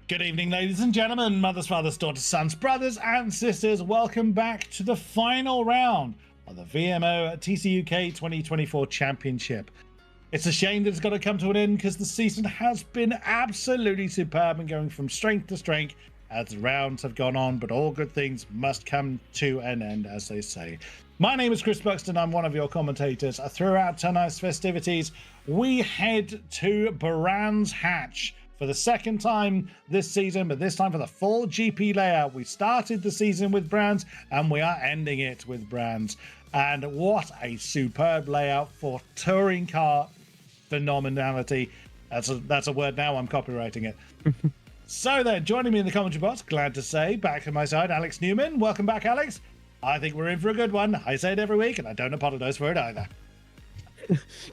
Good evening, ladies and gentlemen, mothers, fathers, daughters, sons, brothers, and sisters. Welcome back to the final round of the VMO TCUK 2024 Championship. It's a shame that it's got to come to an end because the season has been absolutely superb and going from strength to strength as the rounds have gone on, but all good things must come to an end, as they say. My name is Chris Buxton. I'm one of your commentators. Throughout tonight's festivities, we head to Brands Hatch for the second time this season, but this time for the full GP layout. We started the season with Brands and we are ending it with Brands. And what a superb layout for touring car phenomenality. That's a word now, I'm copywriting it. So then, joining me in the commentary box, glad to say, back to my side, Alex Newman. Welcome back, Alex. I think we're in for a good one. I say it every week and I don't apologize for it either.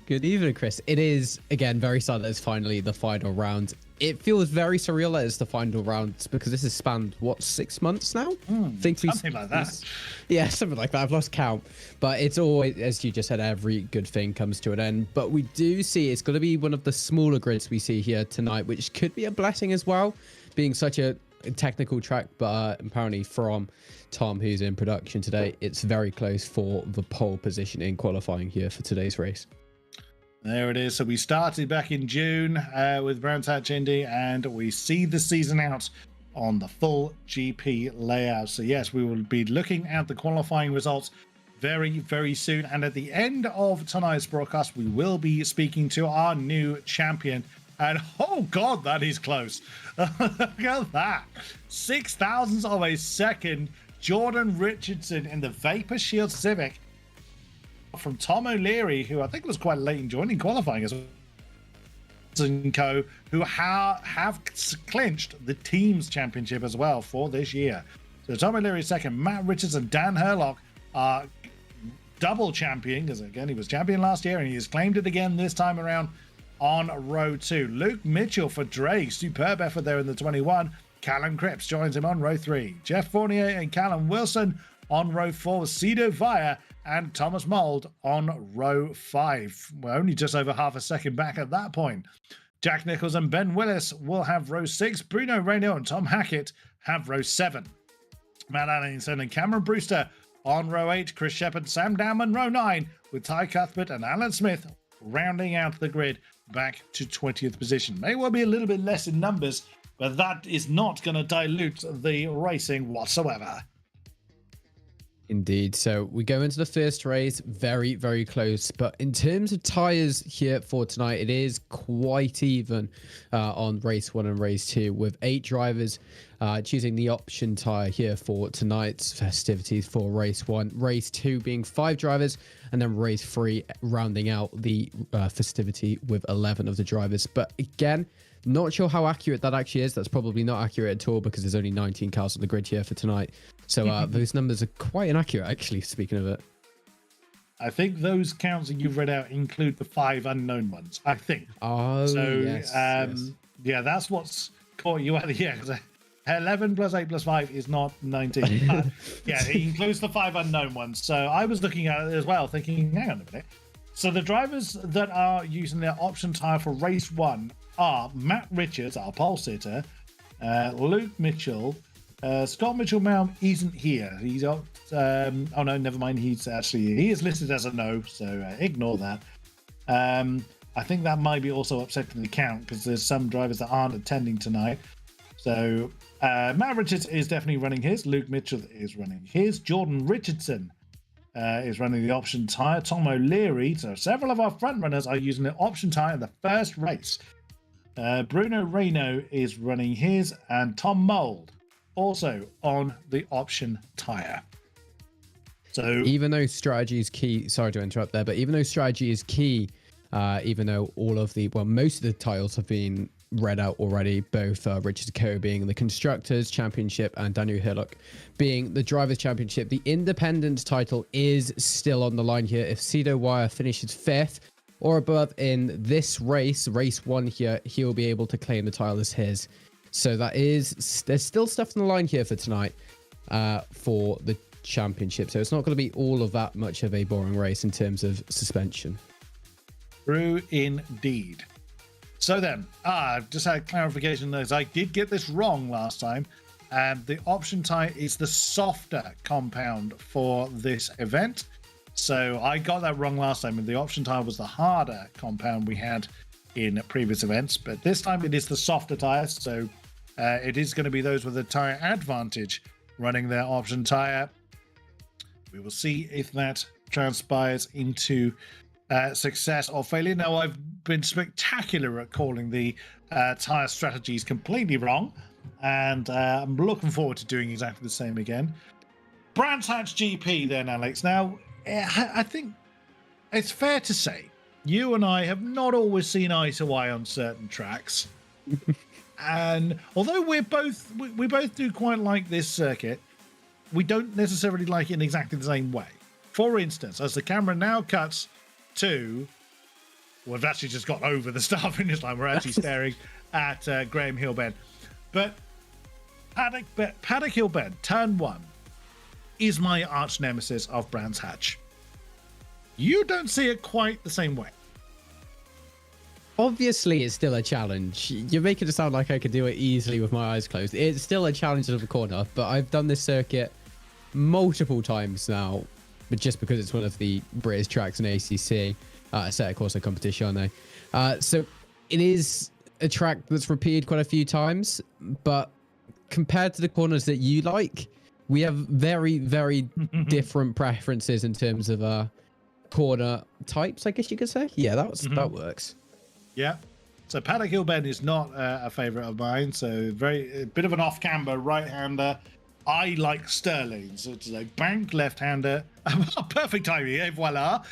Good evening, Chris. It is, again, very sad that it's finally the final round. It feels very surreal that it's the final round because this has spanned, what, 6 months now? Something like that. Yeah, something like that. I've lost count. But it's always, as you just said, every good thing comes to an end. But we do see it's going to be one of the smaller grids we see here tonight, which could be a blessing as well, being such a technical track. But apparently from Tom, who's in production today, it's very close for the pole position in qualifying here for today's race. There it is. So we started back in June with Brands Hatch Indy, and we see the season out on the full GP layout. So yes, we will be looking at the qualifying results very, very soon. And at the end of tonight's broadcast, we will be speaking to our new champion. And oh God, that is close. Look at that. 0.006 of a second. Jordan Richardson in the Vapor Shield Civic from Tom O'Leary, who I think was quite late in joining qualifying as well, and co, who have clinched the team's championship as well for this year. So Tom O'Leary second, Matt Richardson, Dan Herlock are double champion, because again he was champion last year and he has claimed it again this time around on row 2. Luke Mitchell for Drake, superb effort there in the 21. Callum Cripps joins him on row 3. Jeff Fournier and Callum Wilson on row 4. Cedo Vaya and Thomas Mould on row 5. We're only just over half a second back at that point. Jack Nichols and Ben Willis will have row 6. Bruno Reynaud and Tom Hackett have row 7. Matt Allinson and Cameron Brewster on row 8. Chris Shepherd, Sam Downman, row 9, with Ty Cuthbert and Alan Smith rounding out the grid back to 20th position. May well be a little bit less in numbers, but that is not going to dilute the racing whatsoever. Indeed. So we go into the first race, very, very close. But in terms of tyres here for tonight, it is quite even on race 1 and race 2, with 8 drivers choosing the option tyre here for tonight's festivities for race 1. Race 2 being 5 drivers, and then race 3 rounding out the festivity with 11 of the drivers. But again, not sure how accurate that actually is. That's probably not accurate at all because there's only 19 cars on the grid here for tonight. So those numbers are quite inaccurate, actually, speaking of it. I think those counts that you've read out include the 5 unknown ones, I think. Oh, so, yes, yes. Yeah, that's what's caught you out of the year. 11 plus 8 plus 5 is not 19. Yeah, it includes the 5 unknown ones. So I was looking at it as well, thinking, hang on a minute. So the drivers that are using their option tyre for race 1 are Matt Richards, our pole sitter, Luke Mitchell, Scott Mitchell-Malm isn't here. He's oh no, never mind. He is listed as a no, so ignore that. I think that might be also upsetting the count because there's some drivers that aren't attending tonight. So Matt Richards is definitely running his. Luke Mitchell is running his. Jordan Richardson is running the option tyre. Tom O'Leary. So several of our front runners are using the option tyre in the first race. Bruno Reynaud is running his, and Tom Mould also on the option tyre. So even though strategy is key, sorry to interrupt there, but even though strategy is key, even though most of the titles have been read out already, both Richard Co being the Constructors Championship and Daniel Hillock being the Drivers Championship, the Independent title is still on the line here. If Cedo Wire finishes 5th or above in this race, race 1 here, he'll be able to claim the title as his. So there's still stuff on the line here for tonight for the championship. So it's not going to be all of that much of a boring race in terms of suspension. True indeed. So then, I've just had clarification on this. I did get this wrong last time. And the option tyre is the softer compound for this event. So I got that wrong last time, and the option tyre was the harder compound we had in previous events. But this time it is the softer tyre, so it is going to be those with a tyre advantage running their option tyre. We will see if that transpires into success or failure. Now, I've been spectacular at calling the tyre strategies completely wrong, and I'm looking forward to doing exactly the same again. Brands Hatch GP then, Alex. Now, I think it's fair to say you and I have not always seen eye to eye on certain tracks. And although we both do quite like this circuit, we don't necessarily like it in exactly the same way. For instance, as the camera now cuts to, we've actually just got over the start finish line. We're actually staring at Graham Hill Bend. But Paddock Hill Bend, turn 1, is my arch nemesis of Brands Hatch. You don't see it quite the same way. Obviously, it's still a challenge. You're making it sound like I could do it easily with my eyes closed. It's still a challenge of the corner, but I've done this circuit multiple times now, but just because it's one of the British tracks in ACC, set course of competition, I know. So it is a track that's repeated quite a few times, but compared to the corners that you like, we have very, very different preferences in terms of corner types, I guess you could say. Yeah, that works. Yeah. So Paddock Hill Bend is not a favourite of mine. So a bit of an off-camber right-hander. I like Sterling. So it's a bank left-hander. Perfect timing, voila.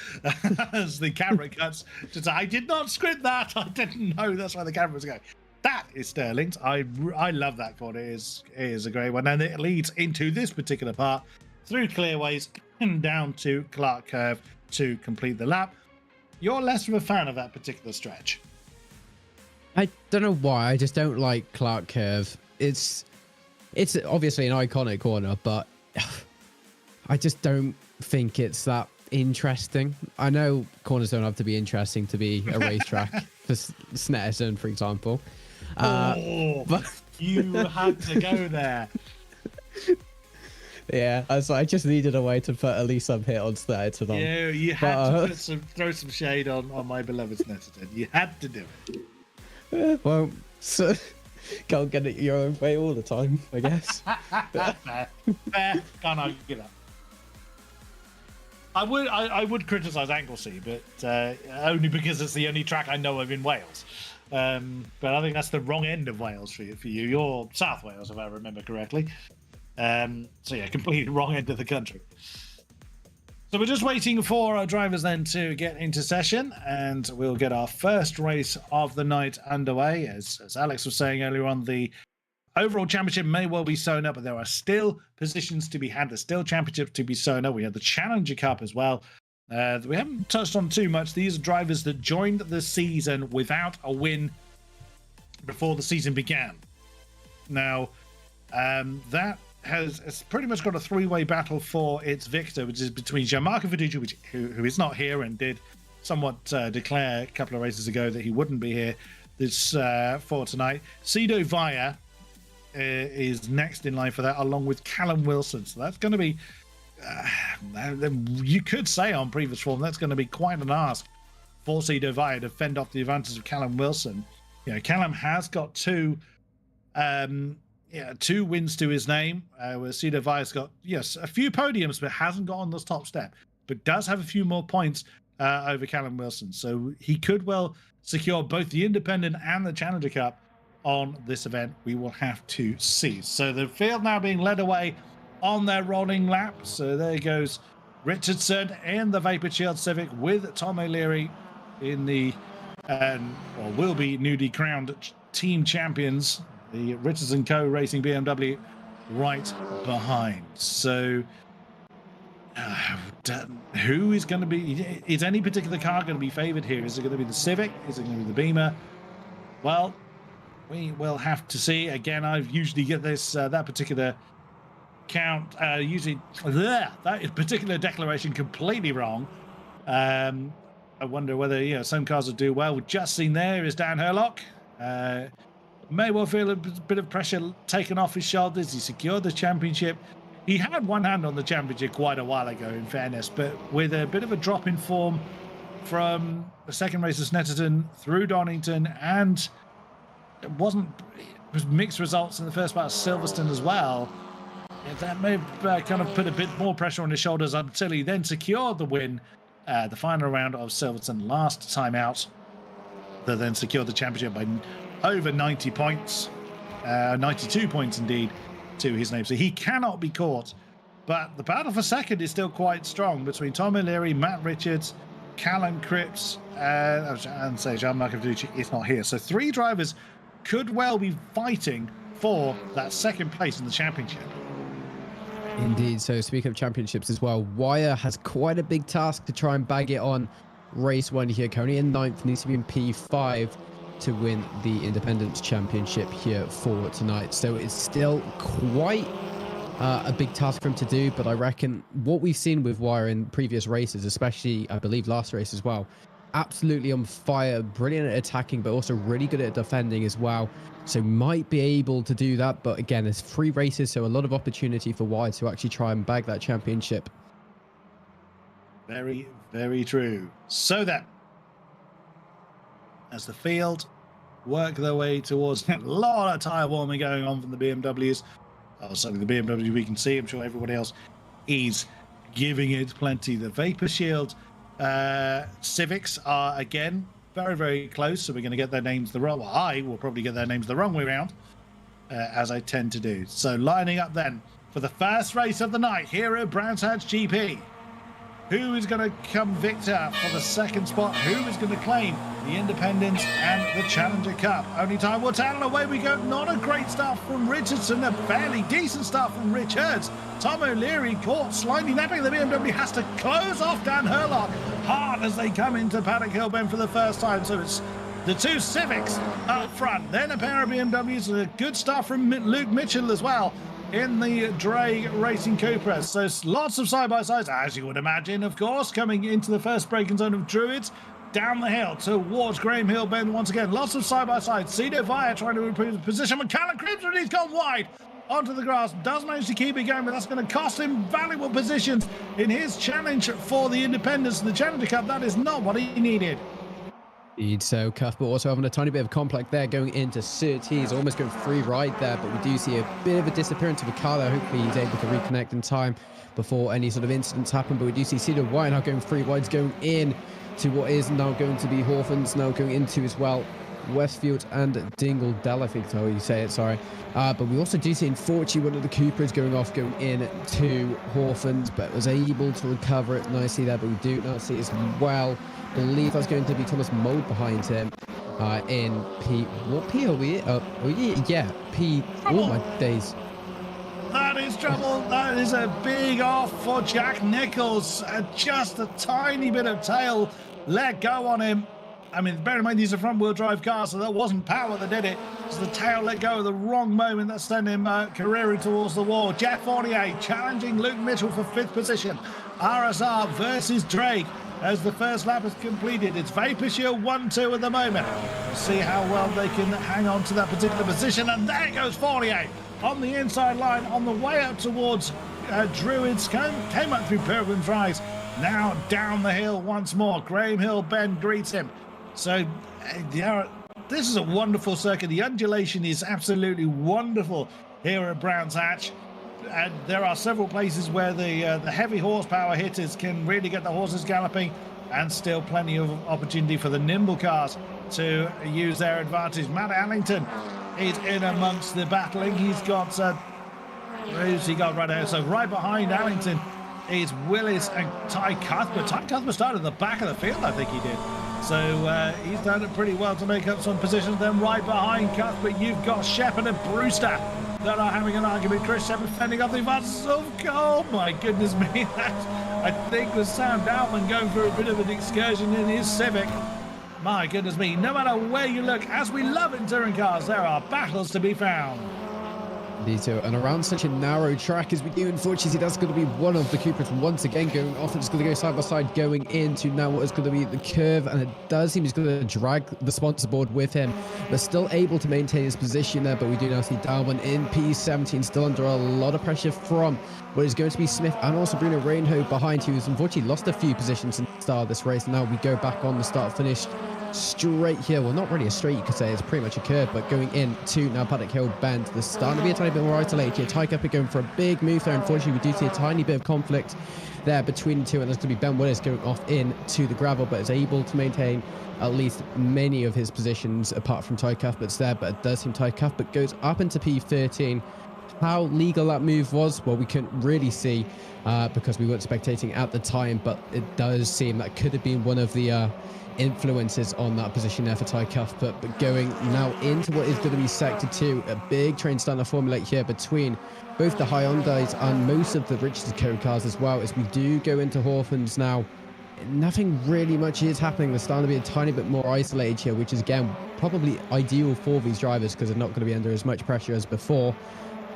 As the camera cuts. I did not script that. I didn't know that's where the camera was going. That is Sterling's. I love that corner. It is a great one. And it leads into this particular part through clearways and down to Clark Curve to complete the lap. You're less of a fan of that particular stretch. I don't know why. I just don't like Clark Curve. It's obviously an iconic corner, but I just don't think it's that interesting. I know corners don't have to be interesting to be a racetrack for Snetterton, for example. But you had to go there. Yeah, I just needed a way to put at least some hit on Snetterton. Yeah, you had to throw some shade on my beloved Snetterton. You had to do it. Well, so can't get it your own way all the time, I guess. Fair. Can't argue that. I would criticise Anglesey, but only because it's the only track I know of in Wales. But I think that's the wrong end of Wales for you. You're South Wales, if I remember correctly. So yeah, completely wrong end of the country. So we're just waiting for our drivers then to get into session, and we'll get our first race of the night underway. As Alex was saying earlier on, the overall championship may well be sewn up, but there are still positions to be had. There's still championships to be sewn up. We have the Challenger Cup as well. We haven't touched on too much. These are drivers that joined the season without a win before the season began. Now, that has pretty much got a three-way battle for its victor, which is between Gianmarco Fiducia, who is not here and did somewhat declare a couple of races ago that he wouldn't be here for tonight. Cido Vaya is next in line for that, along with Callum Wilson. So that's going to be, you could say on previous form, that's going to be quite an ask for Cido Vaya to fend off the advantage of Callum Wilson. You know, Callum has got two wins to his name, where Cido Vaya's got, yes, a few podiums, but hasn't got on the top step, but does have a few more points over Callum Wilson. So he could well secure both the Independent and the Challenger Cup on this event. We will have to see. So the field now being led away on their rolling lap. So there goes Richardson in the Vapor Shield Civic with Tom O'Leary in the, will be newly crowned team champions, the Richardson Co. Racing BMW right behind. So who is going to be, is any particular car going to be favored here? Is it going to be the Civic? Is it going to be the Beamer? Well, we will have to see. Again, I usually get this, that particular count, usually that particular declaration completely wrong. I wonder whether, some cars will do well. We've just seen there is Dan Herlock. May well feel a bit of pressure taken off his shoulders. He secured the championship. He had one hand on the championship quite a while ago, in fairness, but with a bit of a drop in form from the second race of Snetterton through Donington, and it was mixed results in the first part of Silverstone as well. That may have kind of put a bit more pressure on his shoulders until he then secured the win, the final round of Silverstone last time out. They then secured the championship by over 90 points, 92 points indeed, to his name. So he cannot be caught. But the battle for second is still quite strong between Tom O'Leary, Matt Richards, Callum Cripps, and Jean Marcovici is not here. So 3 drivers could well be fighting for that second place in the championship. Indeed. So speaking of championships as well, Wire has quite a big task to try and bag it on race 1 here. Currently in 9th, needs to be in P5 to win the Independence Championship here for tonight. So it's still quite a big task for him to do, but I reckon what we've seen with Wire in previous races, especially I believe last race as well, absolutely on fire, brilliant at attacking, but also really good at defending as well. So might be able to do that, but again, it's 3 races, so a lot of opportunity for Wire to actually try and bag that championship. Very, very true. So then, as the field work their way towards a lot of tyre warming going on from the BMWs. Oh, certainly the BMW we can see. I'm sure everybody else is giving it plenty. The Vapor Shield Civics are again very, very close. So we're going to get their names the wrong. Well, I will probably get their names the wrong way around, as I tend to do. So lining up then for the first race of the night here at Brands Hatch GP. Who is going to come victor for the second spot? Who is going to claim the Independence and the Challenger Cup? Only time will tell, and away we go. Not a great start from Richardson, a fairly decent start from Richards. Tom O'Leary caught slightly napping. The BMW has to close off Dan Herlock hard as they come into Paddock Hill Bend for the first time. So it's the 2 Civics up front, then a pair of BMWs, a good start from Luke Mitchell as well in the Dre Racing Cupra. So lots of side-by-sides, as you would imagine, of course, coming into the first braking zone of Druids, down the hill towards Graham Hill Bend once again. Lots of side-by-sides. Cedar Vire trying to improve his position, but Callum Cripps, and he's gone wide onto the grass. Does manage to keep it going, but that's going to cost him valuable positions in his challenge for the Independence and the Challenger Cup. That is not what he needed. So Cuthbert also having a tiny bit of complex there going into Surtees, almost going free ride there, but we do see a bit of a disappearance of a car there. Hopefully he's able to reconnect in time before any sort of incidents happen, but we do see Cedar White now going free rides, going in to what is now going to be Hawthorns, now going into as well Westfield and Dingledell, I think is how you say it, sorry. But we also do see unfortunately one of the Cupras going in to Hawthorns, but was able to recover it nicely there, but we do now see as well, I believe that's going to be Thomas Mould behind him in P. What P are we? Yeah, P. Oh my days. That is trouble. That is a big off for Jack Nichols. Just a tiny bit of tail let go on him. I mean, bear in mind, these are front-wheel drive cars, so that wasn't power that did it. It's the tail let go at the wrong moment that sent him careering towards the wall. Jeff Fournier challenging Luke Mitchell for 5th position. RSR versus Drake as the first lap is completed. It's Vapor Shield 1-2 at the moment. We'll see how well they can hang on to that particular position. And there goes Fournier on the inside line on the way up towards Druids. Came up through Pilgrim's Rise. Now down the hill once more. Graham Hill Bend greets him. So this is a wonderful circuit. The undulation is absolutely wonderful here at Brands Hatch. And there are several places where the heavy horsepower hitters can really get the horses galloping, and still plenty of opportunity for the nimble cars to use their advantage. Matt Allington is in amongst the battling. He's got who's he got right now? So right behind Allington is Willis and Ty Cuthbert. Ty Cuthbert started at the back of the field, I think he did. So he's done it pretty well to make up some positions. Then right behind Cuthbert, you've got Shepherd and Brewster that are having an argument. Chris Shepherd fending off the advances of, oh my goodness me, that I think was Sam Dowman going for a bit of an excursion in his Civic. My goodness me, no matter where you look, as we love in touring cars, there are battles to be found. Indeed, so, and around such a narrow track as we do, unfortunately, that's going to be one of the Coopers once again going off. It's going to go side by side going into now what is going to be the curve, and it does seem he's going to drag the sponsor board with him, but still able to maintain his position there. But we do now see Darwin in P17 still under a lot of pressure from what is going to be Smith and also Bruno Reinho behind, who's unfortunately lost a few positions in the start of this race. Now we go back on the start finish straight here. Well, not really a straight, you could say. It's pretty much a curve, but going into now Paddock Hill Bend. There's starting to be a tiny bit more isolated here. TCUK going for a big move there. Unfortunately, we do see a tiny bit of conflict there between the two, and there's going to be Ben Willis going off into the gravel, but is able to maintain at least many of his positions apart from Ty Cuthbert's there. But it does seem Ty Cuthbert goes up into P13. How legal that move was, well, we couldn't really see because we weren't spectating at the time, but it does seem that could have been one of the influences on that position there for Ty Cuthbert. But going now into what is going to be sector 2, a big train starting to formulate here between both the Hyundais and most of the Richards Co cars as well. As we do go into Hawthorns now, nothing really much is happening. They're starting to be a tiny bit more isolated here, which is again probably ideal for these drivers because they're not going to be under as much pressure as before.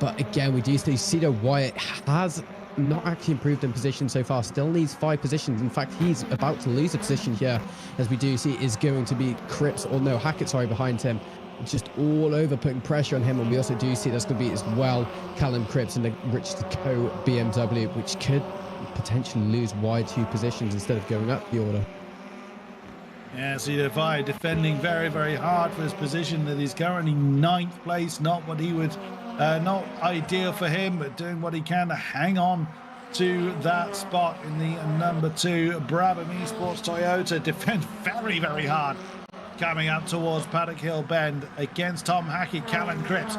But again, we do see Cedar Wyatt has not actually improved in position so far, still needs 5 positions. In fact, he's about to lose a position here, as we do see is going to be Cripps, or no, Hackett, sorry, behind him. Just all over putting pressure on him. And we also do see that's going to be as well Callum Cripps in the Richard Co BMW, which could potentially lose wide 2 positions instead of going up the order. Yeah, Cedar Wyatt defending very, very hard for his position that he's currently 9th place. Not what he would, not ideal for him, but doing what he can to hang on to that spot in the number 2 Brabham Esports Toyota. Defend very, very hard coming up towards Paddock Hill Bend against Tom Hackett. Callum Cripps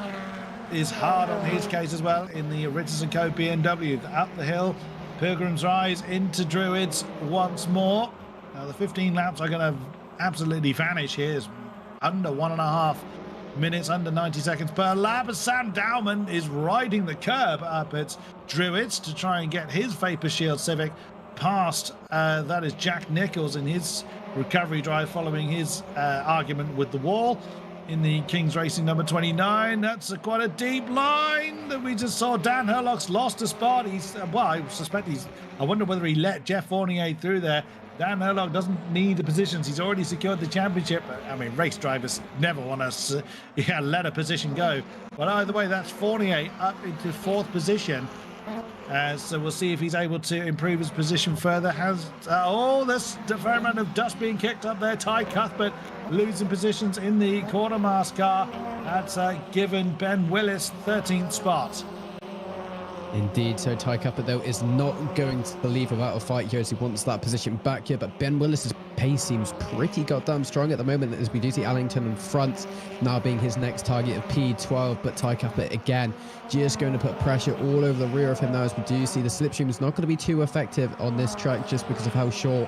is hard on his case as well in the Richardson Co BMW. Up the hill, Pilgrim's Rise into Druids once more. Now the 15 laps are going to absolutely vanish here. It's under 1.5 minutes, under 90 seconds per lap, as Sam Dowman is riding the curb up at Druids to try and get his Vapor Shield Civic past. That is Jack Nichols in his recovery drive following his argument with the wall in the Kings Racing number 29. That's quite a deep line that we just saw. Dan Herlock's lost a spot. Well, I suspect I wonder whether he let Jeff Fournier through there. Dan Herlock doesn't need the positions. He's already secured the championship. I mean, race drivers never want to let a position go. But either way, that's Fournier up into 4th position. So we'll see if he's able to improve his position further. There's a fair amount of dust being kicked up there. Ty Cuthbert losing positions in the quartermass car. That's given Ben Willis 13th spot. Indeed, so Ty Cuthbert though is not going to leave without a fight here as he wants that position back here, but Ben Willis's pace seems pretty goddamn strong at the moment, as we do see Allington in front now being his next target of P12. But Ty Cuthbert again just going to put pressure all over the rear of him now, as we do see the slipstream is not going to be too effective on this track just because of how short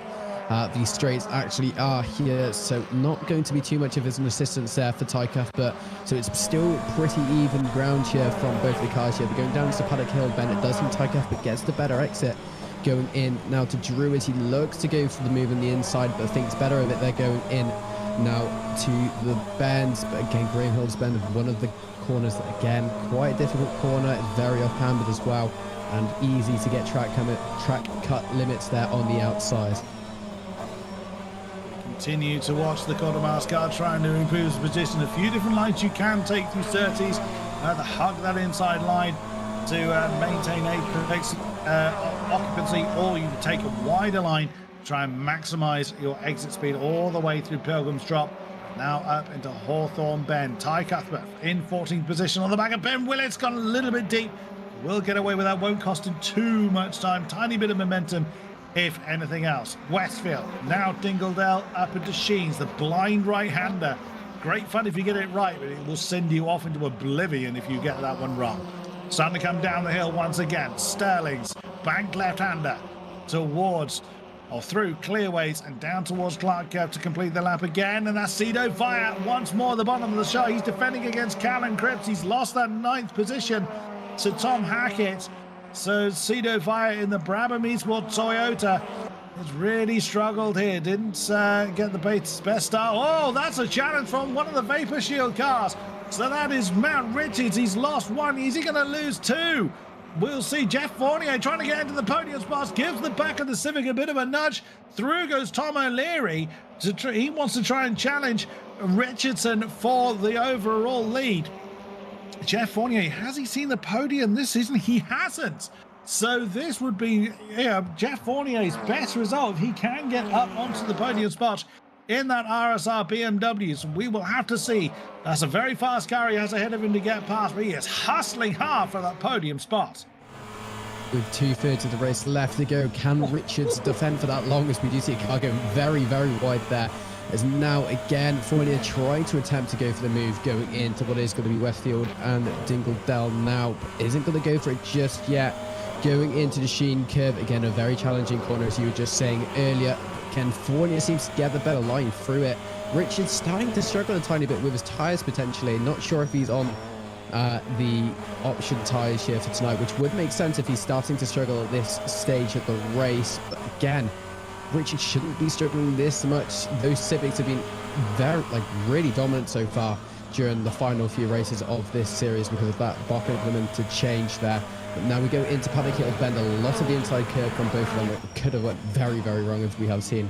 these straights actually are here. So not going to be too much of an assistance there for Ty Cuthbert. So it's still pretty even ground here from both the cars here. But going down to Paddock Hill Bend, it does seem Ty Cuthbert gets the better exit. Going in now to Druids, he looks to go for the move on the inside, but thinks better of it. They're going in now to the bends, but again Graham Hill's Bend, one of the corners that again quite a difficult corner. It's very off-cambered as well, and easy to get track cut limits there on the outside. Continue to watch the quartermass car trying to improve his position. A few different lines you can take through 30s. To hug that inside line to maintain apex occupancy, or you can take a wider line, try and maximize your exit speed all the way through Pilgrim's Drop. Now up into Hawthorne Bend. Ty Cuthbert in 14th position on the back of Ben Willis, gone a little bit deep. Will get away with that, won't cost him too much time. Tiny bit of momentum, if anything else. Westfield, now Dingledale up into Sheens, the blind right-hander. Great fun if you get it right, but it will send you off into oblivion if you get that one wrong. Starting to come down the hill once again. Sterling's banked left-hander towards or through Clearways and down towards Clark Curve to complete the lap again. And that's Cedar Wyatt once more at the bottom of the shot. He's defending against Callum Cripps. He's lost that 9th position to Tom Hackett. So Cedar Wyatt in the Brabham Esports Toyota has really struggled here. Didn't get the best start. Oh, that's a challenge from one of the Vapor Shield cars. So that is Matt Richards. He's lost one. Is he going to lose two? We'll see. Jeff Fournier trying to get into the podium spots, gives the back of the Civic a bit of a nudge. Through goes Tom O'Leary. He wants to try and challenge Richardson for the overall lead. Jeff Fournier, has he seen the podium this season? He hasn't. So this would be Jeff Fournier's best result if he can get up onto the podium spot in that RSR BMW. So we will have to see. That's a very fast car he has ahead of him to get past, but he is hustling hard for that podium spot. With 2/3 of the race left to go, can Richards defend for that long? As we do see a car going very, very wide there. As now again Fournier trying to attempt to go for the move going into what is going to be Westfield and Dingledale now. Isn't going to go for it just yet. Going into the Sheen curve, again a very challenging corner as you were just saying earlier. Again, Fournier seems to get the better line through it. Richards starting to struggle a tiny bit with his tyres potentially. Not sure if he's on the option tyres here for tonight, which would make sense if he's starting to struggle at this stage of the race. But again, Richards shouldn't be struggling this much. Those Civics have been really dominant so far during the final few races of this series because of that BOP implemented change there. But now we go into Paddock Hill Bend. A lot of the inside curve from both of them. It could have went very, very wrong, as we have seen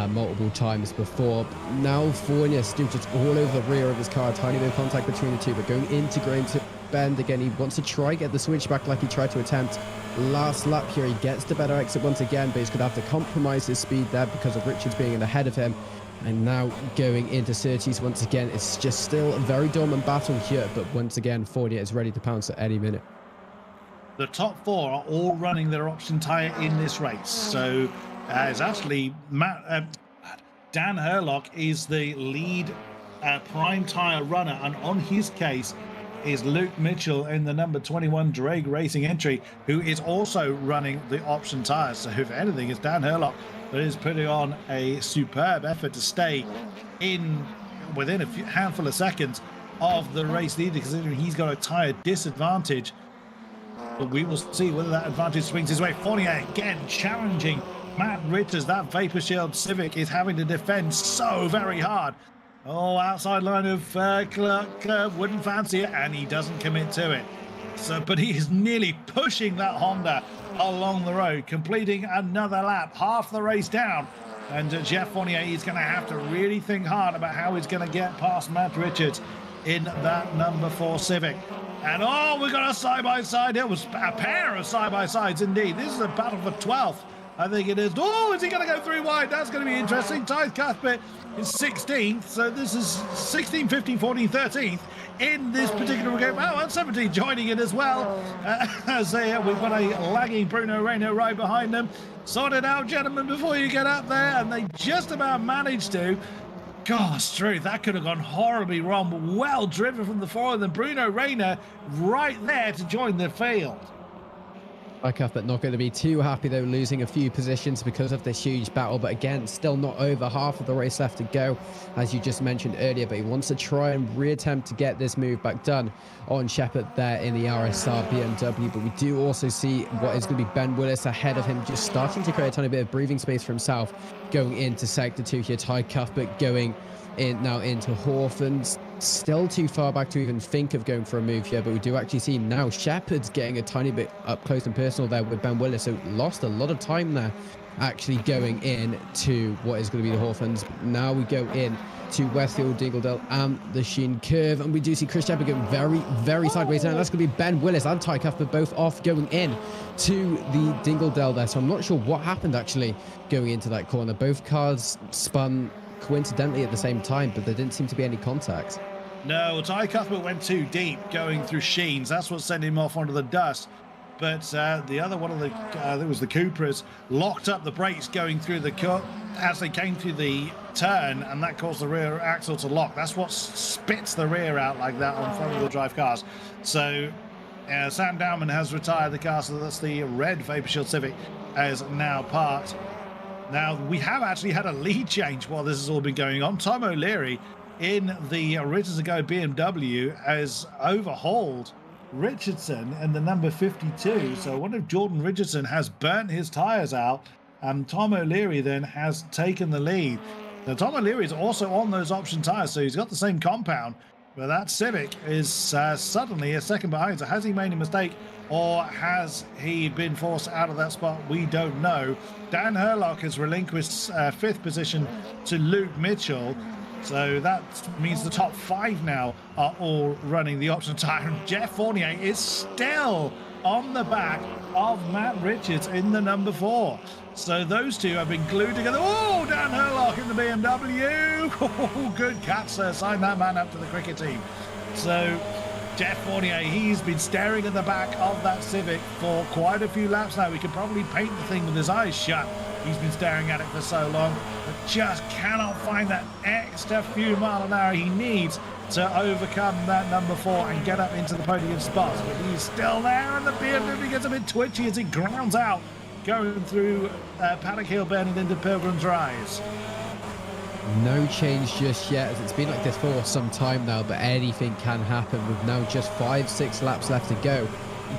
multiple times before. But now Fournier still just all over the rear of his car. A tiny bit of contact between the two, but going into Graham Bend again. He wants to try get the switch back like he tried to attempt last lap here. He gets the better exit once again, but he's going to have to compromise his speed there because of Richards being ahead of him. And now going into Surtees once again. It's just still a very dominant battle here, but once again Fournier is ready to pounce at any minute. The top four are all running their option tyre in this race. So it's actually Dan Herlock is the lead prime tyre runner, and on his case is Luke Mitchell in the number 21 Drake Racing entry, who is also running the option tyres. So if anything, it's Dan Herlock that is putting on a superb effort to stay in within a handful of seconds of the race leader, considering he's got a tyre disadvantage. But we will see whether that advantage swings his way. Fournier again challenging Matt Richards. That Vapor Shield Civic is having to defend so very hard. Oh, outside line of Clark wouldn't fancy it, and he doesn't commit to it. So, but he is nearly pushing that Honda along the road, completing another lap, half the race down. And Jeff Fournier is going to have to really think hard about how he's going to get past Matt Richards in that number 4 Civic. And oh, we've got a side-by-side. It was a pair of side-by-sides indeed. This is a battle for 12th, I think it is. Oh, is he going to go 3 wide? That's going to be interesting. Ty Cuthbert is 16th, so this is 16, 15, 14, 13th in this particular game. Oh, and 17 joining it as well. As we've got a lagging Bruno Reino right behind them. Sort it out, gentlemen, before you get up there. And they just about managed to. Gosh, truth, that could have gone horribly wrong, but well driven from the 4 of them. Bruno Reina right there to join the field. Cuthbert not going to be too happy though, losing a few positions because of this huge battle, but again still not over, half of the race left to go as you just mentioned earlier. But he wants to try and reattempt to get this move back done on Shepherd there in the RSR BMW. But we do also see what is going to be Ben Willis ahead of him, just starting to create a tiny bit of breathing space for himself going into sector 2 here. Ty Cuthbert going in now into Hawthorns, still too far back to even think of going for a move here, but we do actually see now Shepherd's getting a tiny bit up close and personal there with Ben Willis, so lost a lot of time there actually going in to what is going to be the Hawthorns. Now we go in to Westfield, Dingledale and the Sheen curve, and we do see Chris Shepherd going very, very sideways now. That's going to be Ben Willis and Ty Cuthbert both off going in to the Dingledale there, so I'm not sure what happened actually going into that corner. Both cars spun coincidentally at the same time, but there didn't seem to be any contact. No, Ty Cuthbert went too deep going through Sheens. That's what sent him off onto the dust. But the other one of the, there was the Cupras, locked up the brakes going through the cut as they came through the turn, and that caused the rear axle to lock. That's what spits the rear out like that on front-wheel drive cars. So Sam Dowman has retired the car, so that's the red Vapor Shield Civic as now parked. Now, we have actually had a lead change while this has all been going on. Tom O'Leary in the Richardson Go BMW has overhauled Richardson in the number 52. So I wonder if Jordan Richardson has burnt his tyres out, and Tom O'Leary then has taken the lead. Now, Tom O'Leary is also on those option tyres, so he's got the same compound But that Civic is suddenly a second behind. So has he made a mistake or has he been forced out of that spot? We don't know. Dan Herlock has relinquished fifth position to Luke Mitchell. So that means the top 5 now are all running the optional tyre. And Jeff Fournier is still on the back of Matt Richards in the number 4. So those two have been glued together. Oh, Dan Herlock in the BMW. Oh, good catch, sir. Sign that man up to the cricket team. So Jeff Fournier, he's been staring at the back of that Civic for quite a few laps now. We could probably paint the thing with his eyes shut. He's been staring at it for so long, but just cannot find that extra few mile an hour he needs to overcome that number 4 and get up into the podium spots. But he's still there, and the BMW gets a bit twitchy as it grounds out, going through Paddock Hill Bend and into Pilgrim's Rise. No change just yet, as it's been like this for some time now, but anything can happen with now just 5-6 laps left to go.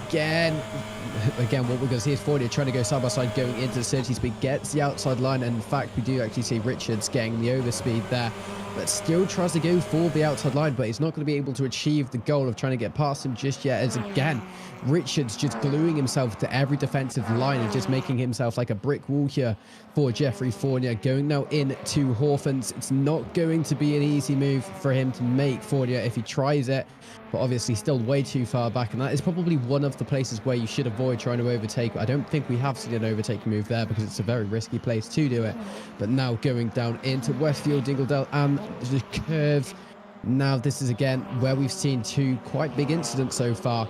Again, what we're going to see is Fournier trying to go side by side going into the 30s, but gets the outside line, and in fact we do actually see Richards getting the overspeed there, but still tries to go for the outside line, but he's not going to be able to achieve the goal of trying to get past him just yet, as again Richards just gluing himself to every defensive line and just making himself like a brick wall here for Jeffrey Fournier. Going now into Hawthorns, it's not going to be an easy move for him to make, Fournier, if he tries it, but obviously still way too far back, and that is probably one of the places where you should avoid trying to overtake. I don't think we have seen an overtake move there because it's a very risky place to do it. But now going down into Westfield, Dingledale and the curve. Now this is again where we've seen 2 quite big incidents so far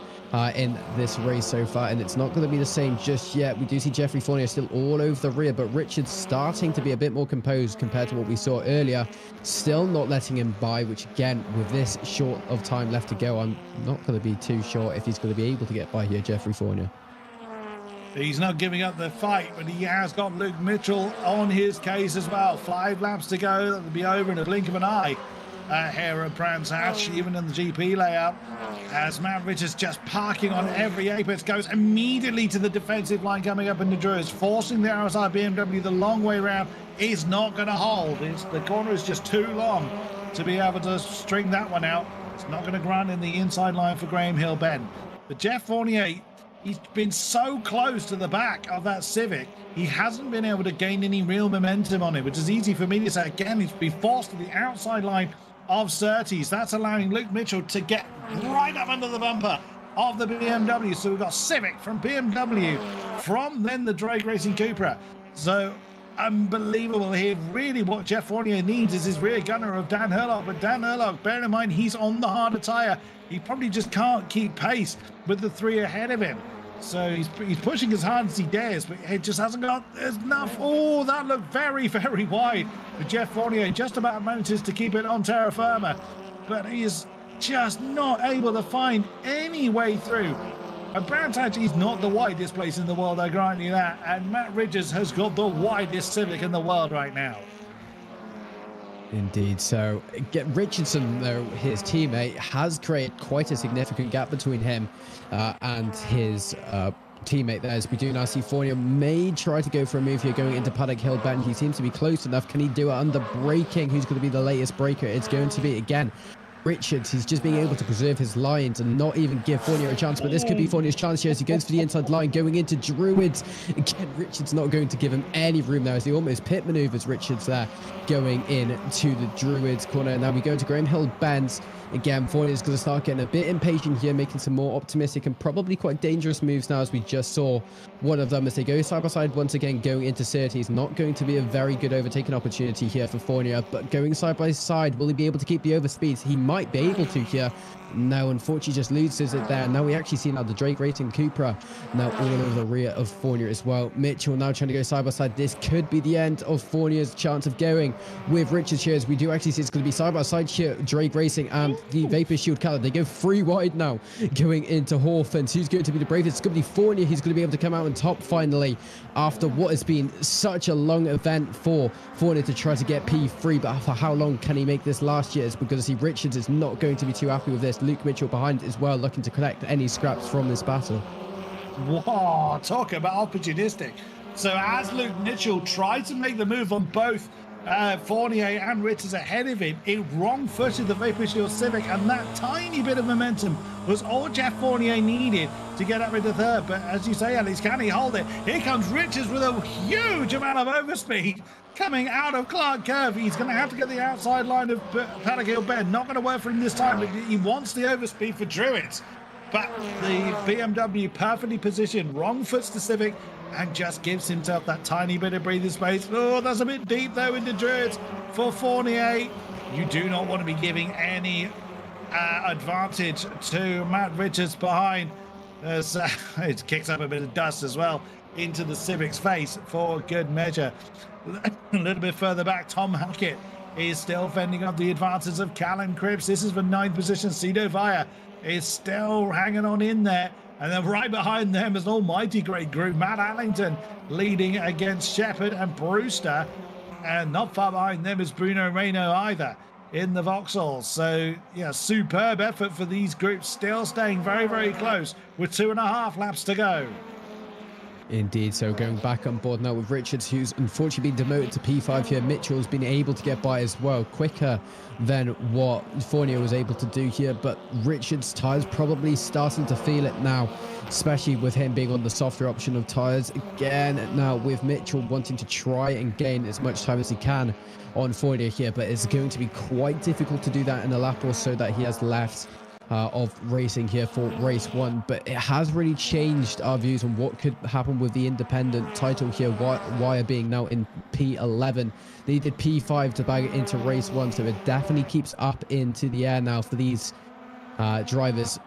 in this race so far, and it's not going to be the same just yet. We do see Jeffrey Fournier still all over the rear, but Richards starting to be a bit more composed compared to what we saw earlier, still not letting him by, which again, with this short of time left to go, I'm not going to be too sure if he's going to be able to get by here, Jeffrey Fournier. He's not giving up the fight, but he has got Luke Mitchell on his case as well. 5 laps to go, that'll be over in a blink of an eye. Here at Brands Hatch, even in the GP layout, as Matt Richards just parking on every apex, goes immediately to the defensive line coming up in the Druids, forcing the RSI BMW the long way round. Is not going to hold. The corner is just too long to be able to string that one out. It's not going to grant in the inside line for Graham Hill Bend. But Jeff Fournier, he's been so close to the back of that Civic, he hasn't been able to gain any real momentum on it, which is easy for me to say. Again, he's been forced to the outside line of Surtees. That's allowing Luke Mitchell to get right up under the bumper of the BMW. So we've got Civic from BMW, from then the Drake Racing Cupra. So unbelievable here. Really what Jeff Fournier needs is his rear gunner of Dan Herlock, but Dan Herlock, bear in mind, he's on the harder tyre. He probably just can't keep pace with the 3 ahead of him. So he's pushing as hard as he dares, but it just hasn't got enough. Oh, that looked very, very wide. But Jeff Fournier just about manages to keep it on terra firma, but he is just not able to find any way through. And Brands Hatch is not the widest place in the world, I grant you that. And Matt Richards has got the widest Civic in the world right now. Indeed. So Richardson, though, his teammate, has created quite a significant gap between him and his teammate there, as we do now see Fournier may try to go for a move here going into Paddock Hill Bend. He seems to be close enough. Can he do it under braking? Who's going to be the latest braker? It's going to be, again, Richards. He's just being able to preserve his lines and not even give Fournier a chance, but this could be Fournier's chance here as he goes for the inside line going into Druids. Again, Richards not going to give him any room there as he almost pit maneuvers Richards there going into the Druids corner. Now we go to Graham Hill Bends. Again, Fournier's going to start getting a bit impatient here, making some more optimistic and probably quite dangerous moves now, as we just saw one of them as they go side by side once again going into Surtees. Not going to be a very good overtaking opportunity here for Fournier, but going side by side, will he be able to keep the overspeed? He might be able to here. No, unfortunately just loses it there. Now we actually see now the Drake Racing Cupra now all over the rear of Fournier as well. Mitchell now trying to go side by side. This could be the end of Fournier's chance of going with Richards here, as we do actually see it's going to be side by side here. Drake Racing and the Vapor Shield Colour, they go 3 wide now going into Hawthorns. Who's going to be the bravest? It's going to be Fournier. He's going to be able to come out on top finally after what has been such a long event for Fournier to try to get P3, but for how long can he make this last year? It's because see Richards is not going to be too happy with this. Luke Mitchell behind as well, looking to collect any scraps from this battle. Wow, talk about opportunistic. So as Luke Mitchell tried to make the move on both Fournier and Richards ahead of him. It wrong-footed the Vapor Shield Civic, and that tiny bit of momentum was all Jeff Fournier needed to get up into third. But as you say, Alex, can he hold it? Here comes Richards with a huge amount of overspeed coming out of Clark Curve. He's going to have to get the outside line of Paddock Hill Bend. Not going to work for him this time, but he wants the overspeed for Druitt. But the BMW perfectly positioned, wrong foots the Civic, and just gives himself that tiny bit of breathing space. Oh, that's a bit deep though into Druitt for Fournier. You do not want to be giving any advantage to Matt Richards behind, as it kicks up a bit of dust as well into the Civic's face for good measure. A little bit further back, Tom Hackett is still fending off the advances of Callum Cripps. This is for 9th position. Cito Vaya is still hanging on in there. And then right behind them is an almighty great group. Matt Allington leading against Shepherd and Brewster. And not far behind them is Bruno Reno either in the Vauxhall. So, yeah, superb effort for these groups, still staying very, very close with 2.5 laps to go. Indeed, so going back on board now with Richards, who's unfortunately been demoted to P5 here. Mitchell's been able to get by as well, quicker than what Fournier was able to do here, but Richards' tyres probably starting to feel it now, especially with him being on the softer option of tyres. Again, now with Mitchell wanting to try and gain as much time as he can on Fournier here, but it's going to be quite difficult to do that in a lap or so that he has left of racing here for race 1. But it has really changed our views on what could happen with the independent title here. Wire being now in P11, they did P5 to bag it into race 1, so it definitely keeps up into the air now for these drivers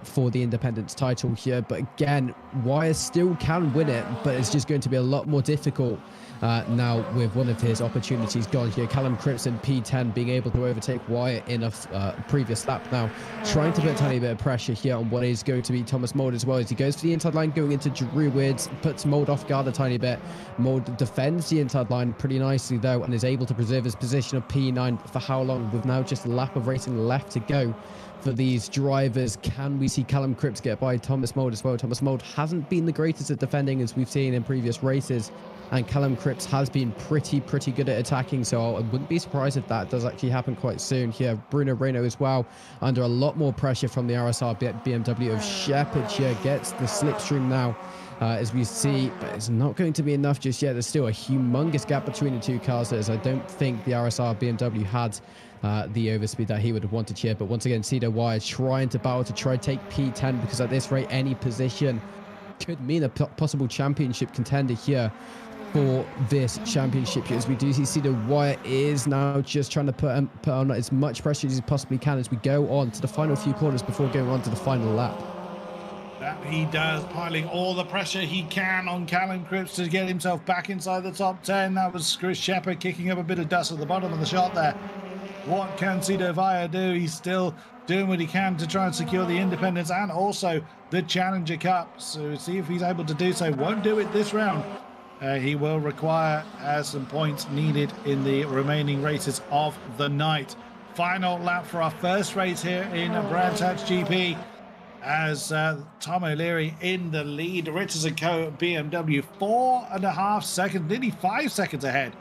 for the independence title here. But again, Wire still can win it, but it's just going to be a lot more difficult now with one of his opportunities gone here. Callum Cripps in P10 being able to overtake Wire in a previous lap now, trying to put a tiny bit of pressure here on what is going to be Thomas Mould as well, as he goes for the inside line going into Druids, puts Mould off guard a tiny bit. Mould defends the inside line pretty nicely though, and is able to preserve his position of P9 for how long, with now just a lap of racing left to go for these drivers. Can we see Callum Cripps get by Thomas Mould as well? Thomas Mould hasn't been the greatest at defending, as we've seen in previous races, and Callum Cripps has been pretty good at attacking, so I wouldn't be surprised if that does actually happen quite soon here. Bruno Reno as well, under a lot more pressure from the RSR BMW of Shepherd here, gets the slipstream now, as we see, but it's not going to be enough just yet. There's still a humongous gap between the two cars, as I don't think the RSR BMW had the overspeed that he would have wanted here. But once again, Cedar Wire trying to battle to try take P10, because at this rate, any position could mean a possible championship contender here for this championship, as we do see Cedar Wire is now just trying to put on as much pressure as he possibly can as we go on to the final few corners before going on to the final lap. That he does, piling all the pressure he can on Callum Cripps to get himself back inside the top 10. That was Chris Shepherd kicking up a bit of dust at the bottom of the shot there. What can Cedar Vaya do? He's still doing what he can to try and secure the independence and also the Challenger Cup. So see if he's able to do so. Won't do it this round. He will require some points needed in the remaining races of the night. Final lap for our first race here in Brands Hatch GP, as Tom O'Leary in the lead. Richards & Co. BMW 4.5 seconds, nearly 5 seconds ahead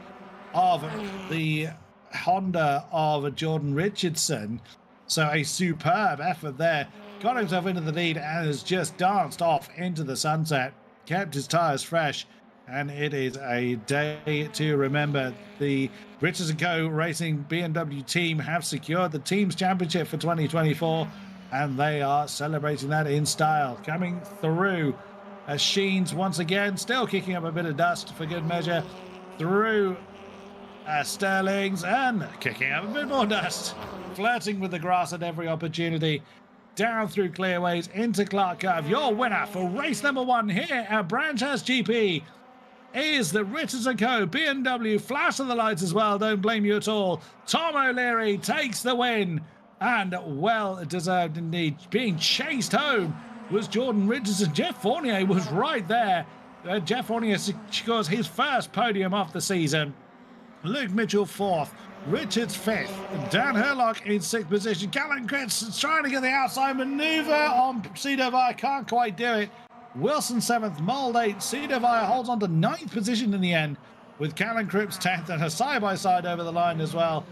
of the Honda of Jordan Richardson. So a superb effort there. Got himself into the lead and has just danced off into the sunset. Kept his tyres fresh. And it is a day to remember. The Richards & Co. Racing BMW team have secured the team's championship for 2024, and they are celebrating that in style. Coming through as Sheens once again, still kicking up a bit of dust for good measure, through Sterling's, and kicking up a bit more dust, flirting with the grass at every opportunity. Down through Clearways into Clark Curve. Your winner for race number 1 here at Brands Hatch GP is the Richards & Co. BMW. Flash of the lights as well, don't blame you at all. Tom O'Leary takes the win, and well deserved indeed. Being chased home was Jordan Richardson. Jeff Fournier was right there. Jeff Fournier scores his first podium of the season. Luke Mitchell 4th, Richards 5th, Dan Herlock in 6th position. Callum Cripps trying to get the outside manoeuvre on Cedar Vire, can't quite do it. Wilson 7th, Mould 8th, Cedar Vire holds on to 9th position in the end. with Callan Cripps 10th and a side-by-side over the line as well.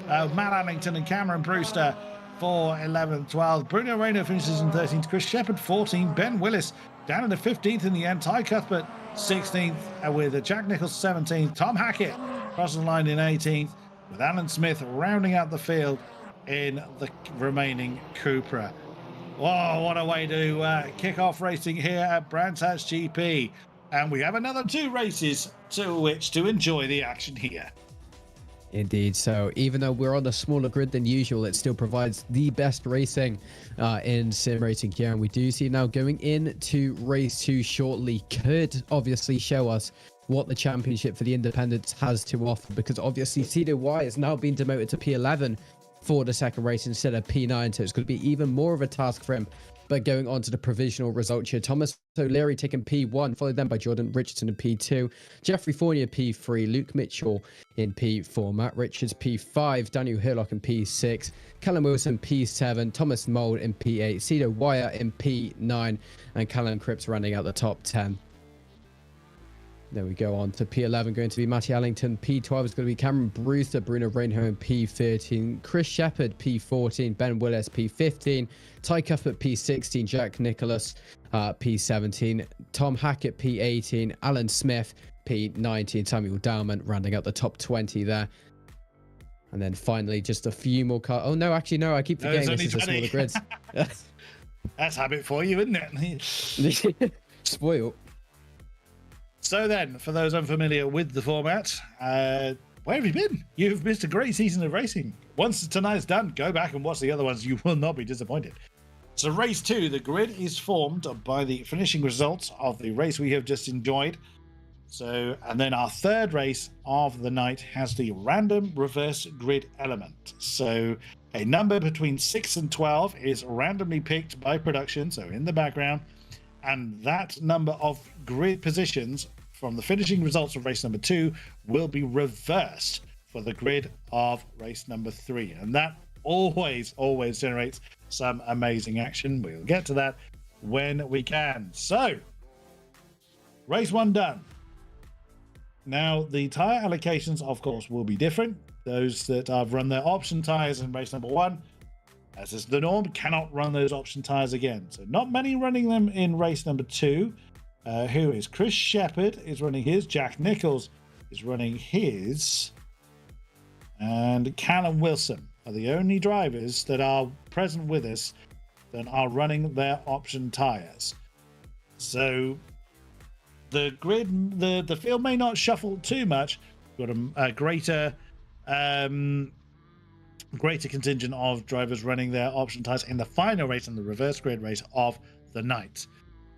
Matt Allington and Cameron Brewster for 11th, 12th. Bruno Reyno finishes in 13th. Chris Shepherd 14th. Ben Willis down in the 15th in the end. Ty Cuthbert 16th with Jack Nichols 17th. Tom Hackett crosses the line in 18th with Alan Smith rounding out the field in the remaining Cupra. Whoa, what a way to kick off racing here at Brands Hatch GP. And we have another 2 races to which to enjoy the action here. Indeed. So even though we're on a smaller grid than usual, it still provides the best racing in sim racing here. And we do see now going into race 2 shortly could obviously show us what the championship for the independents has to offer, because obviously Cedo Y has now been demoted to P11 for the second race instead of P9, so it's going to be even more of a task for him. But going on to the provisional results here, Thomas O'Leary taking P1, followed then by Jordan Richardson in P2, Jeffrey Fournier P3, Luke Mitchell in P4, Matt Richards P5, Daniel Hillock in P6, Callum Wilson P7, Thomas Mould in P8, Cedo Wire in P9, and Callum Cripps rounding out the top 10. There we go on to P11, going to be Matty Allington. P12 is going to be Cameron Brewster, Bruno Reinho in P13, Chris Shepherd P14, Ben Willis P15, Ty Cuthbert P16, Jack Nicholas P17, Tom Hackett P18, Alan Smith P19, Samuel Dowman rounding out the top 20 there. And then finally, just a few more cars. Oh no, actually no, I keep forgetting this is a smaller grids. That's habit for you, isn't it? Spoiled. So then, for those unfamiliar with the format, where have you been? You've missed a great season of racing. Once tonight's done, go back and watch the other ones. You will not be disappointed. So race 2, the grid is formed by the finishing results of the race we have just enjoyed. So, and then our third race of the night has the random reverse grid element. So a number between 6 and 12 is randomly picked by production, so in the background. And that number of grid positions from the finishing results of race number 2 will be reversed for the grid of race number 3. And that always generates some amazing action. We'll get to that when we can. So, race 1 done. Now, the tyre allocations, of course, will be different. Those that have run their option tyres in race number 1, as is the norm, cannot run those option tyres again. So not many running them in race number 2. Who is Chris Shepherd is running his, Jack Nichols is running his, and Callum Wilson are the only drivers that are present with us that are running their option tyres. So the grid, the field may not shuffle too much. We've got a greater contingent of drivers running their option tyres in the final race and the reverse grid race of the night.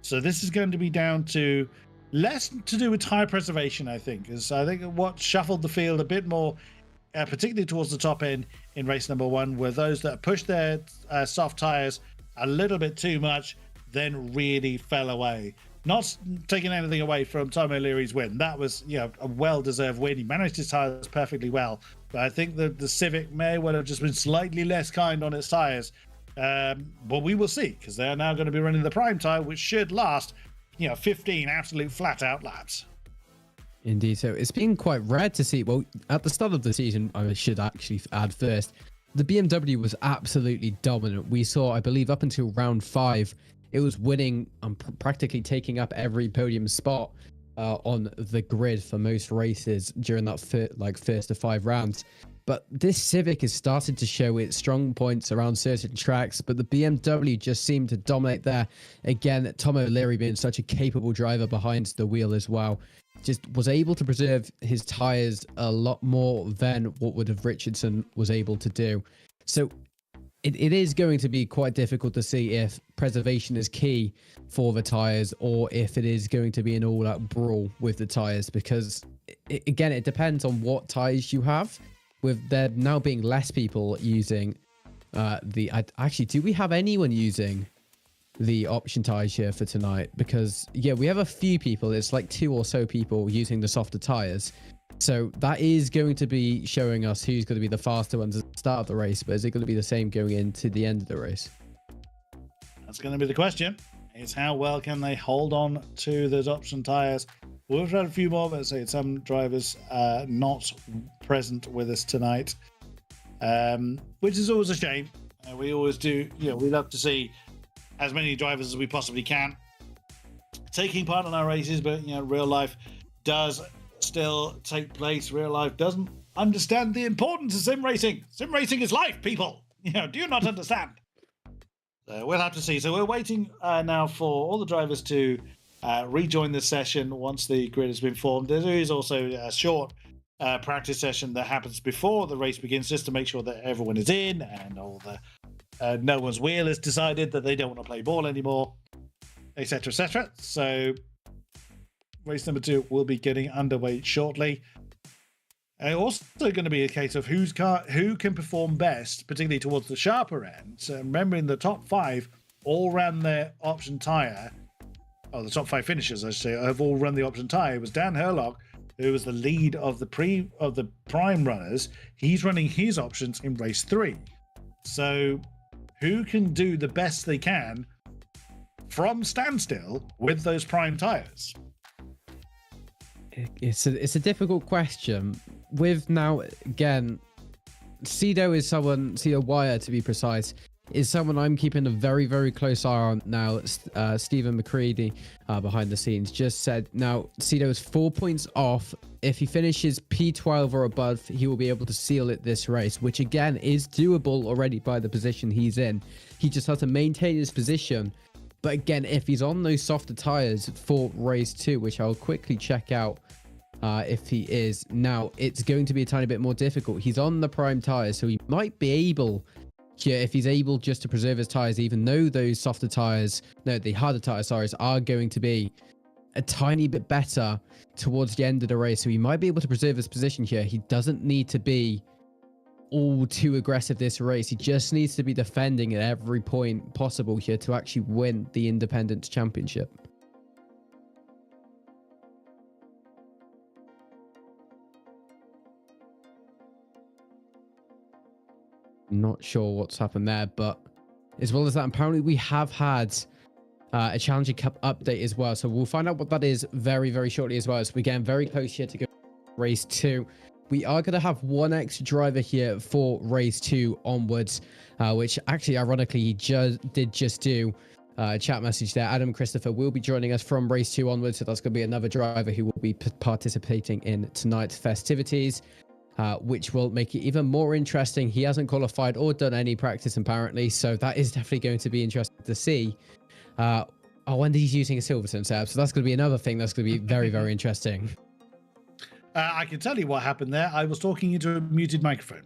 So this is going to be down to less to do with tyre preservation, I think. Because I think what shuffled the field a bit more, particularly towards the top end in race number 1, were those that pushed their soft tyres a little bit too much, then really fell away. Not taking anything away from Tom O'Leary's win. That was, a well-deserved win. He managed his tyres perfectly well. But I think that the Civic may well have just been slightly less kind on its tyres. But we will see, because they are now going to be running the prime tyre, which should last, 15 absolute flat-out laps. Indeed. So it's been quite rare to see. Well, at the start of the season, I should actually add first, the BMW was absolutely dominant. We saw, I believe, up until round 5, it was winning and practically taking up every podium spot on the grid for most races during that first to 5 rounds. But this Civic has started to show its strong points around certain tracks, but the BMW just seemed to dominate there. Again, Tom O'Leary being such a capable driver behind the wheel as well, just was able to preserve his tyres a lot more than what would have Richardson was able to do. So it is going to be quite difficult to see if preservation is key for the tyres or if it is going to be an all-out brawl with the tyres, because again, it depends on what tyres you have. With there now being less people using actually, do we have anyone using the option tyres here for tonight? Because we have a few people. It's like 2 or so people using the softer tyres. So that is going to be showing us who's going to be the faster ones at the start of the race. But is it going to be the same going into the end of the race? That's going to be the question. Is how well can they hold on to those option tyres We've had a few more, let's say, some drivers not present with us tonight, which is always a shame. We always do, we love to see as many drivers as we possibly can taking part in our races, but, real life does still take place. Real life doesn't understand the importance of sim racing. Sim racing is life, people. Do you not understand? So we'll have to see. So we're waiting now for all the drivers to rejoin the session once the grid has been formed. There is also a short practice session that happens before the race begins, just to make sure that everyone is in and all the no one's wheel has decided that they don't want to play ball anymore, etc., etc. So race number 2 will be getting underway shortly. Also going to be a case of who can perform best, particularly towards the sharper end. So remembering the top 5 all ran their option tyre. Oh, the top 5 finishers, I should say, have all run the option tyre. It was Dan Herlock, who was the lead of the prime runners. He's running his options in race 3. So who can do the best they can from standstill with those prime tyres? It's a difficult question. With now, again, Cedo Wire, to be precise, is someone I'm keeping a very, very close eye on now. Stephen McCready, behind the scenes, just said now Cedo is 4 points off. If he finishes P12 or above, he will be able to seal it this race, which again is doable already by the position he's in. He just has to maintain his position. But again, if he's on those softer tires for race 2, which I'll quickly check out if he is now, it's going to be a tiny bit more difficult. He's on the prime tires, so he might be able, if he's able just to preserve his tires, even though those softer tires, no, the harder tires, sorry, are going to be a tiny bit better towards the end of the race. So he might be able to preserve his position here. He doesn't need to be all too aggressive this race. He just needs to be defending at every point possible here to actually win the Independence Championship. Not sure what's happened there, but as well as that, apparently we have had a Challenger Cup update as well, so we'll find out what that is very, very shortly as well. So we're getting very close here to go race 2. We are going to have one extra driver here for race 2 onwards, which actually, ironically, he did just do a chat message there. Adam Christopher will be joining us from race 2 onwards, so that's going to be another driver who will be participating in tonight's festivities, which will make it even more interesting. He hasn't qualified or done any practice, apparently, so that is definitely going to be interesting to see. And he's using a Silverstone setup, so that's going to be another thing that's going to be very, very interesting. I can tell you what happened there. I was talking into a muted microphone.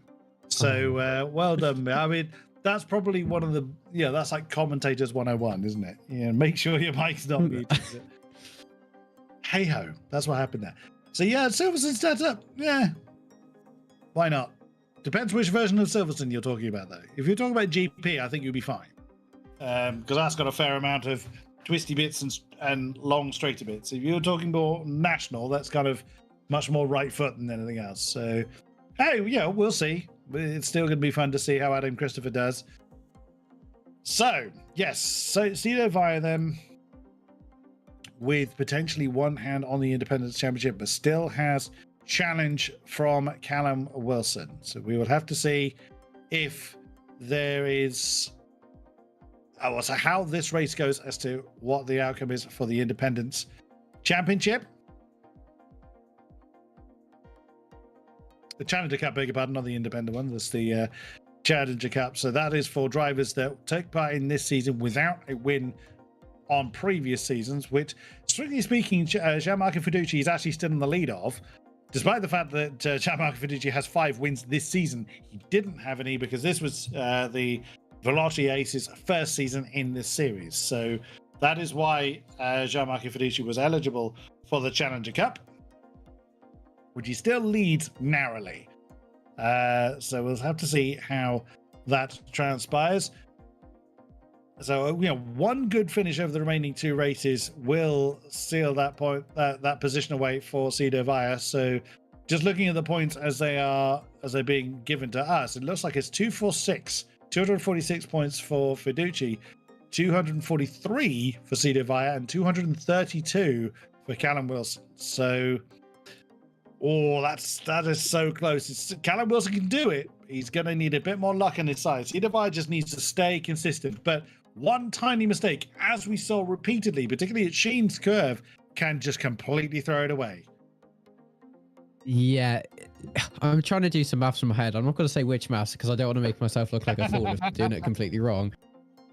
So well done. I mean, that's probably one of the, that's like commentators 101, isn't it? Make sure your mic's not muted. Hey ho, that's what happened there. So Silverstone setup, why not? Depends which version of Silverstone you're talking about, though. If you're talking about GP, I think you'll be fine, because that's got a fair amount of twisty bits and long straighter bits. If you're talking more national, that's kind of much more right foot than anything else. So, hey, we'll see. It's still going to be fun to see how Adam Christopher does. So, yes, so Cedo via them with potentially one hand on the Independence Championship, but still has challenge from Callum Wilson. So we will have to see if there is so how this race goes as to what the outcome is for the Independence Championship. The Challenger Cup, beg your pardon, not the independent one. That's the Challenger Cup. So that is for drivers that take part in this season without a win on previous seasons, which, strictly speaking, Gianmarco Fiducci is actually still in the lead of. Despite the fact that Gianmarco Fiducci has 5 wins this season, he didn't have any because this was the Veloci Aces' first season in this series. So that is why Gianmarco Fiducci was eligible for the Challenger Cup, which he still leads narrowly. So we'll have to see how that transpires. So, one good finish over the remaining 2 races will seal that point, that position away for Cedo Via. So just looking at the points as they're being given to us, it looks like it's 246 points for Fiducci, 243 for Cedo Via, and 232 for Callum Wilson. So, that is so close. Callum Wilson can do it. He's going to need a bit more luck on his side. Cedar just needs to stay consistent. But one tiny mistake, as we saw repeatedly, particularly at Sheen's curve, can just completely throw it away. Yeah, I'm trying to do some maths in my head. I'm not going to say which maths because I don't want to make myself look like a fool if I'm doing it completely wrong.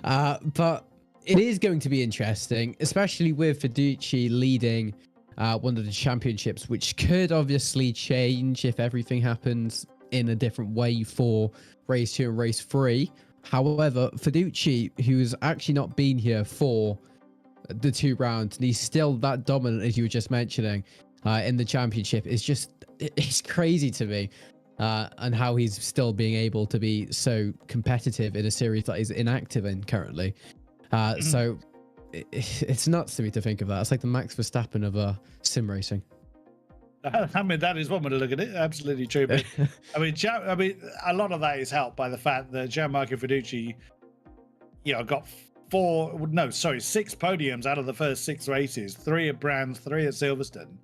But it is going to be interesting, especially with Fiducci leading one of the championships, which could obviously change if everything happens in a different way for race 2 and race 3. However, Fiducci, who's actually not been here for the 2 rounds, and he's still that dominant as you were just mentioning in the championship, it's crazy to me. And how he's still being able to be so competitive in a series that he's inactive in currently. So it's nuts to me to think of that. It's like the Max Verstappen of sim racing. I mean, that is one way to look at it. Absolutely true. But I mean, a lot of that is helped by the fact that Gianmarco Fiducci, got 6 podiums out of the first 6 races. 3 at Brands, 3 at Silverstone.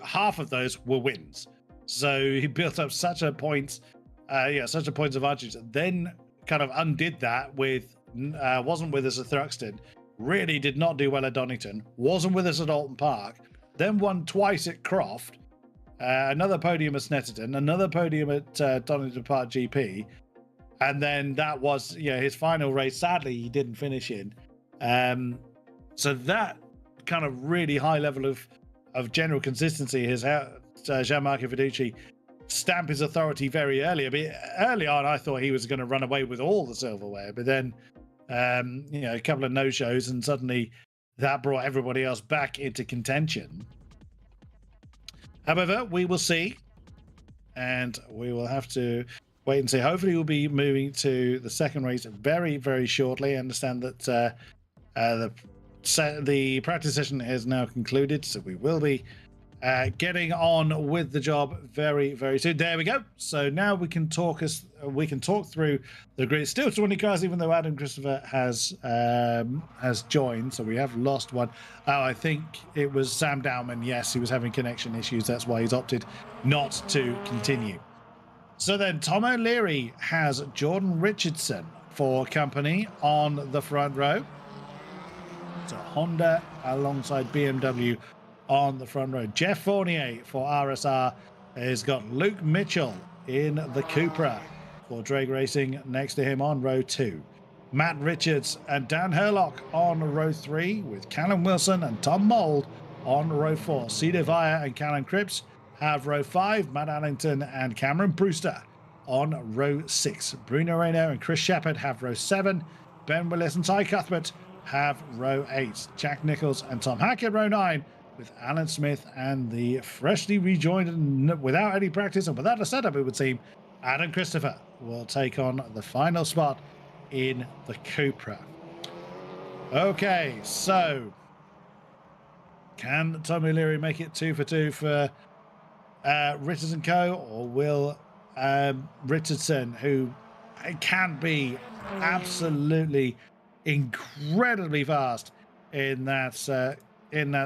Half of those were wins. So he built up such a points advantage. Then kind of undid that with wasn't with us at Thruxton. Really did not do well at Donington. Wasn't with us at Oulton Park. Then won twice at Croft. Another podium at Snetterton. Another podium at Donington Park GP. And then that was his final race. Sadly, he didn't finish in. So that kind of really high level of general consistency has helped Gianmarco Fiducci stamp his authority very early. I mean, early on, I thought he was going to run away with all the silverware, but then, a couple of no-shows, and suddenly that brought everybody else back into contention. However, we will see, and we will have to wait and see. Hopefully, we'll be moving to the second race very, very shortly. I understand that the practice session is now concluded, so we will be getting on with the job very, very soon. There we go. So now we can talk through the grid. Still 20 cars, even though Adam Christopher has joined. So we have lost one. I think it was Sam Dowman. Yes, he was having connection issues. That's why he's opted not to continue. So then Tom O'Leary has Jordan Richardson for company on the front row. So Honda alongside BMW on the front row. Jeff Fournier for RSR has got Luke Mitchell in the Cupra for Drake Racing next to him on row 2. Matt Richards and Dan Herlock on row 3 with Callum Wilson and Tom Mould on row 4. Cedar Vire and Callum Cripps have row 5. Matt Allington and Cameron Brewster on row 6. Bruno Reno and Chris Shepard have row 7. Ben Willis and Ty Cuthbert have row 8. Jack Nichols and Tom Hackett row 9, with Alan Smith and the freshly rejoined and without any practice and without a setup, it would seem, Adam Christopher will take on the final spot in the Cupra. Okay, so can Tom O'Leary make it 2 for 2 for Richards & Co., or will Richardson, who can be absolutely incredibly fast in that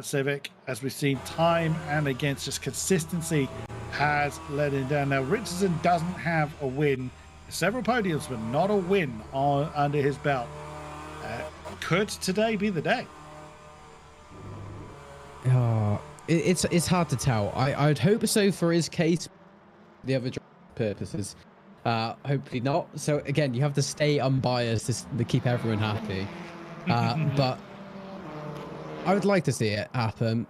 Civic, as we've seen time and again, just consistency has let him down. Now Richardson doesn't have a win, several podiums, but not a win under his belt. Could today be the day? It's hard to tell. I'd hope so for his case. The other purposes, hopefully not. So again, you have to stay unbiased to keep everyone happy. But I would like to see it happen.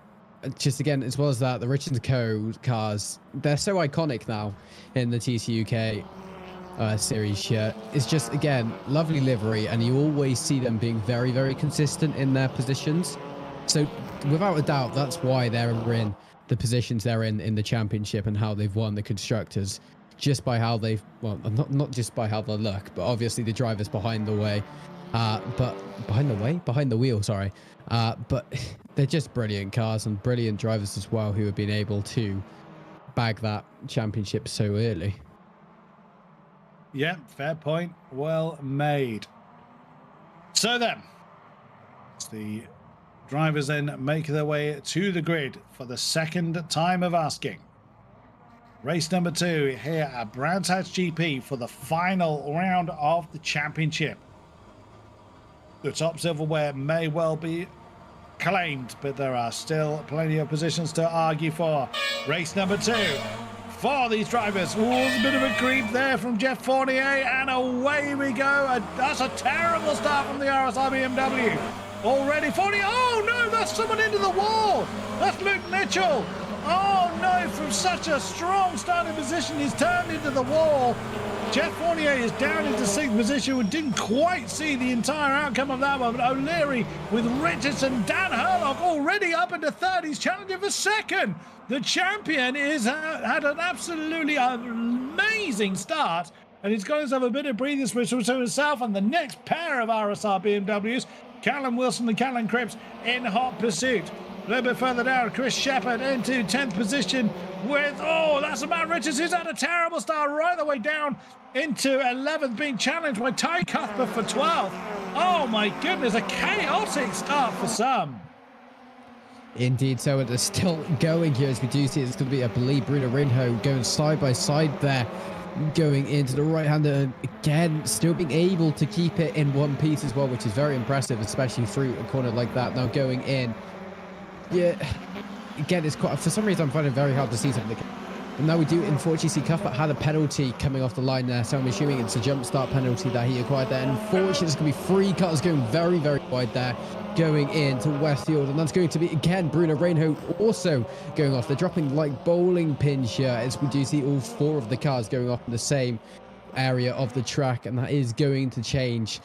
Just again, as well as that, the Richards & Co. cars, they're so iconic now in the TCUK series shirt. It's just, again, lovely livery, and you always see them being very, very consistent in their positions. So without a doubt, that's why they're in the positions they're in the championship and how they've won the constructors, just by how they've, well, not just by how they look, but obviously the drivers behind the wheel, sorry. But they're just brilliant cars and brilliant drivers as well, who have been able to bag that championship so early. Yeah, fair point. Well made. So then, it's the Drivers then make their way to the grid for the second time of asking. Race number 2 here at Brands Hatch GP for the final round of the championship. The top silverware may well be claimed, but there are still plenty of positions to argue for. Race number 2 for these drivers. A bit of a creep there from Jeff Fournier, and away we go. That's a terrible start from the RSR BMW. Already Fournier. Oh no, that's someone into the wall. That's Luke Mitchell. Oh no, from such a strong starting position, he's turned into the wall. Jeff Fournier is down into 6th position. We didn't quite see the entire outcome of that one, but O'Leary with Richardson, Dan Herlock already up into 3rd. He's challenging for 2nd. The champion had an absolutely amazing start, and he's got himself a bit of breathing space to himself and the next pair of RSR BMWs, Callum Wilson and Callum Cripps, in hot pursuit. A little bit further down, Chris Shepherd into 10th position with, that's a Matt Richards who's had a terrible start right the way down into 11th, being challenged by Ty Cuthbert for 12th. Oh my goodness, a chaotic start for some. Indeed, so it is still going here as we do see it's going to be, I believe, Bruno Rinho going side by side there, going into the right-hander, and again, still being able to keep it in one piece as well, which is very impressive, especially through a corner like that. Now going in. Yeah, again, it's quite, for some reason I'm finding it very hard to see something. And now we do unfortunately see Cuthbert had a penalty coming off the line there, so I'm assuming it's a jump start penalty that he acquired there. And unfortunately, it's going to be 3 cars going very, very wide there, going into Westfield, and that's going to be again Bruno Reinhold also going off. They're dropping like bowling pins here as we do see all 4 of the cars going off in the same area of the track, and that is going to change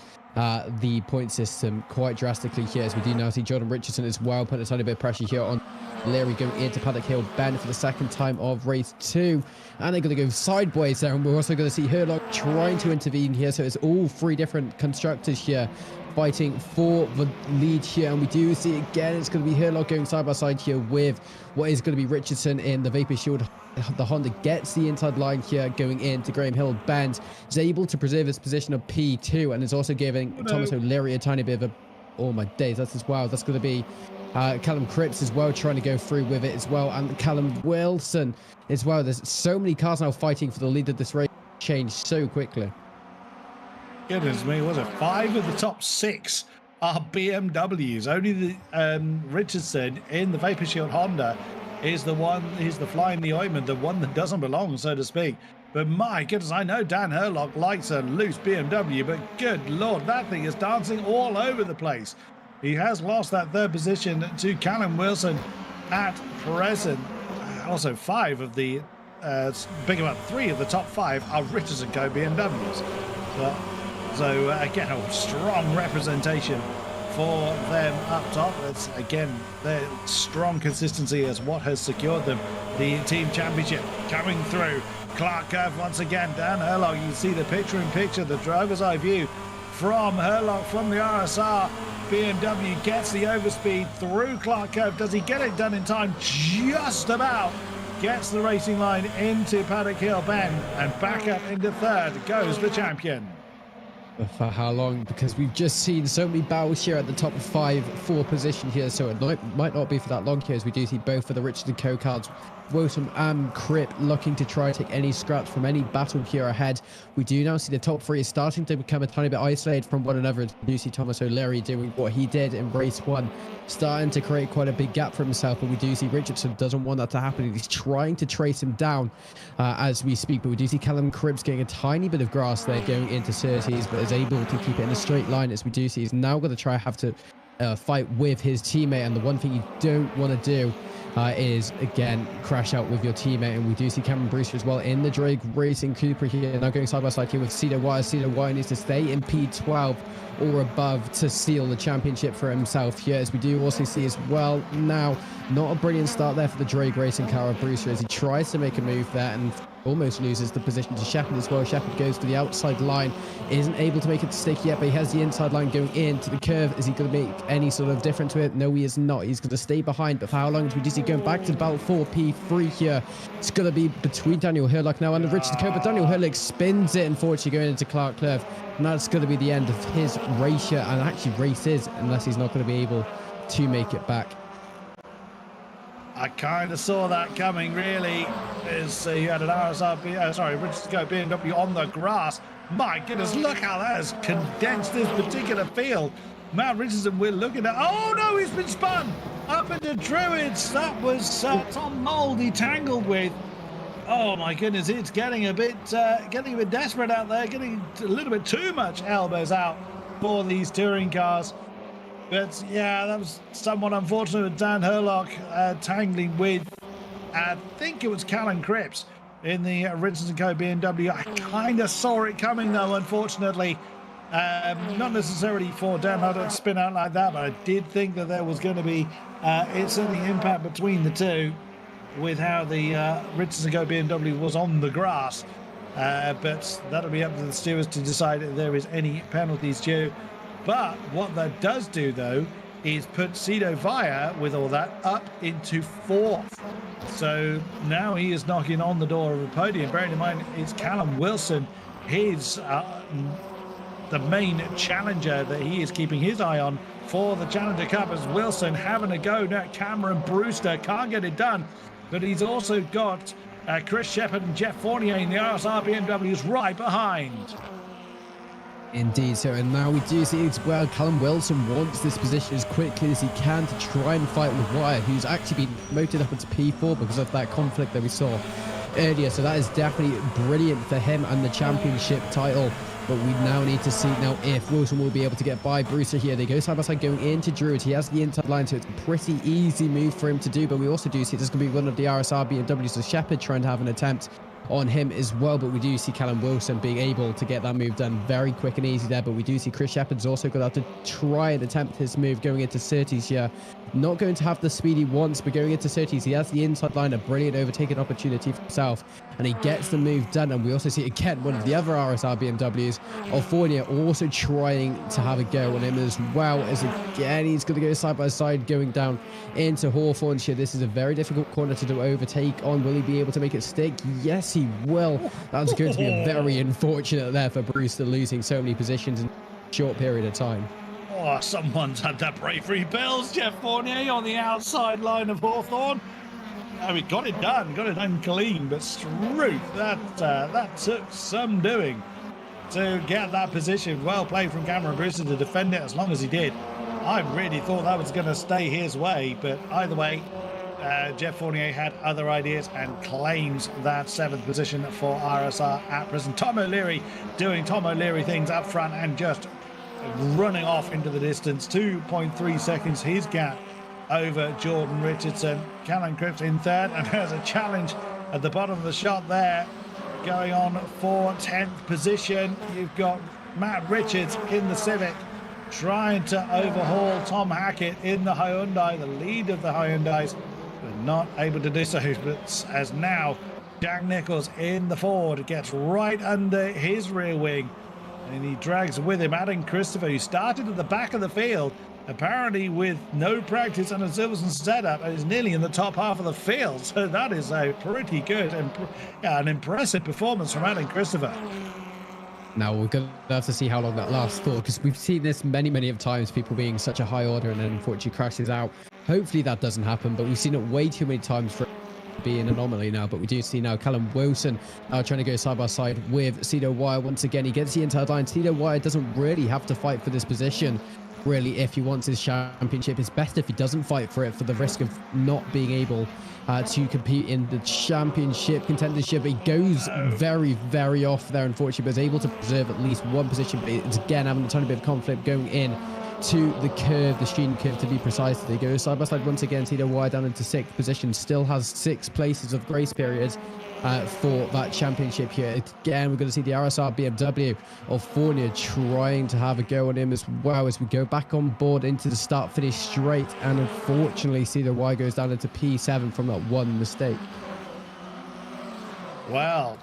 the point system quite drastically here, as we do now see Jordan Richardson as well putting a tiny bit of pressure here on Leary going into Paddock Hill Bend for the 2nd time of race 2, and they're going to go sideways there, and we're also going to see Herlock trying to intervene here. So it's all 3 different constructors here fighting for the lead here, and we do see again it's going to be Herlock going side by side here with what is going to be Richardson in the Vapor Shield. The Honda gets the inside line here going into Graham Hill Bend, is able to preserve his position of P2, and is also giving Thomas O'Leary a tiny bit of a, oh my days, that's as well. That's going to be Callum Cripps as well trying to go through with it as well, and Callum Wilson as well. There's so many cars now fighting for the lead of this race, changed so quickly. Goodness me, was it 5 of the top 6 are BMWs? Only the Richardson in the Vapor Shield Honda is the one, he's the fly in the ointment, the one that doesn't belong, so to speak. But my goodness, I know Dan Herlock likes a loose BMW, but good Lord, that thing is dancing all over the place. He has lost that 3rd position to Callum Wilson at present. Also 5 of the, big about 3 of the top 5 are Richardson Co BMWs. So again, a strong representation for them up top. That's again their strong consistency is what has secured them the team championship. Coming through Clark Curve once again, Dan Herlock, you see the picture-in-picture, the driver's eye view from Herlock from the RSR BMW, gets the overspeed through Clark Curve. Does he get it done in time? Just about. Gets the racing line into Paddock Hill Bend, and back up into 3rd goes the champion. For how long? Because we've just seen so many battles here at the top 5-4 position here, so it might not be for that long here, as we do see both of the Richardson Co cards, Wilson and Cripp, looking to try to take any scraps from any battle here ahead. We do now see the top 3 is starting to become a tiny bit isolated from one another. We do see Thomas O'Leary doing what he did in race 1, starting to create quite a big gap for himself, but we do see Richardson doesn't want that to happen. He's trying to trace him down as we speak, but we do see Callum Cripps getting a tiny bit of grass there going into Surtees, but is able to keep it in a straight line, as we do see he's now going to try have to fight with his teammate, and the one thing you don't want to do is again crash out with your teammate. And we do see Cameron Brewster as well in the Drake Racing Cooper here, now going side by side here with Cedar Wire. Cedar Wire needs to stay in P12 or above to seal the championship for himself here, as we do also see as well now not a brilliant start there for the Drake Racing car of Brewster, as he tries to make a move there and almost loses the position to Shepherd as well. Shepherd goes to the outside line, isn't able to make it to stick yet, but he has the inside line going into the curve. Is he going to make any sort of difference to it? No, he is not. He's going to stay behind, but for how long? We do see going back to about 4 P3 here. It's going to be between Daniel Herlock now and Richard Coe, but Daniel Herlock spins it, unfortunately, going into Clark Clerve. And that's going to be the end of his race here, and actually races, unless he's not going to be able to make it back. I kind of saw that coming, really, as you had an Richards Go BMW on the grass. My goodness, look how that has condensed this particular field. Matt Richardson, we're looking at... Oh, no, he's been spun up into Druids. That was Tom Mould he tangled with. Oh, my goodness, it's getting a bit desperate out there, getting a little bit too much elbows out for these touring cars. But yeah, that was somewhat unfortunate with Dan Herlock tangling with, I think it was Callan Cripps in the Richardson Co BMW. I kind of saw it coming though, unfortunately. Not necessarily for Dan Herlock to spin out like that, but I did think that there was going to be certainly impact between the two with how the Richardson Co BMW was on the grass. But that'll be up to the stewards to decide if there is any penalties due. But what that does do, though, is put Cito Vaya, with all that, up into 4th. So now he is knocking on the door of a podium. Bearing in mind, it's Callum Wilson, the main challenger that he is keeping his eye on for the Challenger Cup, as Wilson having a go. Now Cameron Brewster can't get it done, but he's also got Chris Shepherd and Jeff Fournier in the RSR BMWs right behind. Indeed, so and now we do see as well Callum Wilson wants this position as quickly as he can to try and fight with Wyatt, who's actually been promoted up into P4 because of that conflict that we saw earlier. So that is definitely brilliant for him and the championship title. But we now need to see now if Wilson will be able to get by Brewster here. They go side by side going into Druid. He has the inside line, so it's a pretty easy move for him to do. But we also do see this going to be one of the RSR BMWs. So Shepherd trying to have an attempt on him as well, but we do see Callum Wilson being able to get that move done very quick and easy there. But we do see Chris Shepherd's also going to have to try and attempt his move going into Surtees here. Not going to have the speed he wants, but going into Surtees, he has the inside line, a brilliant overtaking opportunity for himself, and he gets the move done. And we also see again one of the other RSR BMWs of Fournier also trying to have a go on him as well, as again he's going to go side by side going down into Hawthornshire. This is a very difficult corner to do overtake on. Will he be able to make it stick? Yes, he will. That's going to be a very unfortunate there for Brewster, losing so many positions in a short period of time. Oh, someone's had that bravery bells. Jeff Fournier on the outside line of Hawthorn. Oh, he got it done clean, but Struth, that took some doing to get that position. Well played from Cameron Brewster to defend it as long as he did. I really thought that was going to stay his way, but either way, Jeff Fournier had other ideas and claims that 7th position for RSR at present. Tom O'Leary doing Tom O'Leary things up front and just running off into the distance. 2.3 seconds his gap over Jordan Richardson. Callan Cripps in 3rd, and there's a challenge at the bottom of the shot there going on for 10th position. You've got Matt Richards in the Civic trying to overhaul Tom Hackett in the Hyundai, the lead of the Hyundais, but not able to do so. But as now Jack Nichols in the Ford gets right under his rear wing, and he drags with him Adam Christopher, who started at the back of the field, apparently with no practice on a Silverstone setup, and is nearly in the top half of the field. So that is a pretty good and an impressive performance from Adam Christopher. Now we're going to have to see how long that lasts for, because we've seen this many of times, people being such a high order and then unfortunately crashes out. Hopefully that doesn't happen, but we've seen it way too many times for be an anomaly now. But we do see now Callum Wilson trying to go side by side with Cito Wire once again. He gets the inside line. Cito Wire doesn't really have to fight for this position, really, if he wants his championship. It's best if he doesn't fight for it, for the risk of not being able to compete in the championship contendership. He goes very off there, unfortunately, but is able to preserve at least one position. But it's again having a tiny bit of conflict going in to the curve, the student curve to be precise. They go side by side once again. Cito Wire down into 6th position, still has 6 places of grace periods for that championship here. Again, we're going to see the RSR BMW of Fournier trying to have a go on him as well, as we go back on board into the start finish straight, and unfortunately Cito Wire goes down into P7 from that one mistake. Well,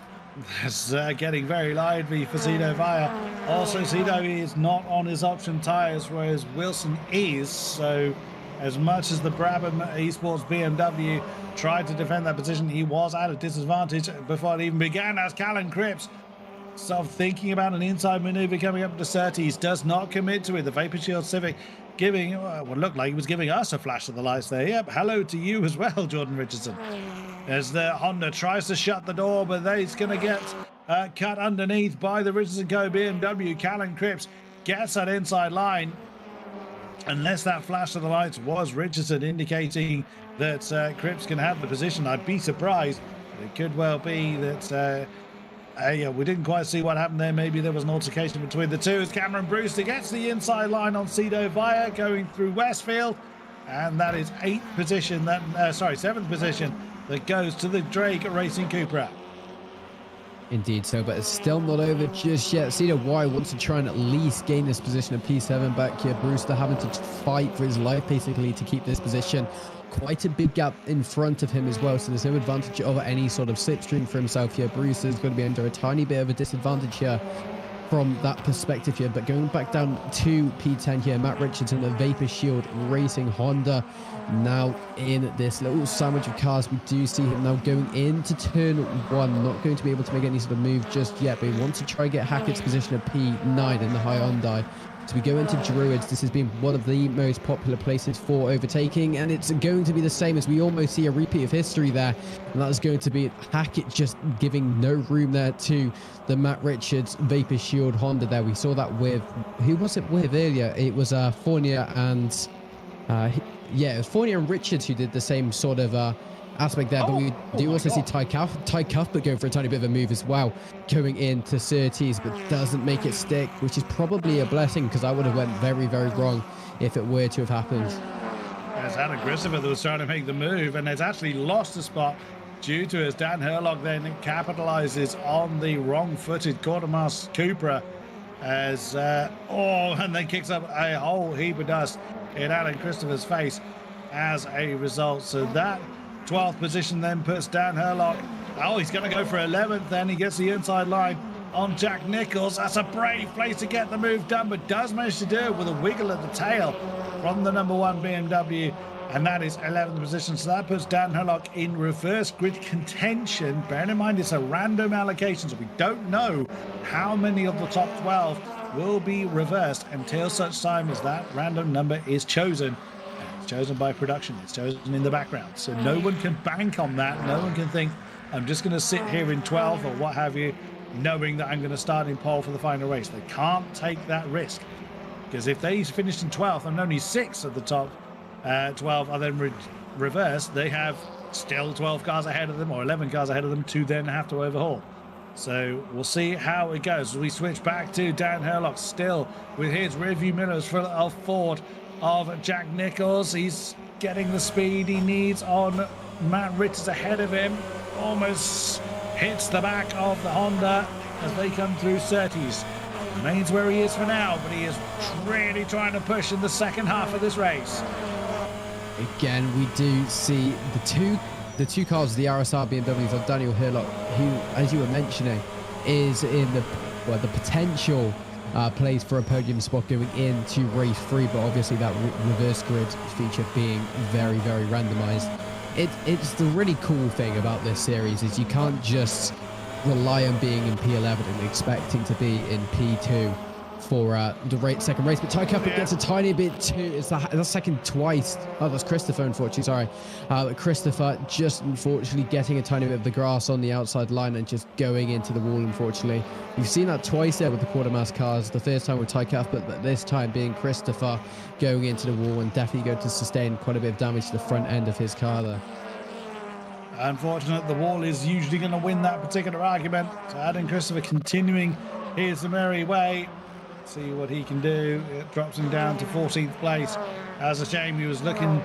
that's getting very lively for Cito Vaya. Also, Cito is not on his option tyres, whereas Wilson is. So as much as the Brabham Esports BMW tried to defend that position, he was at a disadvantage before it even began, as Callan Cripps thinking about an inside maneuver coming up to Surtees, does not commit to it. The Vapor Shield Civic giving what looked like he was giving us a flash of the lights there. Yep, hello to you as well, Jordan Richardson. As the Honda tries to shut the door, but he's going to get cut underneath by the Richardson Co. BMW. Callum Cripps gets that inside line. Unless that flash of the lights was Richardson indicating that Cripps can have the position, I'd be surprised. It could well be that yeah, we didn't quite see what happened there. Maybe there was an altercation between the two as Cameron Brewster gets the inside line on Cedo Via going through Westfield. And that is 7th position that goes to the Drake Racing Cupra. Indeed so, but it's still not over just yet. Cedo Y wants to try and at least gain this position of P7 back here. Brewster having to fight for his life basically to keep this position. Quite a big gap in front of him as well, so there's no advantage over any sort of slipstream for himself here. Brewster's going to be under a tiny bit of a disadvantage here from that perspective here, but going back down to P10 here, Matt Richardson, the Vapor Shield Racing Honda, now in this little sandwich of cars. We do see him now going into turn 1, not going to be able to make any sort of move just yet, but he wants to try and get Hackett's position of P9 in the Hyundai. So we go into Druids. This has been one of the most popular places for overtaking, and it's going to be the same as we almost see a repeat of history there, and that is going to be Hackett just giving no room there to the Matt Richards Vapor Shield Honda there. We saw that with, who was it with earlier? It was Fournier and yeah, it was Fournier and Richards who did the same sort of aspect there, but we do also see Ty Cuthbert going for a tiny bit of a move as well, going into Surtees, but doesn't make it stick, which is probably a blessing because I would have went very, very wrong if it were to have happened. There's Adam Christopher that was trying to make the move and has actually lost a spot due to as Dan Herlock then capitalizes on the wrong-footed Quartermaster Cupra as and then kicks up a whole heap of dust in Alan Christopher's face as a result. So that 12th position then puts Dan Herlock. Oh, he's going to go for 11th then. He gets the inside line on Jack Nichols. That's a brave place to get the move done, but does manage to do it with a wiggle at the tail from the number 1 BMW, and that is 11th position. So that puts Dan Herlock in reverse grid contention. Bearing in mind it's a random allocation, so we don't know how many of the top 12 will be reversed until such time as that random number is chosen. Chosen by production, it's chosen in the background, so no one can bank on that. No one can think I'm just going to sit here in 12 or what have you, knowing that I'm going to start in pole for the final race. They can't take that risk, because if they finished in 12th and only 6 of the top 12 are then reversed, they have still 12 cars ahead of them or 11 cars ahead of them to then have to overhaul. So we'll see how it goes. We switch back to Dan Herlock still with his rearview mirrors full of Ford of Jack Nichols. He's getting the speed he needs on Matt Richards ahead of him. Almost hits the back of the Honda as they come through Surtees. Remains where he is for now, but he is really trying to push in the second half of this race. Again, we do see the two cars, the RSR BMWs of Daniel Herlock, who, as you were mentioning, is in the potential plays for a podium spot going into race 3, but obviously that reverse grid feature being very, very randomized. It's the really cool thing about this series is you can't just rely on being in P11 and expecting to be in P2 for the second race, but Ty Cuthbert gets a tiny bit too. It's the second twice. Oh, that's Christopher, unfortunately. Sorry. Christopher just unfortunately getting a tiny bit of the grass on the outside line and just going into the wall, unfortunately. We've seen that twice there with the quartermaster cars. The first time with Ty Cuthbert, but this time being Christopher going into the wall and definitely going to sustain quite a bit of damage to the front end of his car there. Unfortunate, the wall is usually going to win that particular argument. So Adam Christopher continuing his merry way. See what he can do. It drops him down to 14th place. As a shame, he was looking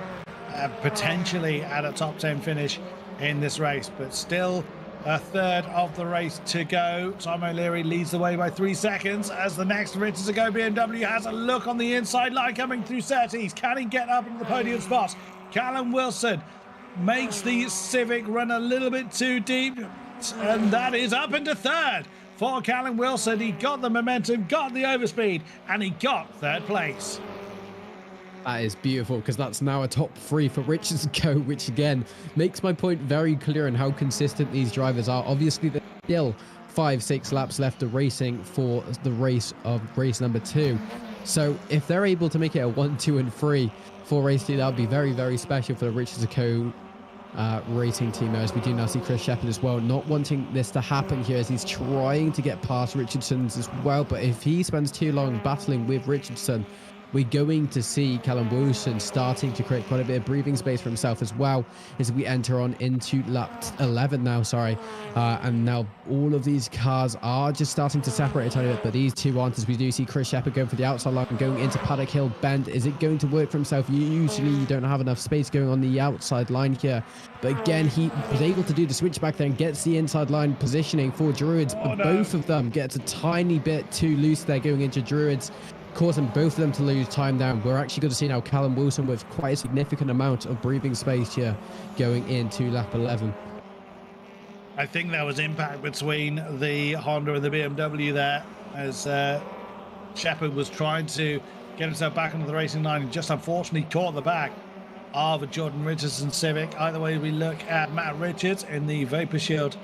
potentially at a top 10 finish in this race, but still a third of the race to go. Tom O'Leary leads the way by 3 seconds as the next Richardson Co BMW has a look on the inside line coming through Surtees. Can he get up into the podium spot? Callum Wilson makes the Civic run a little bit too deep, and that is up into third for Callum Wilson. He got the momentum, got the overspeed, and he got third place. That is beautiful, because that's now a top 3 for Richardson Co, which again makes my point very clear on how consistent these drivers are. Obviously, there's still 5-6 laps left of racing for the race number 2. So if they're able to make it a 1, 2, and 3 for race 2, that would be very, very special for the Richards & Co. Racing team, as we do now see Chris Shepherd as well not wanting this to happen here, as he's trying to get past Richardson's as well. But if he spends too long battling with Richardson, we're going to see Callum Wilson starting to create quite a bit of breathing space for himself as well, as we enter on into lap 11 now, and now all of these cars are just starting to separate a tiny bit, but these two aren't, as we do see Chris Shepherd going for the outside line and going into Paddock Hill Bend. Is it going to work for himself? Usually you don't have enough space going on the outside line here, but again he was able to do the switch back there and gets the inside line positioning for Druids, but both of them gets a tiny bit too loose there going into Druids, causing both of them to lose time down. We're actually going to see now Callum Wilson with quite a significant amount of breathing space here going into lap 11. I think there was impact between the Honda and the BMW there, as Shepherd was trying to get himself back onto the racing line and just unfortunately caught the back of a Jordan Richardson Civic. Either way we look at Matt Richards in the Vapor Shield,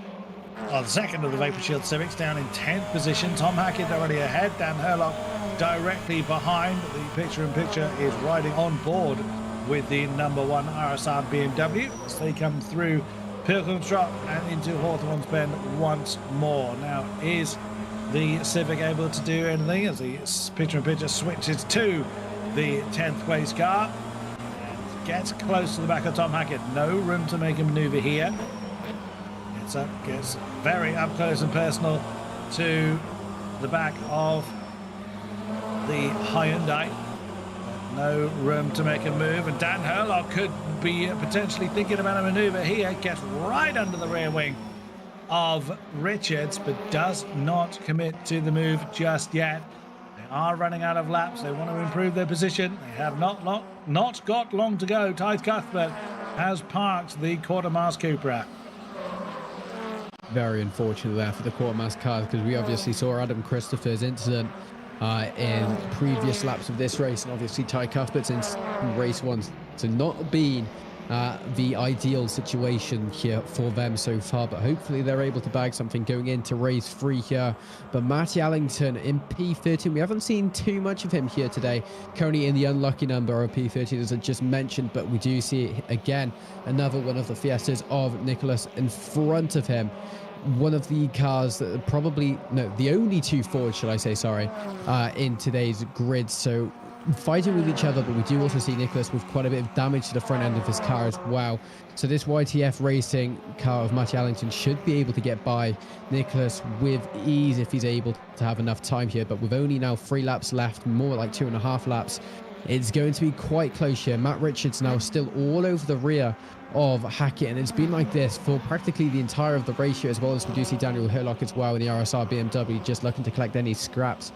the second of the Vapor Shield Civics, down in 10th position. Tom Hackett already ahead. Dan Herlock directly behind. The picture-in-picture is riding on board with the number 1 RSR BMW as they come through Pilgrim's Drop and into Hawthorne's Bend once more. Now, is the Civic able to do anything as the picture-in-picture switches to the 10th place car and gets close to the back of Tom Hackett? No room to make a maneuver here. Gets very up close and personal to the back of the Hyundai. No room to make a move, and Dan Herlock could be potentially thinking about a maneuver here. Gets right under the rear wing of Richards, but does not commit to the move just yet. They are running out of laps. They want to improve their position. They have not got long to go. Tide Cuthbert has parked the quarter-mast Cupra. Very unfortunate there for the quarter-mast cars, because we obviously saw Adam Christopher's incident in previous laps of this race, and obviously Ty Cuthbert's in race 1, so not been the ideal situation here for them so far, but hopefully they're able to bag something going into race 3 here. But Matty Allington in P13, we haven't seen too much of him here today, currently in the unlucky number of P13 as I just mentioned, but we do see again another one of the Fiestas of Nicholas in front of him. One of the cars that are probably, no, the only two Fords, should I say, in today's grid. So fighting with each other, but we do also see Nicholas with quite a bit of damage to the front end of his car as well. So this YTF Racing car of Matty Allington should be able to get by Nicholas with ease if he's able to have enough time here. But with only now 3 laps left, more like 2.5 laps, it's going to be quite close here. Matt Richards now still all over the rear of Hackett, and it's been like this for practically the entire of the race here, as well as we do see Daniel Herlock as well in the RSR BMW just looking to collect any scraps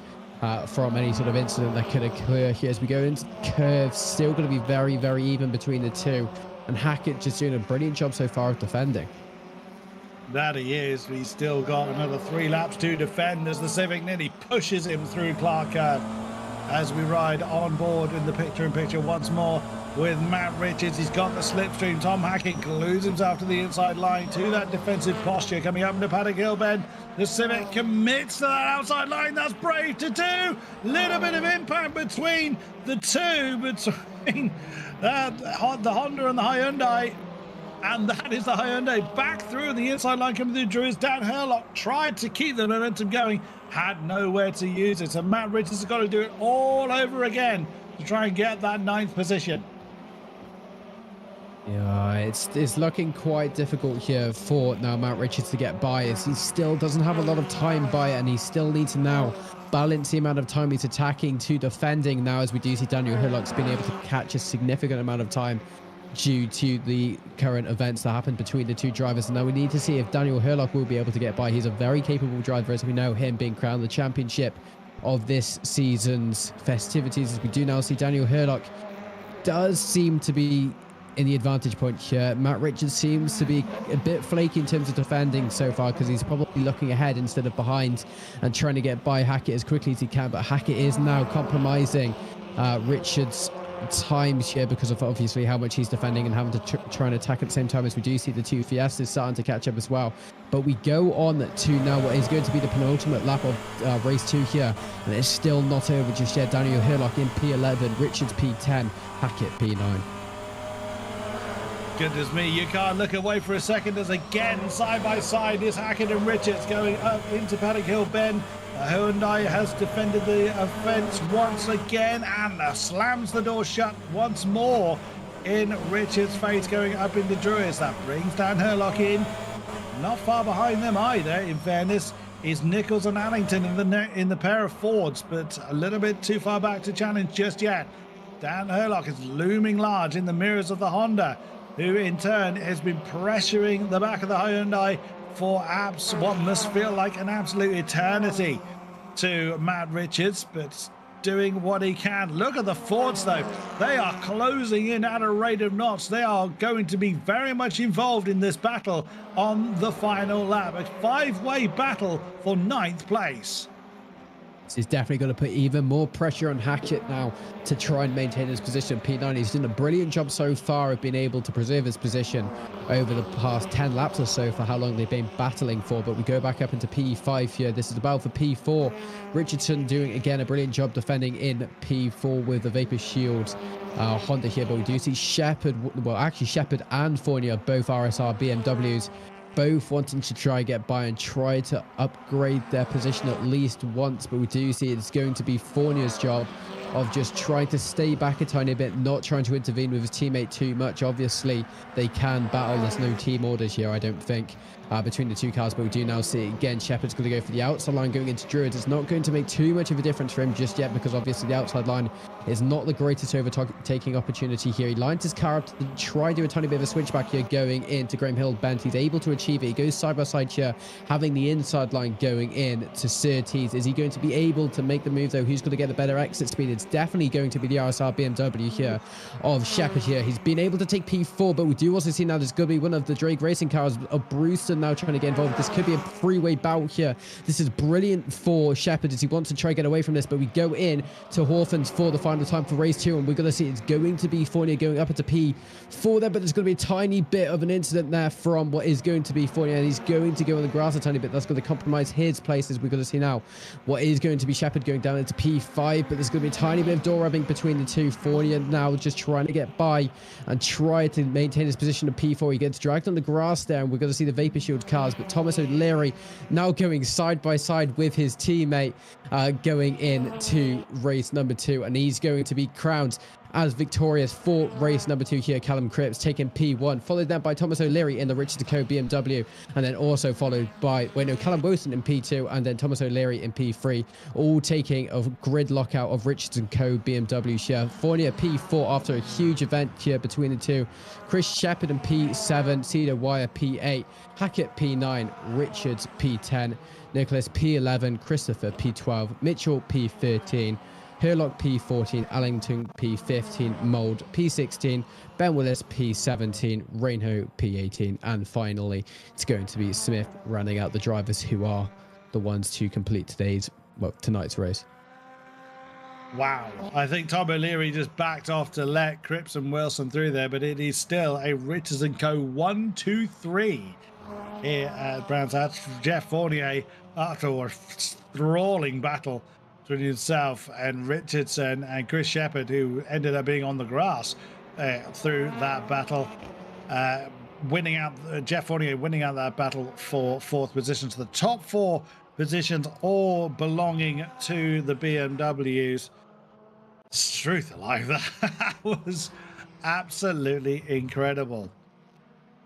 from any sort of incident that could occur here as we go into the curve. Still going to be very, very even between the two, and Hackett just doing a brilliant job so far of defending. That he is. He's still got another 3 laps to defend as the Civic nearly pushes him through Clark Curve as we ride on board in the picture-in-picture once more with Matt Richards. He's got the slipstream. Tom Hackett glues himself to the inside line to that defensive posture coming up into Paddock Hill Bend. The Civic commits to that outside line. That's brave to do. Little bit of impact between the two, between the Honda and the Hyundai. And that is the Hyundai back through the inside line coming through Druids. Dan Herlock tried to keep the momentum going, had nowhere to use it. So Matt Richards has got to do it all over again to try and get that 9th position. Yeah, it's looking quite difficult here for now Matt Richards to get by, as he still doesn't have a lot of time by it, and he still needs to now balance the amount of time he's attacking to defending now, as we do see Daniel Herlock's been able to catch a significant amount of time due to the current events that happened between the two drivers. And now we need to see if Daniel Herlock will be able to get by. He's a very capable driver, as we know, him being crowned the championship of this season's festivities, as we do now see Daniel Herlock does seem to be in the advantage point here. Matt Richards seems to be a bit flaky in terms of defending so far, because he's probably looking ahead instead of behind and trying to get by Hackett as quickly as he can. But Hackett is now compromising Richards times here because of obviously how much he's defending and having to try and attack at the same time, as we do see the two Fiestas starting to catch up as well. But we go on to now what is going to be the penultimate lap of race 2 here, and it's still not over just yet. Daniel Hurlock in P11, Richards P10, Hackett P9. Goodness me, you can't look away for a second as again side by side is Hackett and Richards going up into Paddock Hill Bend. Hyundai has defended the offence once again and slams the door shut once more in Richards' face going up into Druids. That brings down Hurlock in. Not far behind them either, in fairness, is Nichols and Allington in the pair of Fords, but a little bit too far back to challenge just yet. Dan Hurlock is looming large in the mirrors of the Honda, who in turn has been pressuring the back of the Hyundai for what must feel like an absolute eternity to Matt Richards, but doing what he can. Look at the Fords though, they are closing in at a rate of knots. They are going to be very much involved in this battle on the final lap, a 5-way battle for 9th place. This is definitely going to put even more pressure on Hackett now to try and maintain his position. P9, he's done a brilliant job so far of being able to preserve his position over the past 10 laps or so for how long they've been battling for. But we go back up into P5 here. This is the battle for P4. Richardson doing, again, a brilliant job defending in P4 with the Vapor Shield Honda here. But we do see Shepherd, well, actually Shepherd and Fournier, both RSR BMWs, both wanting to try and get by and try to upgrade their position at least once. But we do see it's going to be Fournier's job of just trying to stay back a tiny bit, not trying to intervene with his teammate too much. Obviously, they can battle. There's no team orders here, I don't think, between the two cars. But we do now see, again, Shepherd's going to go for the outside line going into Druids. It's not going to make too much of a difference for him just yet because obviously the outside line is not the greatest overtaking opportunity here. He lines his car up to try to do a tiny bit of a switchback here going into Graham Hill Bend. He's able to achieve it. He goes side by side here, having the inside line going in to Surtees. Is he going to be able to make the move though? Who's going to get the better exit speed? It's definitely going to be the RSR BMW here of Shepherd here. He's been able to take P4, but we do also see now there's going to be one of the Drake Racing cars of Brewster now trying to get involved. This could be a 3-way bout here. This is brilliant for Shepherd as he wants to try and get away from this, but we go in to Hawthorns for the final time for race 2, and we're going to see it's going to be Fournier going up into P4 there, but there's going to be a tiny bit of an incident there from what is going to be Fournier, and he's going to go on the grass a tiny bit. That's going to compromise his places. We're going to see now what is going to be Shepherd going down into P5, but there's going to be a tiny bit of door rubbing between the two. Fournier now just trying to get by and try to maintain his position at P4. He gets dragged on the grass there, and we're going to see the Vapor Shield cars, but Thomas O'Leary now going side by side with his teammate going into race number 2, and he's going to be crowned as victorious for race number 2 here. Callum Cripps taking P1, followed then by Thomas O'Leary in the Richards & Co BMW, and then also followed by Callum Wilson in P2, and then Thomas O'Leary in P3, all taking a grid lockout of Richards & Co BMW here. Fournier P4 after a huge event here between the two. Chris Shepherd in P7, Cedar Wire P8, Hackett P9, Richards P10, Nicholas P11, Christopher P12, Mitchell P13, Hurlock P14, Allington P15, Mould P16, Ben Willis P17, Rainho P18, and finally it's going to be Smith rounding out the drivers who are the ones to complete tonight's race. Wow, I think Tom O'Leary just backed off to let Cripps and Wilson through there, but it is still a Richards & Co. 1-2-3 here at Brands Hatch. Jeff Fournier, after a sprawling battle between himself and Richardson and Chris Shepherd, who ended up being on the grass through that battle, winning out. Jeff Fournier winning out that battle for 4th position. So the top 4 positions all belonging to the BMWs. Truth alive, that was absolutely incredible.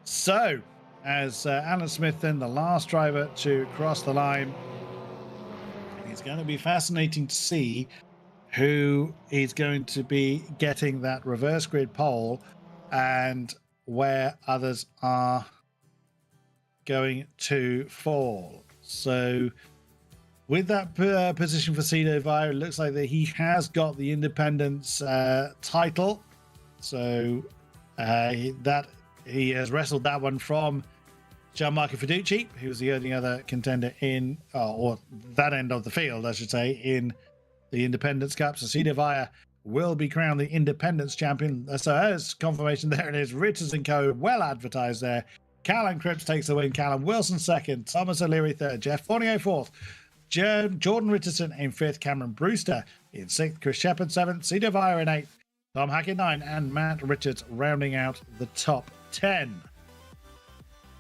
So, as Alan Smith then, the last driver to cross the line, it's going to be fascinating to see who is going to be getting that reverse grid pole and where others are going to fall. So with that position for Cito Vire, it looks like that he has got the Independence title. So that he has wrestled that one from Gianmarco Fiducci, who was the only other contender in, or that end of the field, I should say, in the Independence Cup. So Cito Vire will be crowned the Independence champion. So as confirmation, there it is. Richards & Co. well advertised there. Callum Cripps takes the win. Callum Wilson second. Thomas O'Leary third. Jeff Fournier fourth. Jordan Richardson in fifth. Cameron Brewster in sixth. Chris Shepherd seventh. Cedar Vire in eighth. Tom Hackett 9 and Matt Richards rounding out the top 10.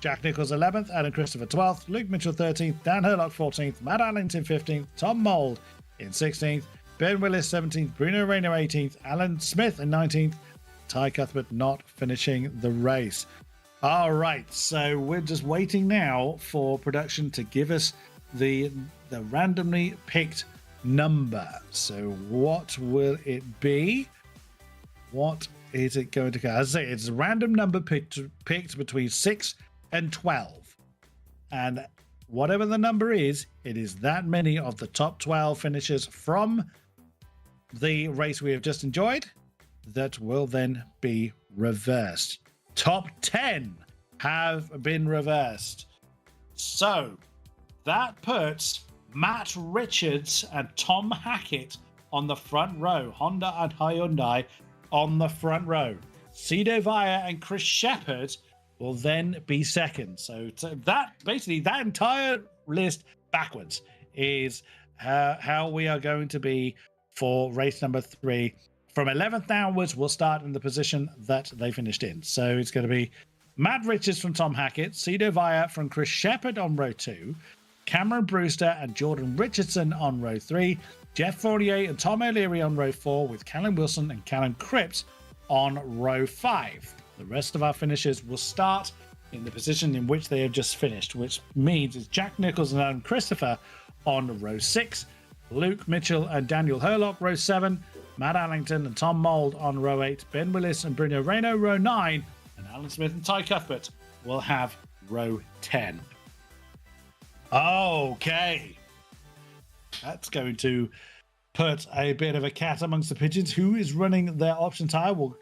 Jack Nichols 11th, Adam Christopher 12th, Luke Mitchell 13th, Dan Herlock 14th, Matt Allington 15th, Tom Mould in 16th, Ben Willis 17th, Bruno Rayner 18th, Alan Smith in 19th, Ty Cuthbert not finishing the race. All right, so we're just waiting now for production to give us the randomly picked number. So what will it be? What is it going to go? As I say, it's a random number picked between 6 and 12. And whatever the number is, it is that many of the top 12 finishers from the race we have just enjoyed that will then be reversed. Top 10 have been reversed. So that puts Matt Richards and Tom Hackett on the front row. Honda and Hyundai on the front row. Cedo Vire and Chris Shepherd will then be second. So that basically that entire list backwards is how we are going to be for race number 3. From 11th downwards, we'll start in the position that they finished in. So it's going to be Matt Richards from Tom Hackett, Cedo Vire from Chris Shepherd on row 2, Cameron Brewster and Jordan Richardson on row 3, Jeff Fournier and Tom O'Leary on row 4, with Callum Wilson and Callum Cripps on row 5. The rest of our finishers will start in the position in which they have just finished, which means it's Jack Nichols and Adam Christopher on row 6, Luke Mitchell and Daniel Herlock row 7, Matt Allington and Tom Mould on row 8, Ben Willis and Bruno Reno row 9, and Alan Smith and Ty Cuthbert will have row 10. Okay. That's going to put a bit of a cat amongst the pigeons. Who is running their option tyre? Well,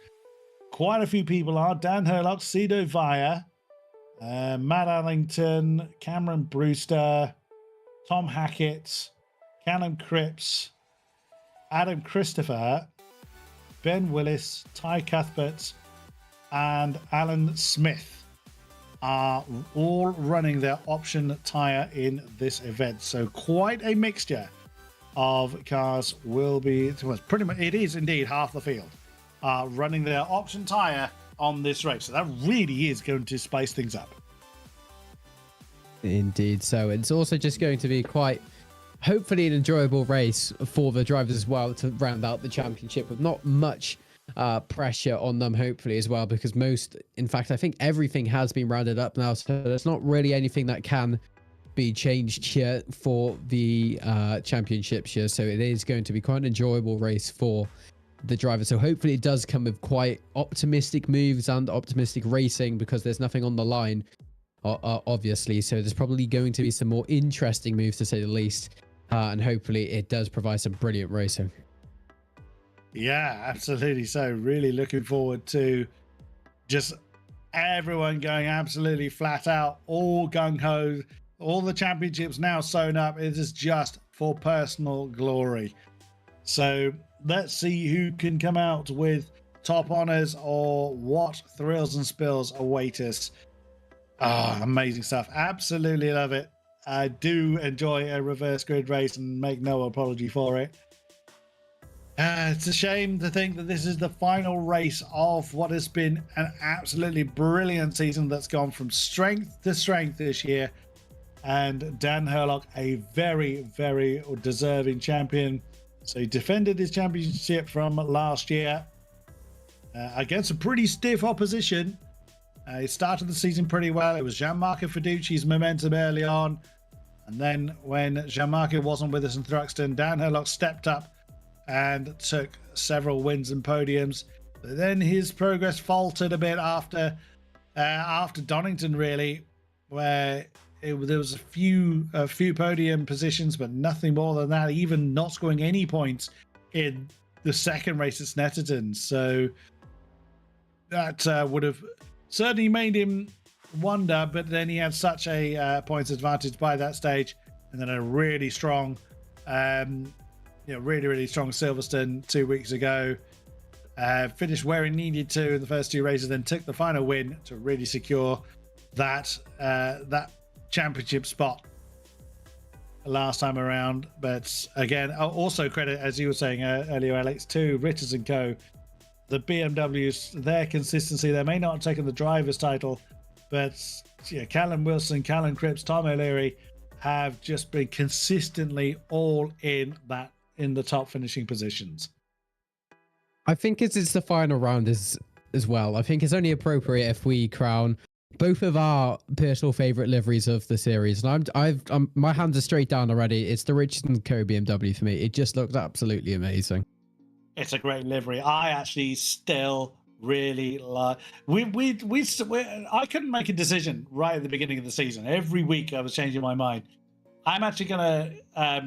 quite a few people are. Dan Herlock, Cedo Vire, Matt Allington, Cameron Brewster, Tom Hackett, Callum Cripps, Adam Christopher, Ben Willis, Ty Cuthbert, and Alan Smith are all running their option tyre in this event. So quite a mixture of cars will be, pretty much, it is indeed half the field running their option tyre on this race. So that really is going to spice things up. Indeed. So it's also just going to be quite, hopefully, an enjoyable race for the drivers as well to round out the championship with not much pressure on them, hopefully, as well, because in fact, I think everything has been rounded up now. So there's not really anything that can be changed here for the championships here. So it is going to be quite an enjoyable race for the drivers. So hopefully it does come with quite optimistic moves and optimistic racing, because there's nothing on the line, obviously. So there's probably going to be some more interesting moves, to say the least. And hopefully it does provide some brilliant racing. Yeah, absolutely. So really looking forward to just everyone going absolutely flat out, all gung-ho, all the championships now sewn up. It is just for personal glory. So let's see who can come out with top honors or what thrills and spills await us. Amazing stuff. Absolutely love it. I do enjoy a reverse grid race and make no apology for it. It's a shame to think that this is the final race of what has been an absolutely brilliant season that's gone from strength to strength this year. And Dan Herlock, a very, very deserving champion. So he defended his championship from last year against a pretty stiff opposition. He started the season pretty well. It was Gianmarco Fiduci's momentum early on. And then when Gianmarco wasn't with us in Thruxton, Dan Herlock stepped up and took several wins and podiums. But then his progress faltered a bit after Donington, really, where there was a few podium positions, but nothing more than that, even not scoring any points in the second race at Snetterton. So that would have certainly made him wonder, but then he had such a points advantage by that stage, and then a really strong really, really strong Silverstone 2 weeks ago. Finished where he needed to in the first 2 races, then took the final win to really secure that championship spot last time around. But again, also credit, as you were saying earlier, Alex, to Richards and Co. The BMWs, their consistency. They may not have taken the driver's title, but Callum Wilson, Callum Cripps, Tom O'Leary have just been consistently all in the top finishing positions. I think it's the final round as well. I think it's only appropriate if we crown both of our personal favorite liveries of the series. And I'm my hands are straight down already. It's the Richard & Co BMW for me. It just looks absolutely amazing. It's a great livery. I actually still really like. I couldn't make a decision right at the beginning of the season. Every week I was changing my mind. I'm actually gonna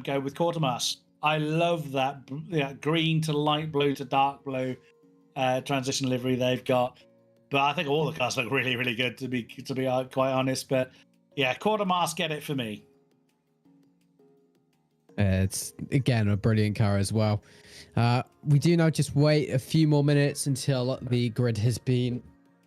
go with Quartermass. I love that green to light blue to dark blue transition livery they've got. But I think all the cars look really, really good, to be quite honest. But yeah, Quartermass get it for me. It's again a brilliant car as well. We do now just wait a few more minutes until the grid has been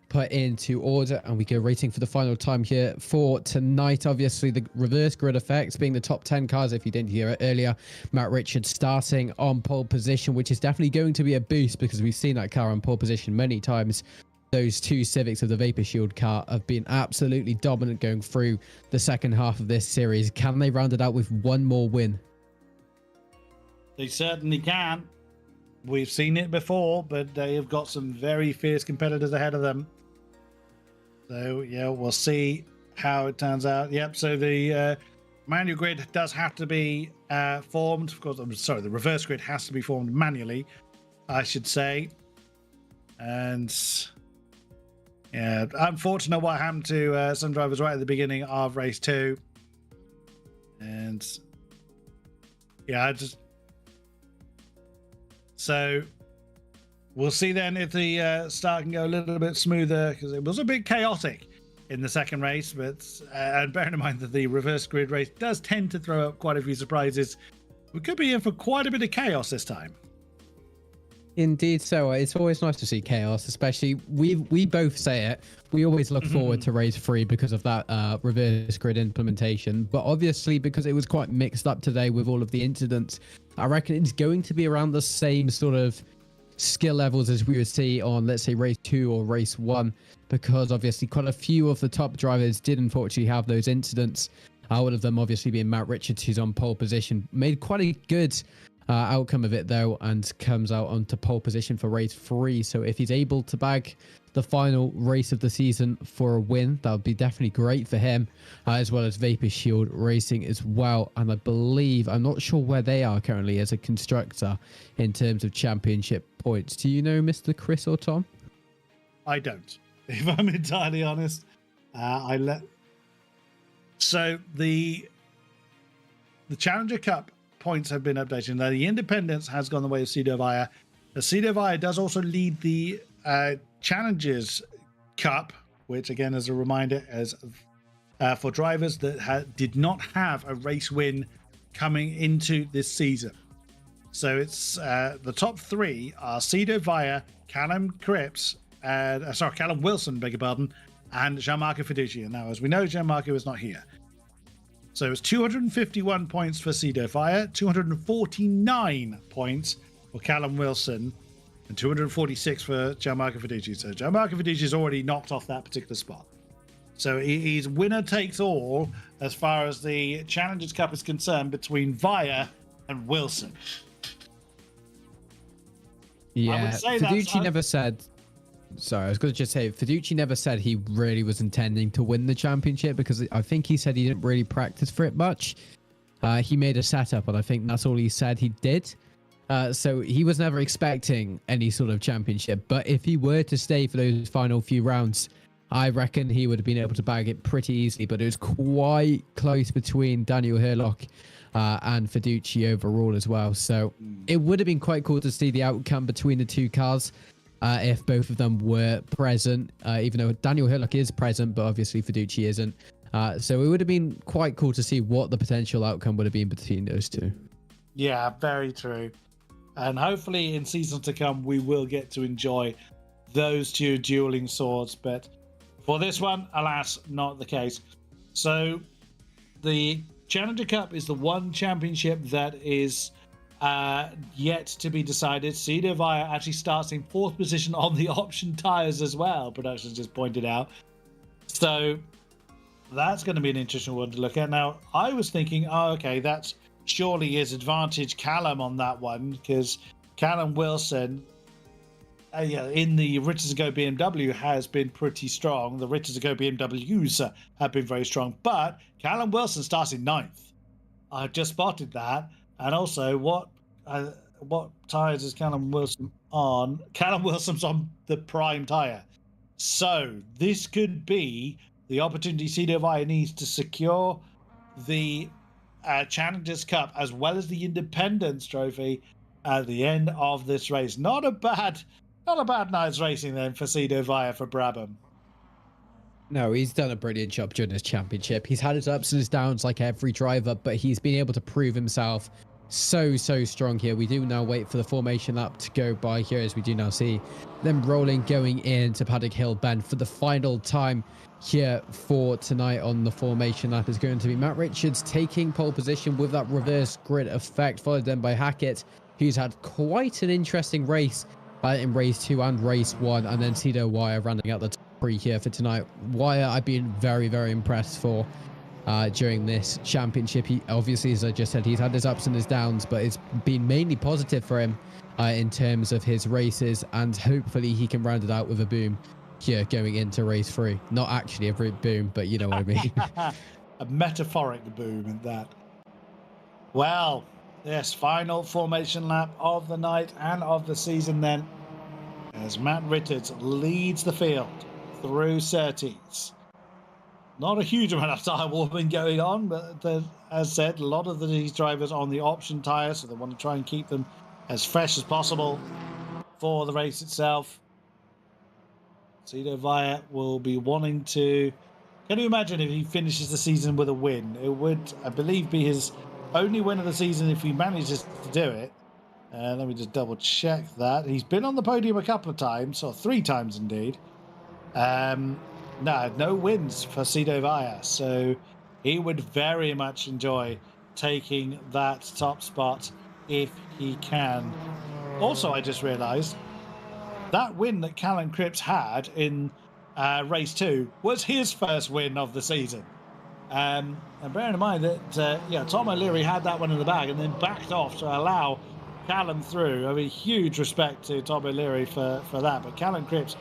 put into order and we go racing for the final time here for tonight. Obviously, the reverse grid effects being the top 10 cars, if you didn't hear it earlier. Matt Richards starting on pole position, which is definitely going to be a boost because we've seen that car on pole position many times. Those 2 Civics of the Vapor Shield car have been absolutely dominant going through the second half of this series. Can they round it out with one more win? They certainly can. We've seen it before, but they have got some very fierce competitors ahead of them. So, yeah, we'll see how it turns out. Yep, so the manual grid does have to be formed. Of course, I'm sorry, the reverse grid has to be formed manually, I should say. And yeah, unfortunate what happened to some drivers right at the beginning of race 2. And yeah, so we'll see then if the start can go a little bit smoother, because it was a bit chaotic in the second race. But and bearing in mind that the reverse grid race does tend to throw up quite a few surprises, we could be in for quite a bit of chaos this time. Indeed, so it's always nice to see chaos, especially we both say it. We always look forward to race 3 because of that reverse grid implementation, but obviously because it was quite mixed up today with all of the incidents, I reckon it's going to be around the same sort of skill levels as we would see on, let's say, race 2 or race 1, because obviously quite a few of the top drivers did unfortunately have those incidents. One of them obviously being Matt Richards, who's on pole position, made quite a good outcome of it though, and comes out onto pole position for race 3. So if he's able to bag the final race of the season for a win, that would be definitely great for him, as well as Vapor Shield Racing as well. And I believe, I'm not sure where they are currently as a constructor in terms of championship points. Do you know, Mr. Chris or Tom? I don't, if I'm entirely honest. So the Challenger Cup points have been updated. Now the Independence has gone the way of Cedo Vaya. The Cedo Vaya does also lead the Challengers Cup, which again, as a reminder, as for drivers that did not have a race win coming into this season. So it's the top 3 are Cedo Vaya, Callum Cripps, Callum Wilson, beg your pardon, and Gianmarco Fiducia. Now, as we know, Gianmarco is not here. So it's 251 points for Cedo Vaya, 249 points for Callum Wilson, and 246 for Gianmarco Fiducia. So Gianmarco Fiducia is already knocked off that particular spot. So he's winner takes all as far as the Challengers Cup is concerned between Vaya and Wilson. Yeah, Fiducia never said... Sorry, I was going to just say, Fiducia never said he really was intending to win the championship, because I think he said he didn't really practice for it much. He made a setup, and I think that's all he said he did. So he was never expecting any sort of championship. But if he were to stay for those final few rounds, I reckon he would have been able to bag it pretty easily. But it was quite close between Daniel Herlock and Fiducia overall as well. So it would have been quite cool to see the outcome between the two cars. If both of them were present, even though Daniel Herlock is present, but obviously Fiducia isn't. So it would have been quite cool to see what the potential outcome would have been between those two. Yeah, very true. And hopefully in seasons to come, we will get to enjoy those two dueling swords. But for this one, alas, not the case. So the Challenger Cup is the one championship that is yet to be decided. Cedar Vire actually starts in 4th position on the option tires as well, production just pointed out. So that's going to be an interesting one to look at. Now, I was thinking, okay, that's surely is advantage Callum on that one, because Callum Wilson in the Riches & Go BMW has been pretty strong. The Riches & Go BMWs have been very strong, but Callum Wilson starts in 9th. I've just spotted that. And also, what tyres is Callum Wilson on? Callum Wilson's on the prime tyre. So this could be the opportunity Cedar Vire needs to secure the Challengers Cup as well as the Independence Trophy at the end of this race. Not a bad night's racing then for Cedar Vire for Brabham. No, he's done a brilliant job during this championship. He's had his ups and his downs like every driver, but he's been able to prove himself so strong here. We do now wait for the formation lap to go by here, as we do now see them rolling going into Paddock Hill Bend for the final time here for tonight. On the formation lap is going to be Matt Richards taking pole position with that reverse grid effect, followed then by Hackett, who's had quite an interesting race in race 2 and race 1, and then Cedar Wire rounding out the top 3 here for tonight. Wire I've been very impressed for during this championship. He obviously, as I just said, he's had his ups and his downs, but it's been mainly positive for him in terms of his races, and hopefully he can round it out with a boom here going into race 3. Not actually a boom, but you know what I mean. A metaphoric boom at that. Well, yes, final formation lap of the night and of the season then, as Matt Richards leads the field through Surtees. Not a huge amount of tire warming going on, but as said, a lot of these drivers on the option tyres, so they want to try and keep them as fresh as possible for the race itself. Cedar Vire will be wanting to... Can you imagine if he finishes the season with a win? It would, I believe, be his only win of the season if he manages to do it. Let me just double check that. He's been on the podium a couple of times, or 3 times indeed. No wins for Cedar Vire, so he would very much enjoy taking that top spot if he can. Also, I just realised that win that Callum Cripps had in race 2 was his first win of the season. And bearing in mind that Tom O'Leary had that one in the bag and then backed off to allow Callum through. I mean, huge respect to Tom O'Leary for that. But Callum Cripps,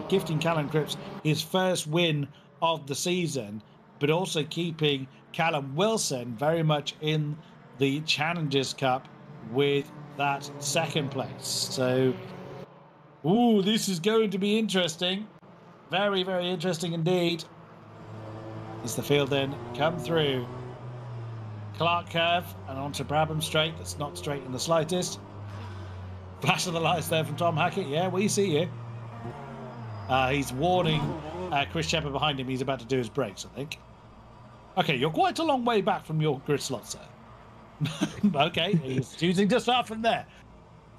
gifting Callum Cripps his first win of the season, but also keeping Callum Wilson very much in the Challengers Cup with that 2nd place. So, this is going to be interesting. Very interesting indeed. As the field then come through Clark Curve and onto Brabham Straight. That's not straight in the slightest. Flash of the lights there from Tom Hackett. Yeah, we see you. He's warning Chris Shepard behind him. He's about to do his brakes, I think. Okay, you're quite a long way back from your grid slot, sir. Okay, he's choosing to start from there.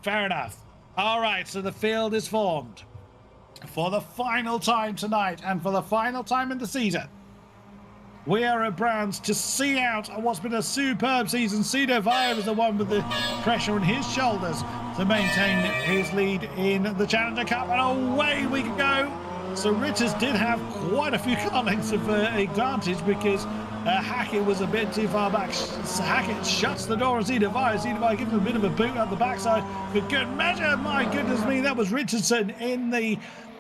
Fair enough. All right, so the field is formed for the final time tonight and for the final time in the season. We are at Browns to see out what's been a superb season. Cedar Vire is the one with the pressure on his shoulders to maintain his lead in the Challenger Cup, and away we go. So Richards did have quite a few car lengths of advantage because Hackett was a bit too far back. Hackett shuts the door on Cedar Vire. Cedar Vire gives him a bit of a boot at the backside for good measure. My goodness me, that was Richardson in the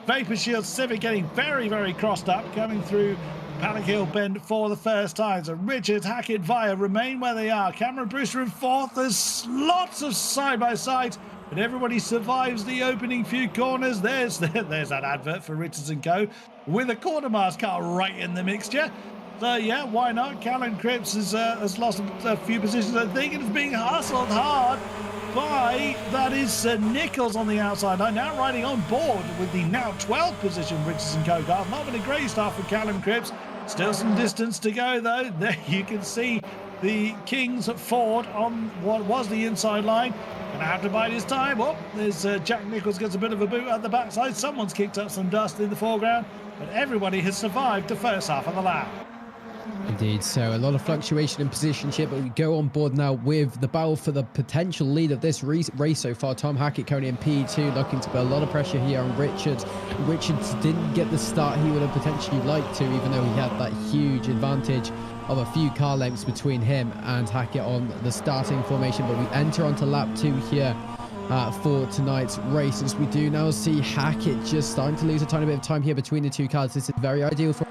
Vapor Shield Civic getting very crossed up, coming through Paddock Hill Bend for the first time. So Richards, Hackett, Vire remain where they are. Cameron Brewster in 4th. There's lots of side-by-sides, but everybody survives the opening few corners. There's that advert for Richards & Co. with a quarter-mast car right in the mixture. So, yeah, why not? Callum Cripps has lost a few positions. I think it's being hustled hard by, that is Nichols on the outside. Now riding on board with the now 12th position Richards & Co. car. Not been a great start for Callum Cripps. Still some distance to go, though. There you can see the King's Ford on what was the inside line. Gonna have to bide his time. Oh, there's Jack Nicholls gets a bit of a boot at the backside. Someone's kicked up some dust in the foreground, but everybody has survived the first half of the lap. Indeed, so a lot of fluctuation in positionship, but we go on board now with the battle for the potential lead of this race so far. Tom Hackett currently in P2, looking to put a lot of pressure here on Richards. Richards didn't get the start he would have potentially liked to, even though he had that huge advantage of a few car lengths between him and Hackett on the starting formation. But we enter onto lap 2 here for tonight's race, as we do now see Hackett just starting to lose a tiny bit of time here between the two cars. This is very ideal for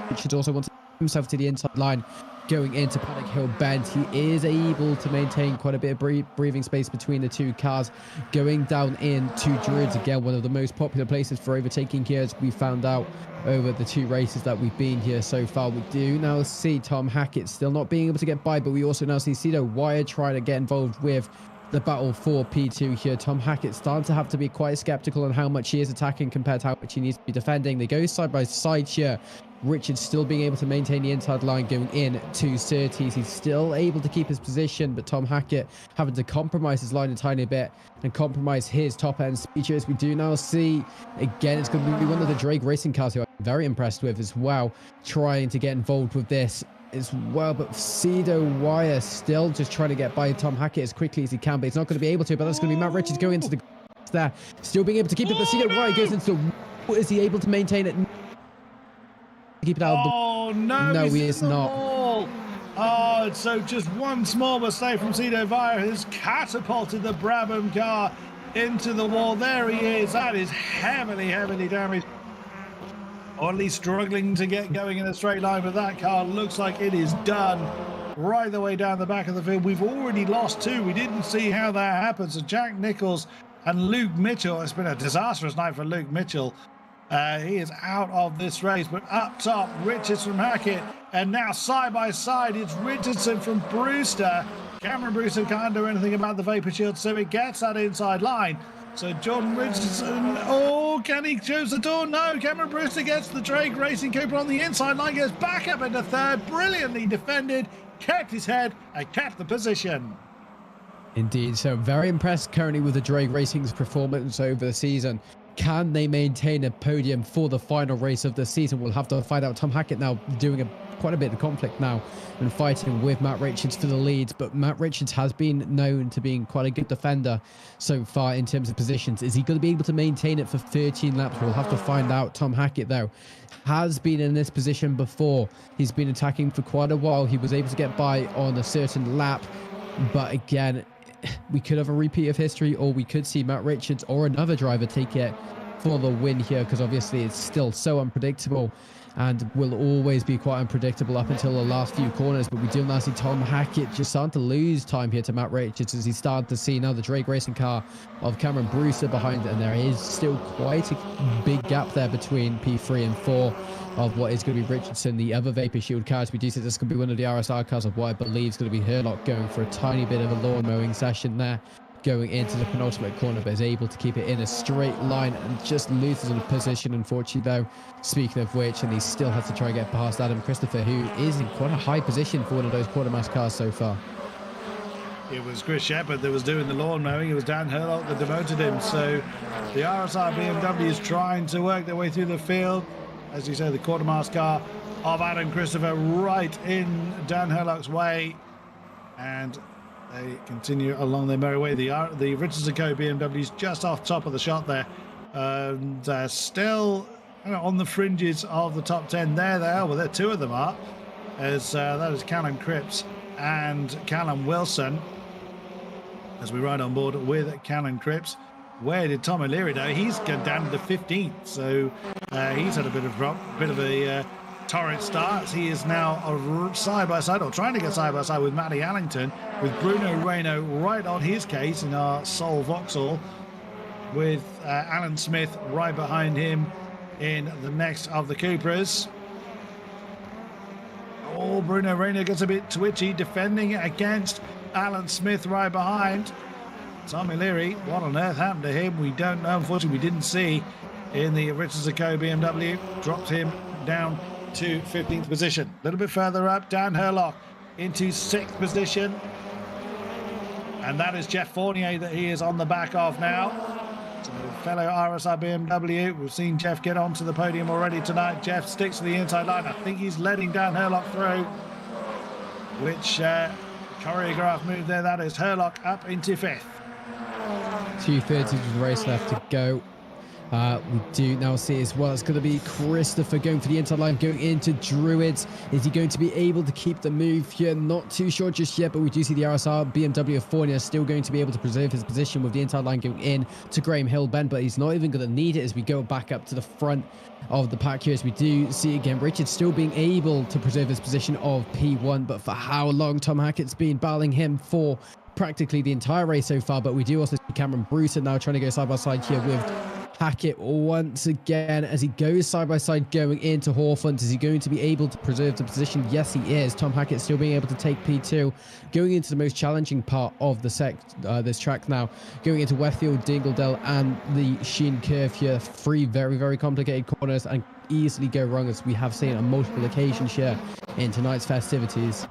Richards. Also wants to himself to the inside line going into Paddock Hill Bend. He is able to maintain quite a bit of breathing space between the two cars. Going down into Druids, again one of the most popular places for overtaking here, as we found out over the 2 races that we've been here so far. We do now see Tom Hackett still not being able to get by, but we also now see Cedo Wire trying to get involved with the battle for P2 here. Tom Hackett starting to have to be quite skeptical on how much he is attacking compared to how much he needs to be defending. They go side by side here. Richard still being able to maintain the inside line going in to Surtees. He's still able to keep his position, but Tom Hackett having to compromise his line a tiny bit and compromise his top end speed. As we do now see, again, it's going to be one of the Drake Racing cars who I'm very impressed with as well, trying to get involved with this as well. But Cedo Wire still just trying to get by Tom Hackett as quickly as he can, but he's not going to be able to. But that's going to be Matt Richards going into the there, still being able to keep it, but Cedo Wire goes into the... Is he able to maintain it? Keep it out of the... No, he is not. Oh, so just one small mistake from Cedo Wire has catapulted the Brabham car into the wall. There he is. That is heavily damaged, or at least struggling to get going in a straight line. But that car looks like it is done right the way down the back of the field. We've already lost 2. We didn't see how that happened. So Jack Nicholls and Luke Mitchell. It's been a disastrous night for Luke Mitchell. He is out of this race, but up top, Richards from Hackett, and now side by side, it's Richardson from Brewster. Cameron Brewster can't do anything about the vapor shield, so it gets that inside line. So Jordan Richardson, can he choose the door? No, Cameron Brewster gets the Drake Racing Cooper on the inside line, goes back up into third, brilliantly defended, kept his head, and kept the position. Indeed, so very impressed currently with the Drake Racing's performance over the season. Can they maintain a podium for the final race of the season? We'll have to find out. Tom Hackett now doing quite a bit of conflict now and fighting with Matt Richards for the lead, but Matt Richards has been known to being quite a good defender so far in terms of positions. Is he going to be able to maintain it for 13 laps? We'll have to find out. Tom Hackett, though, has been in this position before. He's been attacking for quite a while. He was able to get by on a certain lap, but again, we could have a repeat of history, or we could see Matt Richards or another driver take it for the win here, because obviously it's still so unpredictable and will always be quite unpredictable up until the last few corners. But we do now see Tom Hackett just starting to lose time here to Matt Richards, as he's starting to see now the Drake Racing car of Cameron Brewster behind it, and there is still quite a big gap there between P3 and 4 of what is going to be Richardson, the other Vapor Shield cars. We do see this could be one of the RSR cars of what I believe is going to be Herlock, going for a tiny bit of a lawn mowing session there, going into the penultimate corner, but is able to keep it in a straight line and just loses a position, unfortunately, though. Speaking of which, and he still has to try and get past Adam Christopher, who is in quite a high position for one of those quartermass cars so far. It was Chris Shepherd that was doing the lawn mowing. It was Dan Herlock that demoted him. So the RSR BMW is trying to work their way through the field. As you say, the quartermass car of Adam Christopher right in Dan Herlock's way. And they continue along their merry way. The Richardson Co BMW is just off top of the shot there. And still on the fringes of the top 10. There they are. Well, there 2 of them are. As that is Callum Cripps and Callum Wilson. As we ride on board with Callum Cripps. Where did Tom O'Leary go? He's gone down to the 15th, so he's had a bit of a torrid start. He is now side by side, or trying to get side by side with Matty Allington, with Bruno Reno right on his case in our Sol Vauxhall, with Alan Smith right behind him in the next of the Cupras. Oh, Bruno Reno gets a bit twitchy, defending against Alan Smith right behind. Tommy Leary, what on earth happened to him? We don't know. Unfortunately, we didn't see in the Richardson Co BMW. Dropped him down to 15th position. A little bit further up, Dan Herlock into 6th position. And that is Jeff Fournier that he is on the back of now. So fellow RSR BMW, we've seen Jeff get onto the podium already tonight. Jeff sticks to the inside line. I think he's letting Dan Herlock through, which choreographed move there. That is Herlock up into 5th. 2:30 of the race left to go. We do now see as well, it's going to be Christopher going for the inside line, going into Druids. Is he going to be able to keep the move here? Not too sure just yet, but we do see the RSR BMW of Fournier still going to be able to preserve his position with the inside line going in to Graham Hill Bend, but he's not even going to need it as we go back up to the front of the pack here. As we do see again, Richard still being able to preserve his position of P1, but for how long? Tom Hackett's been battling him for practically the entire race so far, but we do also see Cameron Brewster now trying to go side by side here with Hackett once again as he goes side by side going into Hawthorne. Is he going to be able to preserve the position? Yes, he is. Tom Hackett still being able to take P2, going into the most challenging part of the this track now, going into Westfield, Dingledale and the Sheen Curve here. 3 very, very complicated corners and easily go wrong, as we have seen on multiple occasions here in tonight's festivities.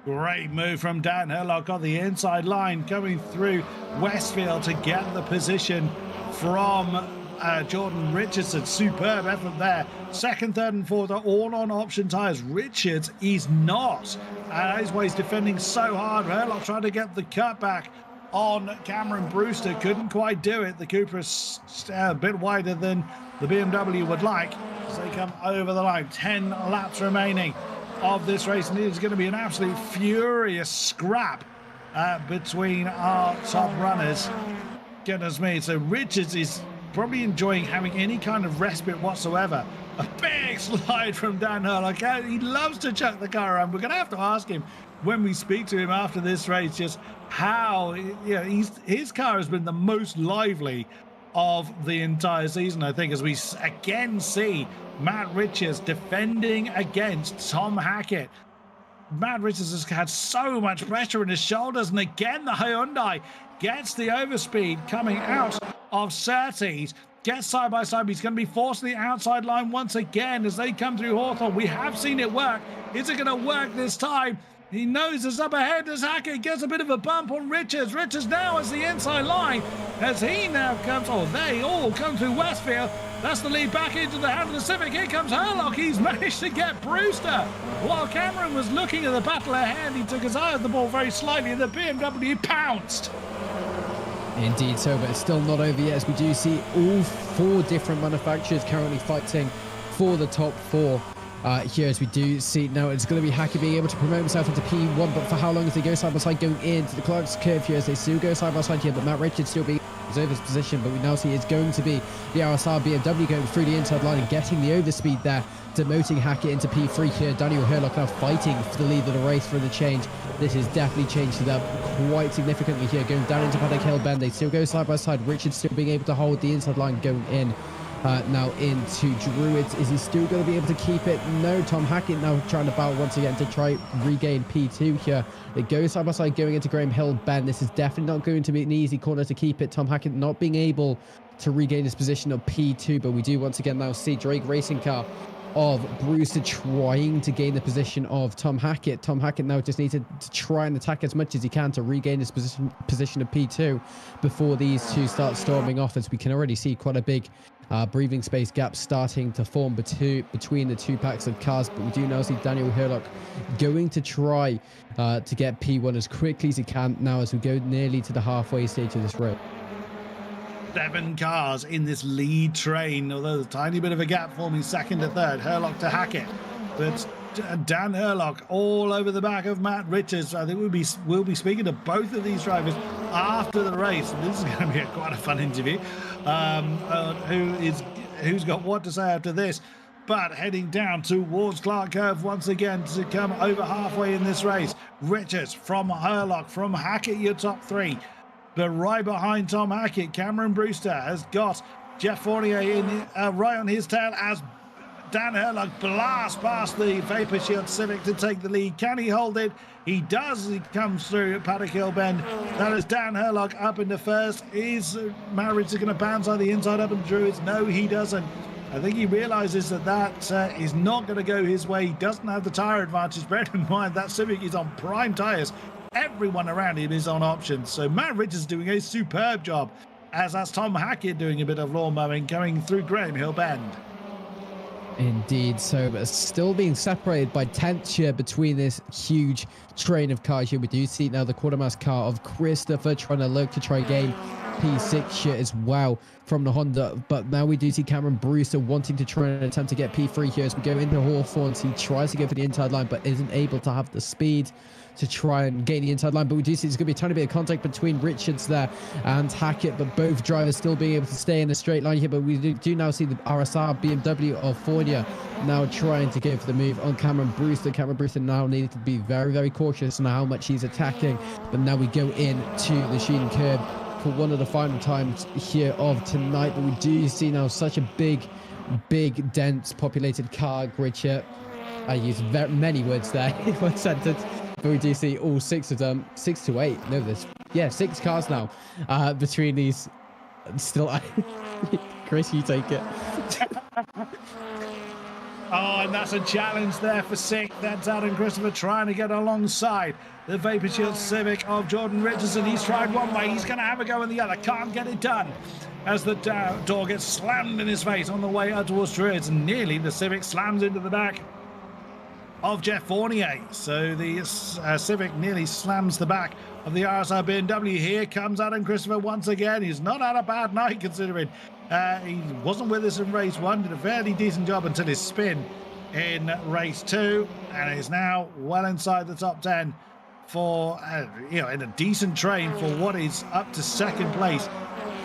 Great move from Dan Herlock on the inside line, going through Westfield to get the position from Jordan Richardson. Superb effort there. 2nd, 3rd and 4th are all on option tyres. Richards is not. That's why he's defending so hard. Herlock trying to get the cutback on Cameron Brewster. Couldn't quite do it. The Cooper is a bit wider than the BMW would like as they come over the line. 10 laps remaining of this race, and it is going to be an absolute furious scrap between our top runners. Goodness me. So Richards is probably enjoying having any kind of respite whatsoever. A big slide from Dan Herlock. He loves to chuck the car around. We're going to have to ask him when we speak to him after this race just how, his car has been the most lively of the entire season, I think, as we again see Matt Richards defending against Tom Hackett. Matt Richards has had so much pressure in his shoulders, and again the Hyundai gets the overspeed coming out of Surtees, gets side by side. He's going to be forced to the outside line once again as they come through Hawthorne. We have seen it work. Is it going to work this time? He knows it's up ahead as Hackett gets a bit of a bump on Richards. Richards now has the inside line as he now comes, they all come through Westfield. That's the lead back into the hand of the Civic. Here comes Herlock. He's managed to get Brewster. While Cameron was looking at the battle ahead, he took his eye off the ball very slightly, and the BMW pounced. Indeed so, but it's still not over yet, as we do see all 4 different manufacturers currently fighting for the top 4. Here, as we do see now, it's going to be Hackett being able to promote himself into P1, but for how long as they go side by side going into the Clark's curve here, as they still go side by side here, but Matt Richards still being preserve his position. But we now see it's going to be the RSR BMW going through the inside line and getting the overspeed there, demoting Hackett into P3 here. Daniel Herlock now fighting for the lead of the race for the change. This has definitely changed it up quite significantly here, going down into Paddock Hill Bend. They still go side by side. Richards still being able to hold the inside line going in. Now into Druids. Is he still going to be able to keep it? No. Tom Hackett now trying to battle once again to try regain P2 here. It goes side by side going into Graham Hill Bend. This is definitely not going to be an easy corner to keep it. Tom Hackett not being able to regain his position of P2, but we do once again now see Drake Racing Car of Brewster trying to gain the position of Tom Hackett. Tom Hackett now just needs to try and attack as much as he can to regain his position of P2 before these two start storming off, as we can already see quite a big breathing space gap starting to form between the 2 packs of cars. But we do now see Daniel Herlock going to try to get P1 as quickly as he can now, as we go nearly to the halfway stage of this race. 7 cars in this lead train, although there's a tiny bit of a gap forming 2nd to 3rd. Herlock to Hackett, but Dan Herlock all over the back of Matt Richards. I think we'll be speaking to both of these drivers after the race. This is going to be quite a fun interview. Who's got what to say after this? But heading down towards Clark Curve once again to come over halfway in this race. Richards from Herlock, from Hackett, your top 3. But right behind Tom Hackett, Cameron Brewster has got Jeff Fournier right on his tail as Dan Herlock blasts past the Vapor Shield Civic to take the lead. Can he hold it? He does. He comes through at Paddock Hill Bend. That is Dan Herlock up into first. Is Matt Richards going to bounce on the inside up and Druids? No, he doesn't. I think he realizes that is not going to go his way. He doesn't have the tyre advantage. Bear in mind that Civic is on prime tyres. Everyone around him is on options. So Matt Richards is doing a superb job, as that's Tom Hackett doing a bit of lawn mowing going through Graham Hill Bend. Indeed, so but still being separated by 10th here between this huge train of cars here. We do see now the quartermaster car of Christopher trying to look to try gain P6 shit as well from the Honda, but now we do see Cameron Brewster wanting to try and attempt to get P3 here as we go into Hawthorns. He tries to go for the inside line but isn't able to have the speed to try and gain the inside line, but we do see there's going to be a tiny bit of contact between Richards there and Hackett, but both drivers still being able to stay in a straight line here. But we do now see the RSR BMW of Fornia now trying to go for the move on Cameron Brewster. Cameron Brewster now needs to be very, very cautious on how much he's attacking, but now we go into the shooting curb for one of the final times here of tonight. But we do see now such a big, dense populated car grid here. I use many words there in one sentence, but we do see all 6 of them, 6 to 8. No, there's 6 cars now between these. Still, Chris, you take it. Oh, and that's a challenge there for 6. That's Adam Christopher trying to get alongside the Vapor Shield Civic of Jordan Richardson. He's tried one way, he's going to have a go in the other. Can't get it done as the door gets slammed in his face on the way out towards Druids, and nearly the Civic slams into the back of Jeff Fournier. So the Civic nearly slams the back of the RSR BMW. Here comes Adam Christopher once again. He's not had a bad night considering he wasn't with us in race 1, did a fairly decent job until his spin in race 2, and is now well inside the top 10 for in a decent train for what is up to 2nd place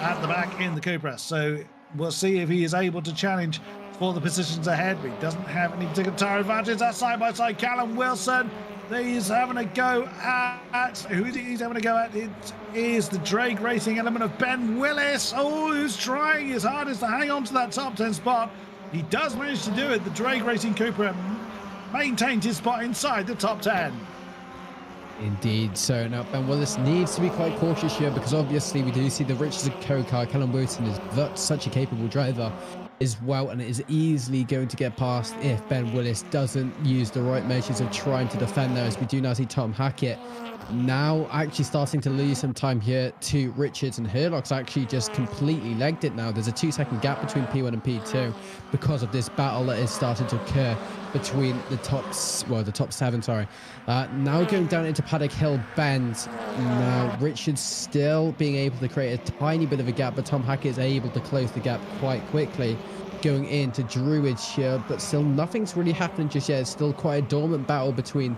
at the back in the Cupra. So we'll see if he is able to challenge for the positions ahead, but he doesn't have any particular tyre advantage. That's side by side Callum Wilson. He's having a go at who is he's having a go at? It is the Drake Racing element of Ben Willis. Oh, who's trying his hardest to hang on to that top 10 spot. He does manage to do it. The Drake Racing Cooper maintained his spot inside the top 10. Indeed. So now Ben Willis needs to be quite cautious here, because obviously we do see the Richards & Co car. Callum Wilson is such a capable driver as well, and it is easily going to get past if Ben Willis doesn't use the right measures of trying to defend there, as we do now see Tom Hackett now actually starting to lose some time here to Richards, and Herlock's actually just completely legged it now. There's a 2-second gap between P1 and P2 because of this battle that is starting to occur between the top 7, sorry. Now going down into Paddock Hill Bend. Now Richards still being able to create a tiny bit of a gap, but Tom Hackett is able to close the gap quite quickly going into Druids here, but still nothing's really happening just yet. It's still quite a dormant battle between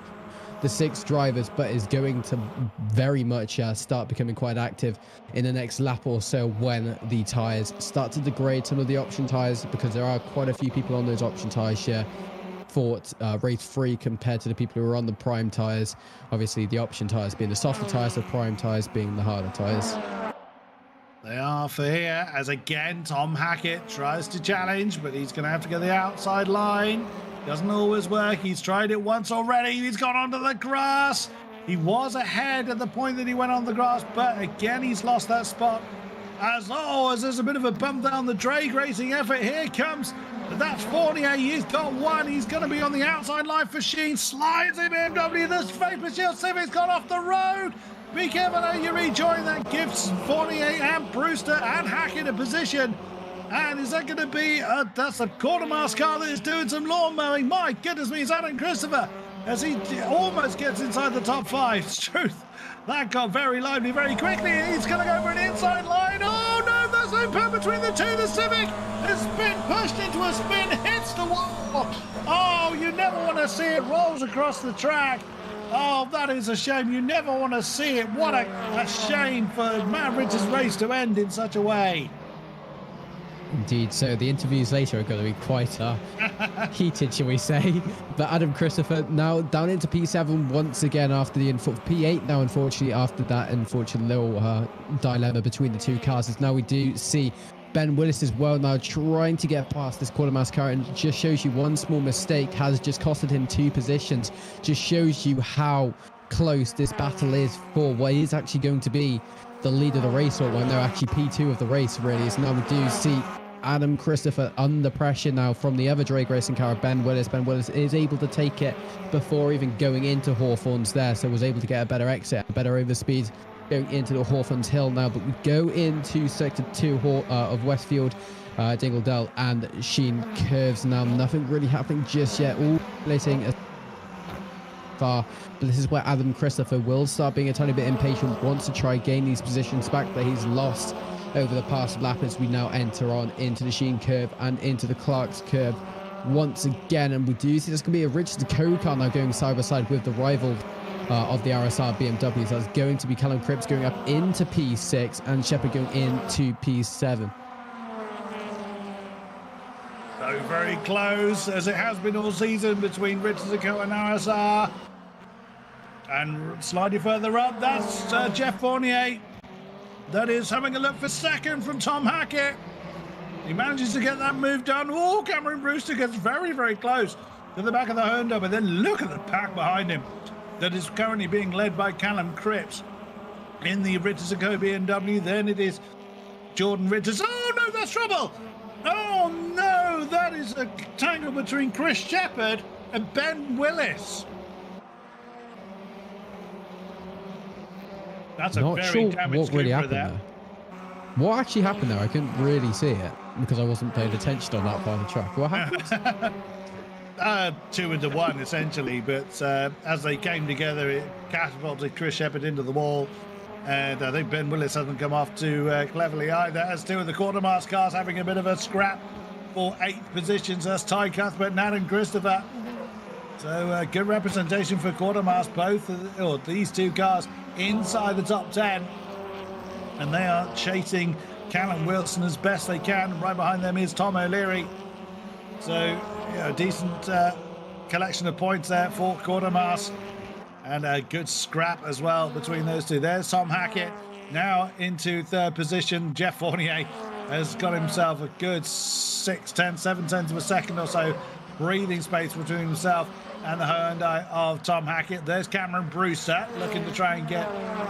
the 6 drivers, but is going to very much start becoming quite active in the next lap or so when the tyres start to degrade some of the option tyres, because there are quite a few people on those option tyres here for race 3 compared to the people who are on the prime tyres. Obviously the option tyres being the softer tyres, the prime tyres being the harder tyres. They are for here, as again Tom Hackett tries to challenge, but he's going to have to go the outside line. Doesn't always work. He's tried it once already. He's gone onto the grass. He was ahead at the point that he went on the grass, but again he's lost that spot. As there's a bit of a bump down the Drake Racing effort. Here comes, that's Fournier. He's got one. He's going to be on the outside line for Sheen. Slides in BMW. This Vapor Shield Civic's gone off the road. Be careful how you rejoin. That gives Fournier and Brewster and Hackett a position. And is that going to be, that's a quartermaster car that is doing some lawn mowing. My goodness me, it's Adam Christopher as he almost gets inside the top 5. It's truth. That got very lively very quickly. He's going to go for an inside line. Oh no, there's no pin between the 2. The Civic has been pushed into a spin, hits the wall. Oh, you never want to see it, rolls across the track. Oh, that is a shame. You never want to see it. What a shame for Matt Richards' race to end in such a way. Indeed, so the interviews later are going to be quite heated, shall we say. But Adam Christopher now down into P7 once again after the P8 now, unfortunately, after that unfortunate little dilemma between the 2 cars. As now we do see Ben Willis as well now trying to get past this quartermaster car, and just shows you one small mistake has just costed him 2 positions. Just shows you how close this battle is for what is actually going to be the lead of the race, or when they're actually P2 of the race, really. Is now we do see Adam Christopher under pressure now from the other drag racing car, Ben Willis. Ben Willis is able to take it before even going into Hawthorns there, so was able to get a better exit, a better overspeed going into the Hawthorns Hill now. But we go into sector 2 of Westfield, Dingledale and Sheen curves now. Nothing really happening just yet. All splitting far, but this is where Adam Christopher will start being a tiny bit impatient, wants to try gain these positions back that he's lost over the past lap as we now enter on into the Sheen curve and into the Clark's curve once again. And we do see there's going to be a Richard car now going side by side with the rival of the RSR BMWs. That's going to be Callum Cripps going up into P6 and Shepard going into P7. So very close, as it has been all season, between Richard and RSR. And slightly further up, that's Jeff Fournier. That is having a look for second from Tom Hackett. He manages to get that move done. Oh, Cameron Brewster gets very, very close to the back of the Honda, but then look at the pack behind him that is currently being led by Callum Cripps in the Richards & Co BMW. Then it is Jordan Richards. Oh, no, that's trouble. Oh, no, that is a tangle between Chris Shepard and Ben Willis. That's a Not very sure damaged what really Cooper happened there. What actually happened there? I couldn't really see it because I wasn't paying attention on that part of the track. What happened? 2-1 essentially, but as they came together, it catapulted Chris Shepard into the wall, and I think Ben Willis hasn't come off too cleverly either, as two of the quartermaster cars having a bit of a scrap for 8th positions. That's Ty Cuthbert and Adam Christopher. So good representation for quartermaster, both these two cars inside the top 10, and they are chasing Callum Wilson as best they can. Right behind them is Tom O'Leary. So a decent collection of points there for quartermaster, and a good scrap as well between those two. There's Tom Hackett now into 3rd position. Jeff Fournier has got himself a good 7/10 of a second or so breathing space between himself and the Hyundai of Tom Hackett. There's Cameron Brewster looking to try and get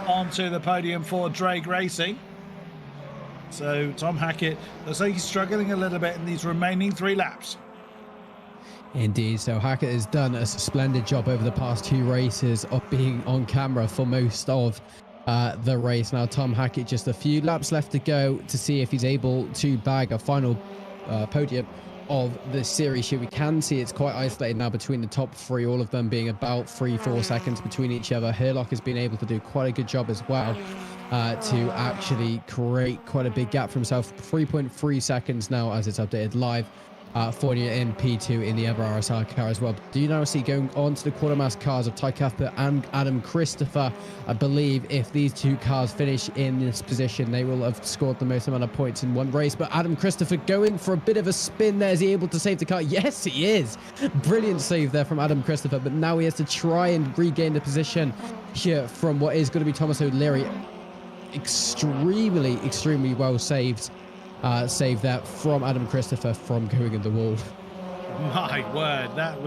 onto the podium for Drake Racing. So Tom Hackett looks like he's struggling a little bit in these remaining 3 laps. Indeed, so Hackett has done a splendid job over the past 2 races of being on camera for most of the race. Now Tom Hackett, just a few laps left to go to see if he's able to bag a final podium of the series here. We can see it's quite isolated now between the top 3, all of them being about 3-4 seconds between each other. Herlock has been able to do quite a good job as well to actually create quite a big gap for himself. 3.3 seconds now as it's updated live. Fournier in P2 in the other RSR car as well. Do you now see going on to the quartermaster cars of Ty Cuthbert and Adam Christopher? I believe if these 2 cars finish in this position, they will have scored the most amount of points in one race. But Adam Christopher going for a bit of a spin there. Is he able to save the car? Yes, he is. Brilliant save there from Adam Christopher. But now he has to try and regain the position here from what is going to be Thomas O'Leary. Extremely well saved. Save that from Adam Christopher from going in the wall. My word, that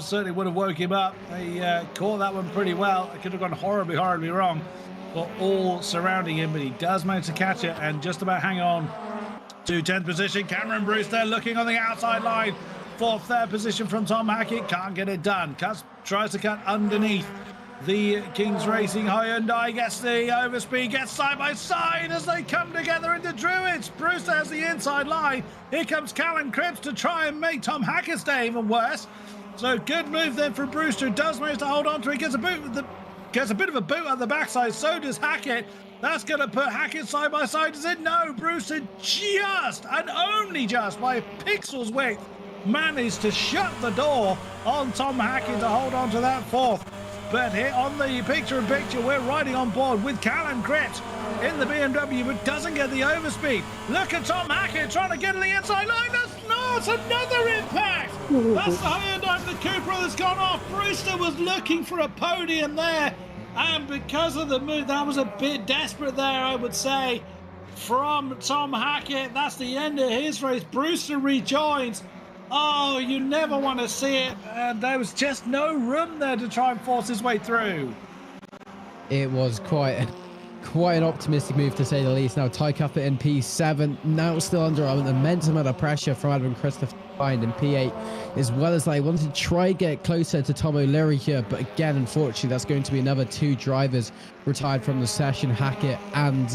certainly would have woke him up. He caught that one pretty well. It could have gone horribly wrong for all surrounding him, but he does manage to catch it and just about hang on to 10th position. Cameron Brewster looking on the outside line for 3rd position from Tom Hackett. Can't get it done. Tries to cut underneath the Kings Racing Hyundai, gets the overspeed, gets side by side as they come together into Druids. Brewster has the inside line. Here comes Callum Cripps to try and make Tom Hackett's day even worse. So good move then from Brewster. Does manage to hold on to it. Gets a bit of a boot at the backside. So does Hackett. That's going to put Hackett side by side. Is it? No. Brewster just and only just by a pixel's width managed to shut the door on Tom Hackett to hold on to that 4th. But here on the picture-in-picture, we're riding on board with Callum Cripps in the BMW, but doesn't get the overspeed. Look at Tom Hackett trying to get to the inside line. That's another impact. That's the Hyundai, the Cooper that's gone off. Brewster was looking for a podium there, and because of the move, that was a bit desperate there, I would say, from Tom Hackett. That's the end of his race. Brewster rejoins. Oh, you never want to see it. And there was just no room there to try and force his way through. It was quite quite an optimistic move to say the least. Now Ty Cuthbert in P7, now still under an immense amount of pressure from Adam Christopher in P8, as well as they wanted to try get closer to Tom O'Leary here, but again, unfortunately, that's going to be another 2 drivers retired from the session. Hackett and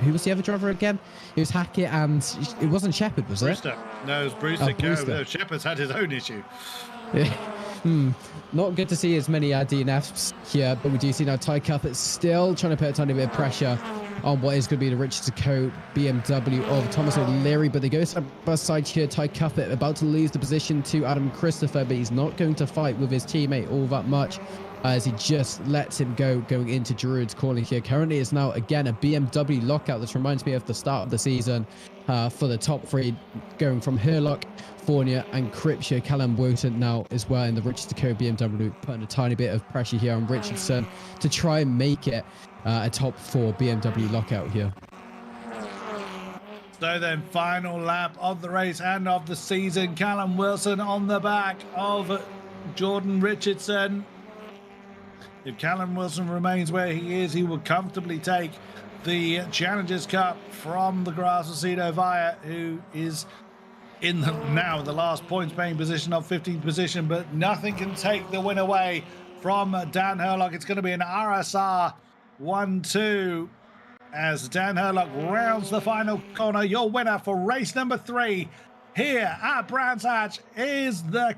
who was the other driver again? It was Hackett and it wasn't Shepherd, was Brewster. it? No, it was Brewster. No, Shepherd's had his own issue. Not good to see as many DNFs here, but we do see now Ty Cuthbert still trying to put a tiny bit of pressure on what is going to be the Richard Co BMW of Thomas O'Leary, but they go side by side here. Ty Cuthbert about to lose the position to Adam Christopher, but he's not going to fight with his teammate all that much as he just lets him go going into Druid's calling here. Currently it's now again a BMW lockout. This reminds me of the start of the season for the top 3, going from Herlock, Fournier and Cripps. Callum Wilson now as well in the Richard Co BMW, putting a tiny bit of pressure here on Richardson to try and make it a top 4 BMW lockout here. So then, final lap of the race and of the season. Callum Wilson on the back of Jordan Richardson. If Callum Wilson remains where he is, he will comfortably take the Challengers Cup from the grass of Cedo Vaya, who is in now the last points paying position of 15th position, but nothing can take the win away from Dan Herlock. It's going to be an RSR 1-2 as Dan Herlock rounds the final corner. Your winner for race number 3 here at Brands Hatch is the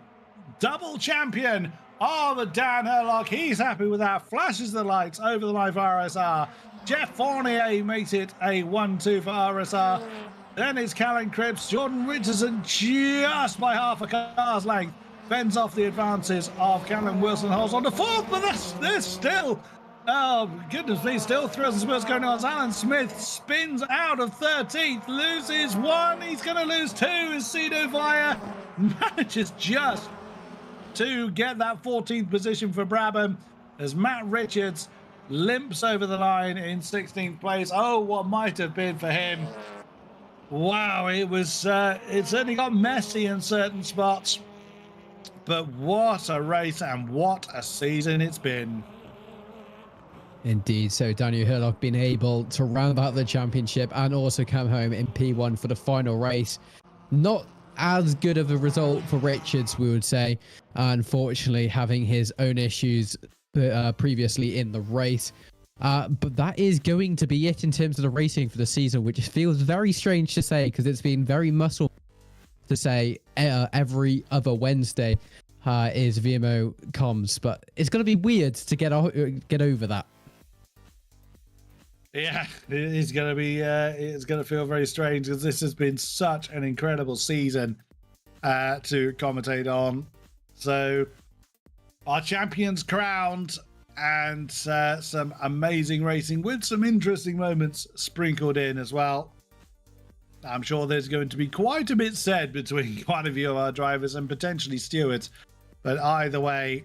double champion of Dan Herlock. He's happy with that. Flashes the lights over the line for RSR. Jeff Fournier makes it a 1-2 for RSR. Then it's Callum Cripps. Jordan Richardson just by half a car's length fends off the advances of Callum Wilson. Holds on to 4th, but this still, oh goodness me, still thrills and spurs going on. As Alan Smith spins out of 13th, loses 1. He's going to lose 2 as Cedo Vaya manages just to get that 14th position for Brabham as Matt Richards limps over the line in 16th place. Oh, what might have been for him. Wow, it was, it certainly got messy in certain spots, but what a race and what a season it's been. Indeed. So Daniel Herlock being able to round out the championship and also come home in P1 for the final race. Not as good of a result for Richards, we would say, unfortunately having his own issues previously in the race. But that is going to be it in terms of the racing for the season, which feels very strange to say because it's been very muscle to say every other Wednesday is VMO comms, but it's going to be weird to get over that. Yeah, it is going to be, it's going to feel very strange because this has been such an incredible season to commentate on. So our champions crowned, and some amazing racing with some interesting moments sprinkled in as well. I'm sure there's going to be quite a bit said between quite a few of our drivers and potentially stewards, but either way,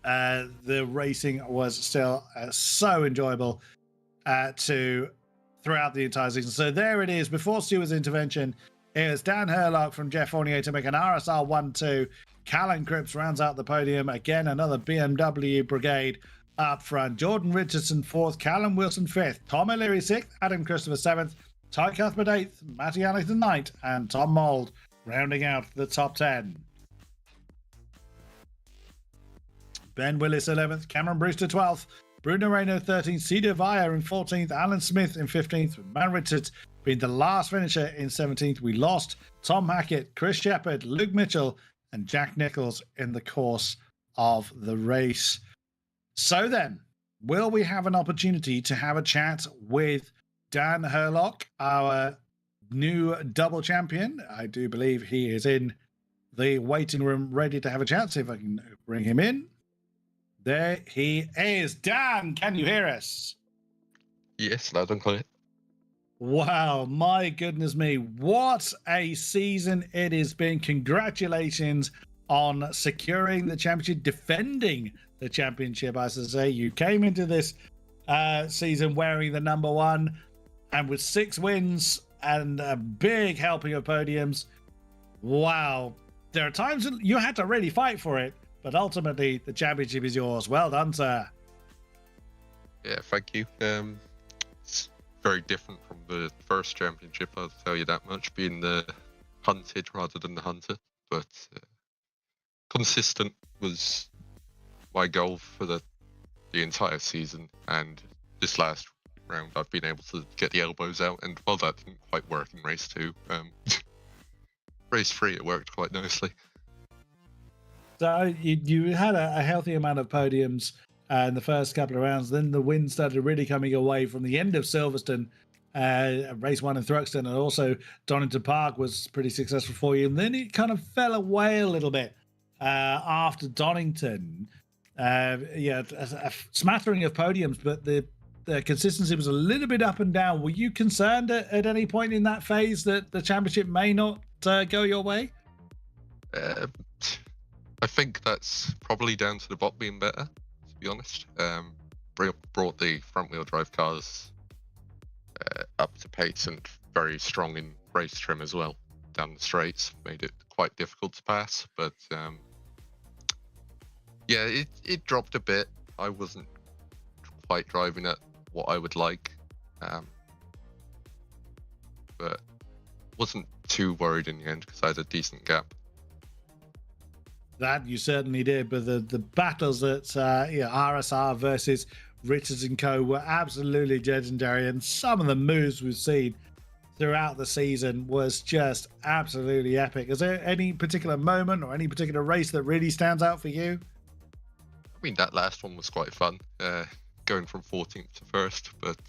the racing was still so enjoyable throughout the entire season. So there it is. Before Stewart's intervention, here's Dan Herlock from Jeff Fournier to make an RSR 1-2. Callum Cripps rounds out the podium. Again, another BMW brigade up front. Jordan Richardson 4th, Callum Wilson 5th, Tom O'Leary 6th, Adam Christopher 7th, Ty Cuthbert 8th, Matty Allington 9th, and Tom Mould rounding out the top 10. Ben Willis 11th, Cameron Brewster 12th, Bruno Reno 13th, Cedo Vaya in 14th, Alan Smith in 15th, Matt Richards being the last finisher in 17th. We lost Tom Hackett, Chris Shepherd, Luke Mitchell, and Jack Nichols in the course of the race. So then, will we have an opportunity to have a chat with Dan Herlock, our new double champion? I do believe he is in the waiting room ready to have a chat. See if I can bring him in. There he is. Dan, can you hear us? Yes, loud and clear. Wow, my goodness me. What a season it has been. Congratulations on securing the championship, defending the championship, I should say. You came into this season wearing the number 1 and with 6 wins and a big helping of podiums. Wow. There are times you had to really fight for it, but ultimately the championship is yours. Well done, sir. Yeah, thank you. It's very different from the first championship, I'll tell you that much, being the hunted rather than the hunter. But consistent was my goal for the entire season, and this last round I've been able to get the elbows out, and while that didn't quite work in race 2, race 3 it worked quite nicely. So you had a healthy amount of podiums in the first couple of rounds. Then the wind started really coming away from the end of Silverstone. Race 1 in Thruxton, and also Donington Park was pretty successful for you. And then it kind of fell away a little bit after Donington. A smattering of podiums, but the consistency was a little bit up and down. Were you concerned at any point in that phase that the championship may not go your way? I think that's probably down to the bot being better, to be honest. Brought the front wheel drive cars up to pace and very strong in race trim as well. Down the straights, made it quite difficult to pass, but yeah, it dropped a bit. I wasn't quite driving at what I would like, but wasn't too worried in the end because I had a decent gap. That you certainly did, but the battles at RSR versus Richards & Co. were absolutely legendary, and some of the moves we've seen throughout the season was just absolutely epic. Is there any particular moment or any particular race that really stands out for you? I mean, that last one was quite fun, going from 14th to 1st, but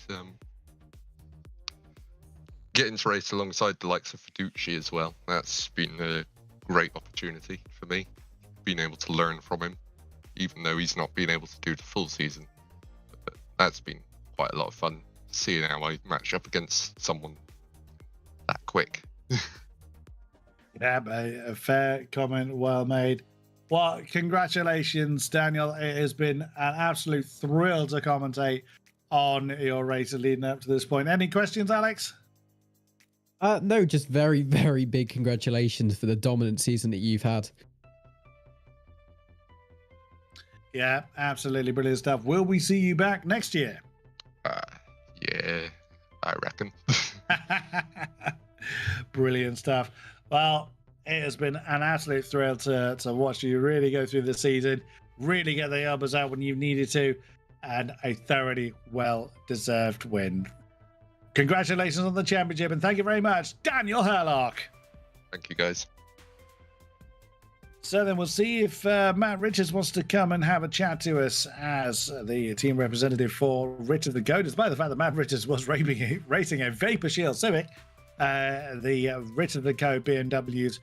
getting to race alongside the likes of Fiducci as well, that's been a great opportunity for me. Being able to learn from him, even though he's not been able to do the full season. But that's been quite a lot of fun, seeing how I match up against someone that quick. Yeah, a fair comment, well made. Well, congratulations, Daniel. It has been an absolute thrill to commentate on your race leading up to this point. Any questions, Alex? No, just very, very big congratulations for the dominant season that you've had. Yeah, absolutely brilliant stuff. Will we see you back next year? Yeah, I reckon. Brilliant stuff. Well, it has been an absolute thrill to watch you really go through the season, really get the elbows out when you needed to, and a thoroughly well-deserved win. Congratulations on the championship, and thank you very much, Daniel Herlock. Thank you, guys. So then we'll see if Matt Richards wants to come and have a chat to us as the team representative for Richard & Co. Despite the fact that Matt Richards was racing a Vapor Shield Civic, the Richard & Co. BMWs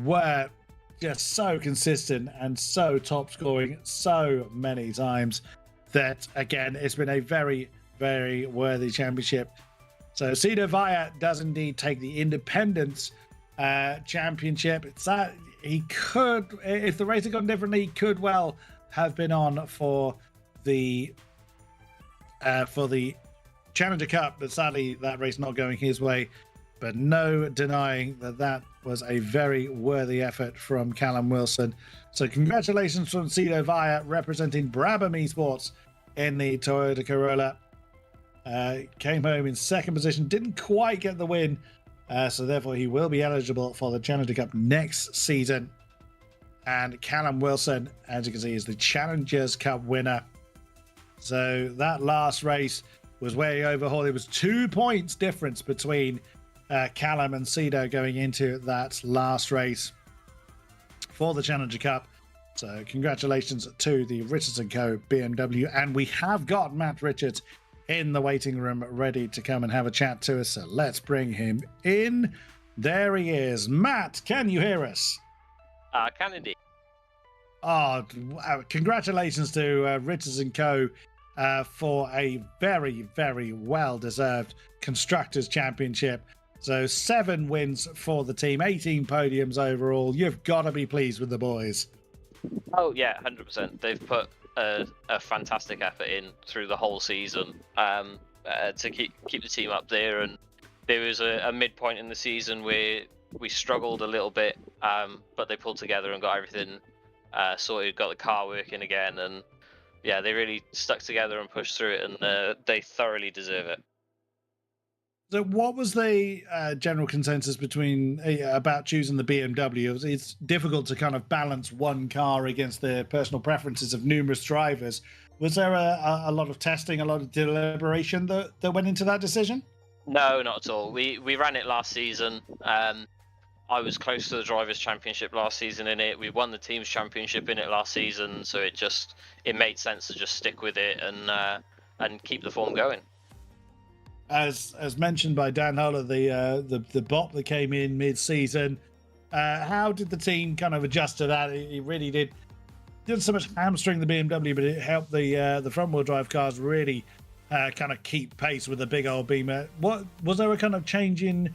were just so consistent and so top scoring so many times that, again, it's been a very, very worthy championship. So Cedar Via does indeed take the Independence championship. It's that he could, if the race had gone differently, he could well have been on for the Challenger Cup, but sadly that race not going his way. But no denying that was a very worthy effort from Callum Wilson. So congratulations from Cedo Via representing Brabham Esports in the Toyota Corolla. Came home in second position, didn't quite get the win. So therefore he will be eligible for the Challenger Cup next season. And Callum Wilson, as you can see, is the Challengers Cup winner. So that last race was where he overhauled. It was 2 points difference between Callum and Cedo going into that last race for the Challenger Cup. So congratulations to the Richards & Co. BMW. And we have got Matt Richards in the waiting room ready to come and have a chat to us. So let's bring him in. There he is. Matt, can you hear us? Can indeed. Oh, congratulations to Richards & Co. For a very, very well-deserved Constructors' Championship. So 7 wins for the team, 18 podiums overall. You've got to be pleased with the boys. Oh, yeah, 100%. They've put a fantastic effort in through the whole season to keep the team up there. And there was a midpoint in the season where we struggled a little bit, but they pulled together and got everything sorted, got the car working again. And yeah, they really stuck together and pushed through it, and they thoroughly deserve it. So, what was the general consensus between about choosing the BMW? It's difficult to kind of balance one car against the personal preferences of numerous drivers. Was there a lot of testing, a lot of deliberation that went into that decision? No, not at all. We ran it last season. I was close to the Drivers' Championship last season in it. We won the Teams' Championship in it last season, so it made sense to just stick with it and keep the form going. As mentioned by Dan Holler, the bop that came in mid-season, how did the team kind of adjust to that? It really didn't so much hamstring the BMW, but it helped the front-wheel drive cars really kind of keep pace with the big old Beamer. What was there a kind of change in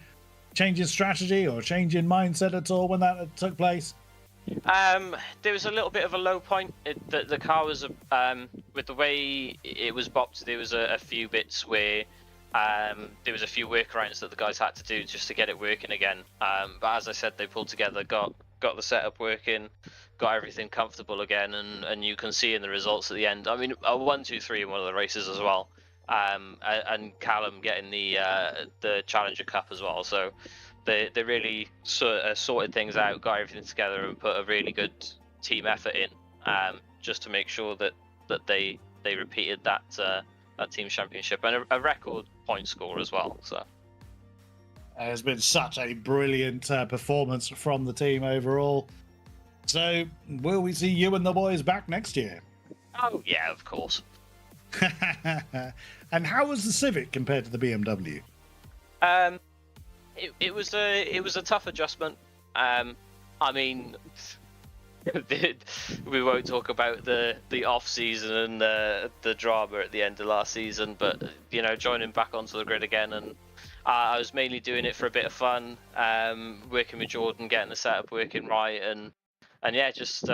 strategy or change in mindset at all when that took place? There was a little bit of a low point. The car was with the way it was bopped. There was a few bits where there was a few workarounds that the guys had to do just to get it working again. But as I said, they pulled together, got the setup working, got everything comfortable again, and you can see in the results at the end. I mean, a 1, 2, 3 in one of the races as well. And Callum getting the Challenger Cup as well. So they really sorted things out, got everything together, and put a really good team effort in, just to make sure that they repeated that team championship and a record point score as well. So it's been such a brilliant performance from the team overall. So will we see you and the boys back next year? Oh yeah, of course. And how was the Civic compared to the BMW? It was a tough adjustment. I mean, we won't talk about the off season and the drama at the end of last season, but joining back onto the grid again, and I was mainly doing it for a bit of fun, working with Jordan, getting the setup working right, and yeah, just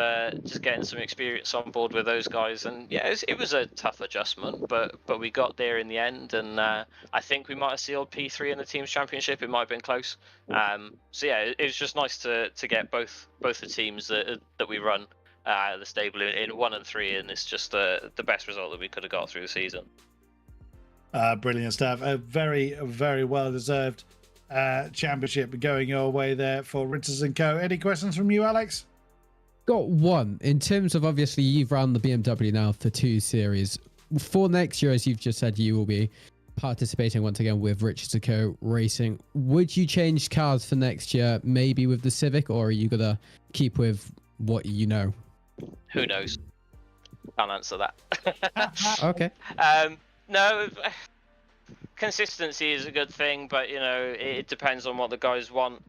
getting some experience on board with those guys. And yeah, it was a tough adjustment, but we got there in the end, and I think we might have sealed P3 in the Teams Championship. It might have been close. So yeah, it was just nice to get both the teams that we run the stable in 1 and 3, and it's just the best result that we could have got through the season. Brilliant stuff. A very, very well deserved championship going your way there for Richards & Co. Any questions from you, Alex? Got one. In terms of, obviously, you've run the BMW now for 2 series. For next year, as you've just said, you will be participating once again with Richards & Co. Racing. Would you change cars for next year, maybe with the Civic, or are you going to keep with what you know? Who knows? Can't answer that. Okay. No, consistency is a good thing, but it depends on what the guys want.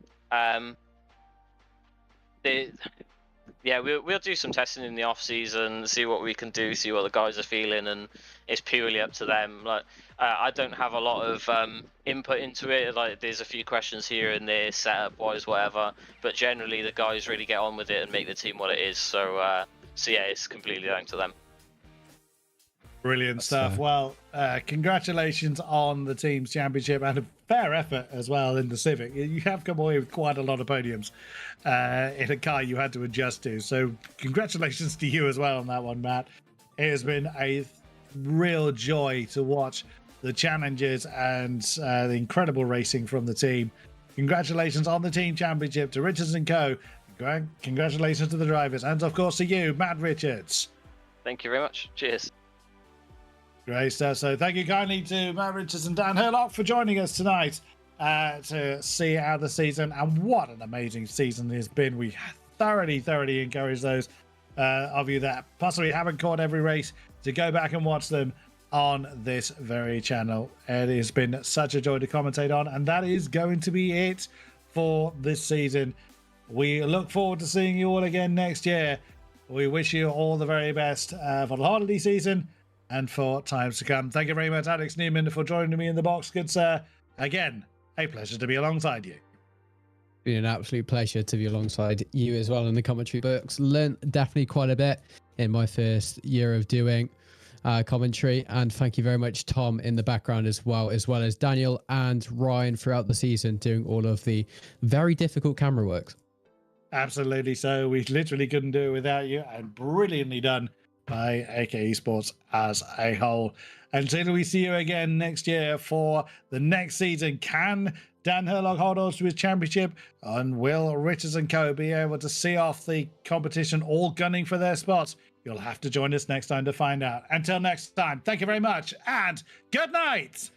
Yeah, we'll do some testing in the off season, see what we can do, see what the guys are feeling, and it's purely up to them. Like I don't have a lot of input into it. Like there's a few questions here and there, setup wise, whatever. But generally, the guys really get on with it and make the team what it is. So yeah, it's completely down to them. Brilliant stuff. Well, congratulations on the team's championship and a fair effort as well in the Civic. You have come away with quite a lot of podiums in a car you had to adjust to. So congratulations to you as well on that one, Matt. It has been a real joy to watch the challenges and the incredible racing from the team. Congratulations on the team championship to Richards & Co. Congratulations to the drivers. And of course to you, Matt Richards. Thank you very much. Cheers. Great stuff. So thank you kindly to Matt Richards and Dan Herlock for joining us tonight to see how the season, and what an amazing season it has been. We thoroughly encourage those of you that possibly haven't caught every race to go back and watch them on this very channel. It has been such a joy to commentate on, and that is going to be it for this season. We look forward to seeing you all again next year. We wish you all the very best for the holiday season and for times to come. Thank you very much, Alex Newman, for joining me in the box. Good sir. Again, a pleasure to be alongside you. Been an absolute pleasure to be alongside you as well in the commentary box. Learned definitely quite a bit in my first year of doing commentary, and thank you very much, Tom, in the background as well as Daniel and Ryan throughout the season doing all of the very difficult camera works. Absolutely. So we literally couldn't do it without you, and brilliantly done by AK Esports as a whole. Until we see you again next year for the next season, can Dan Herlock hold on to his championship, and will Richards and co be able to see off the competition, all gunning for their spots? You'll have to join us next time to find out. Until next time, thank you very much and good night.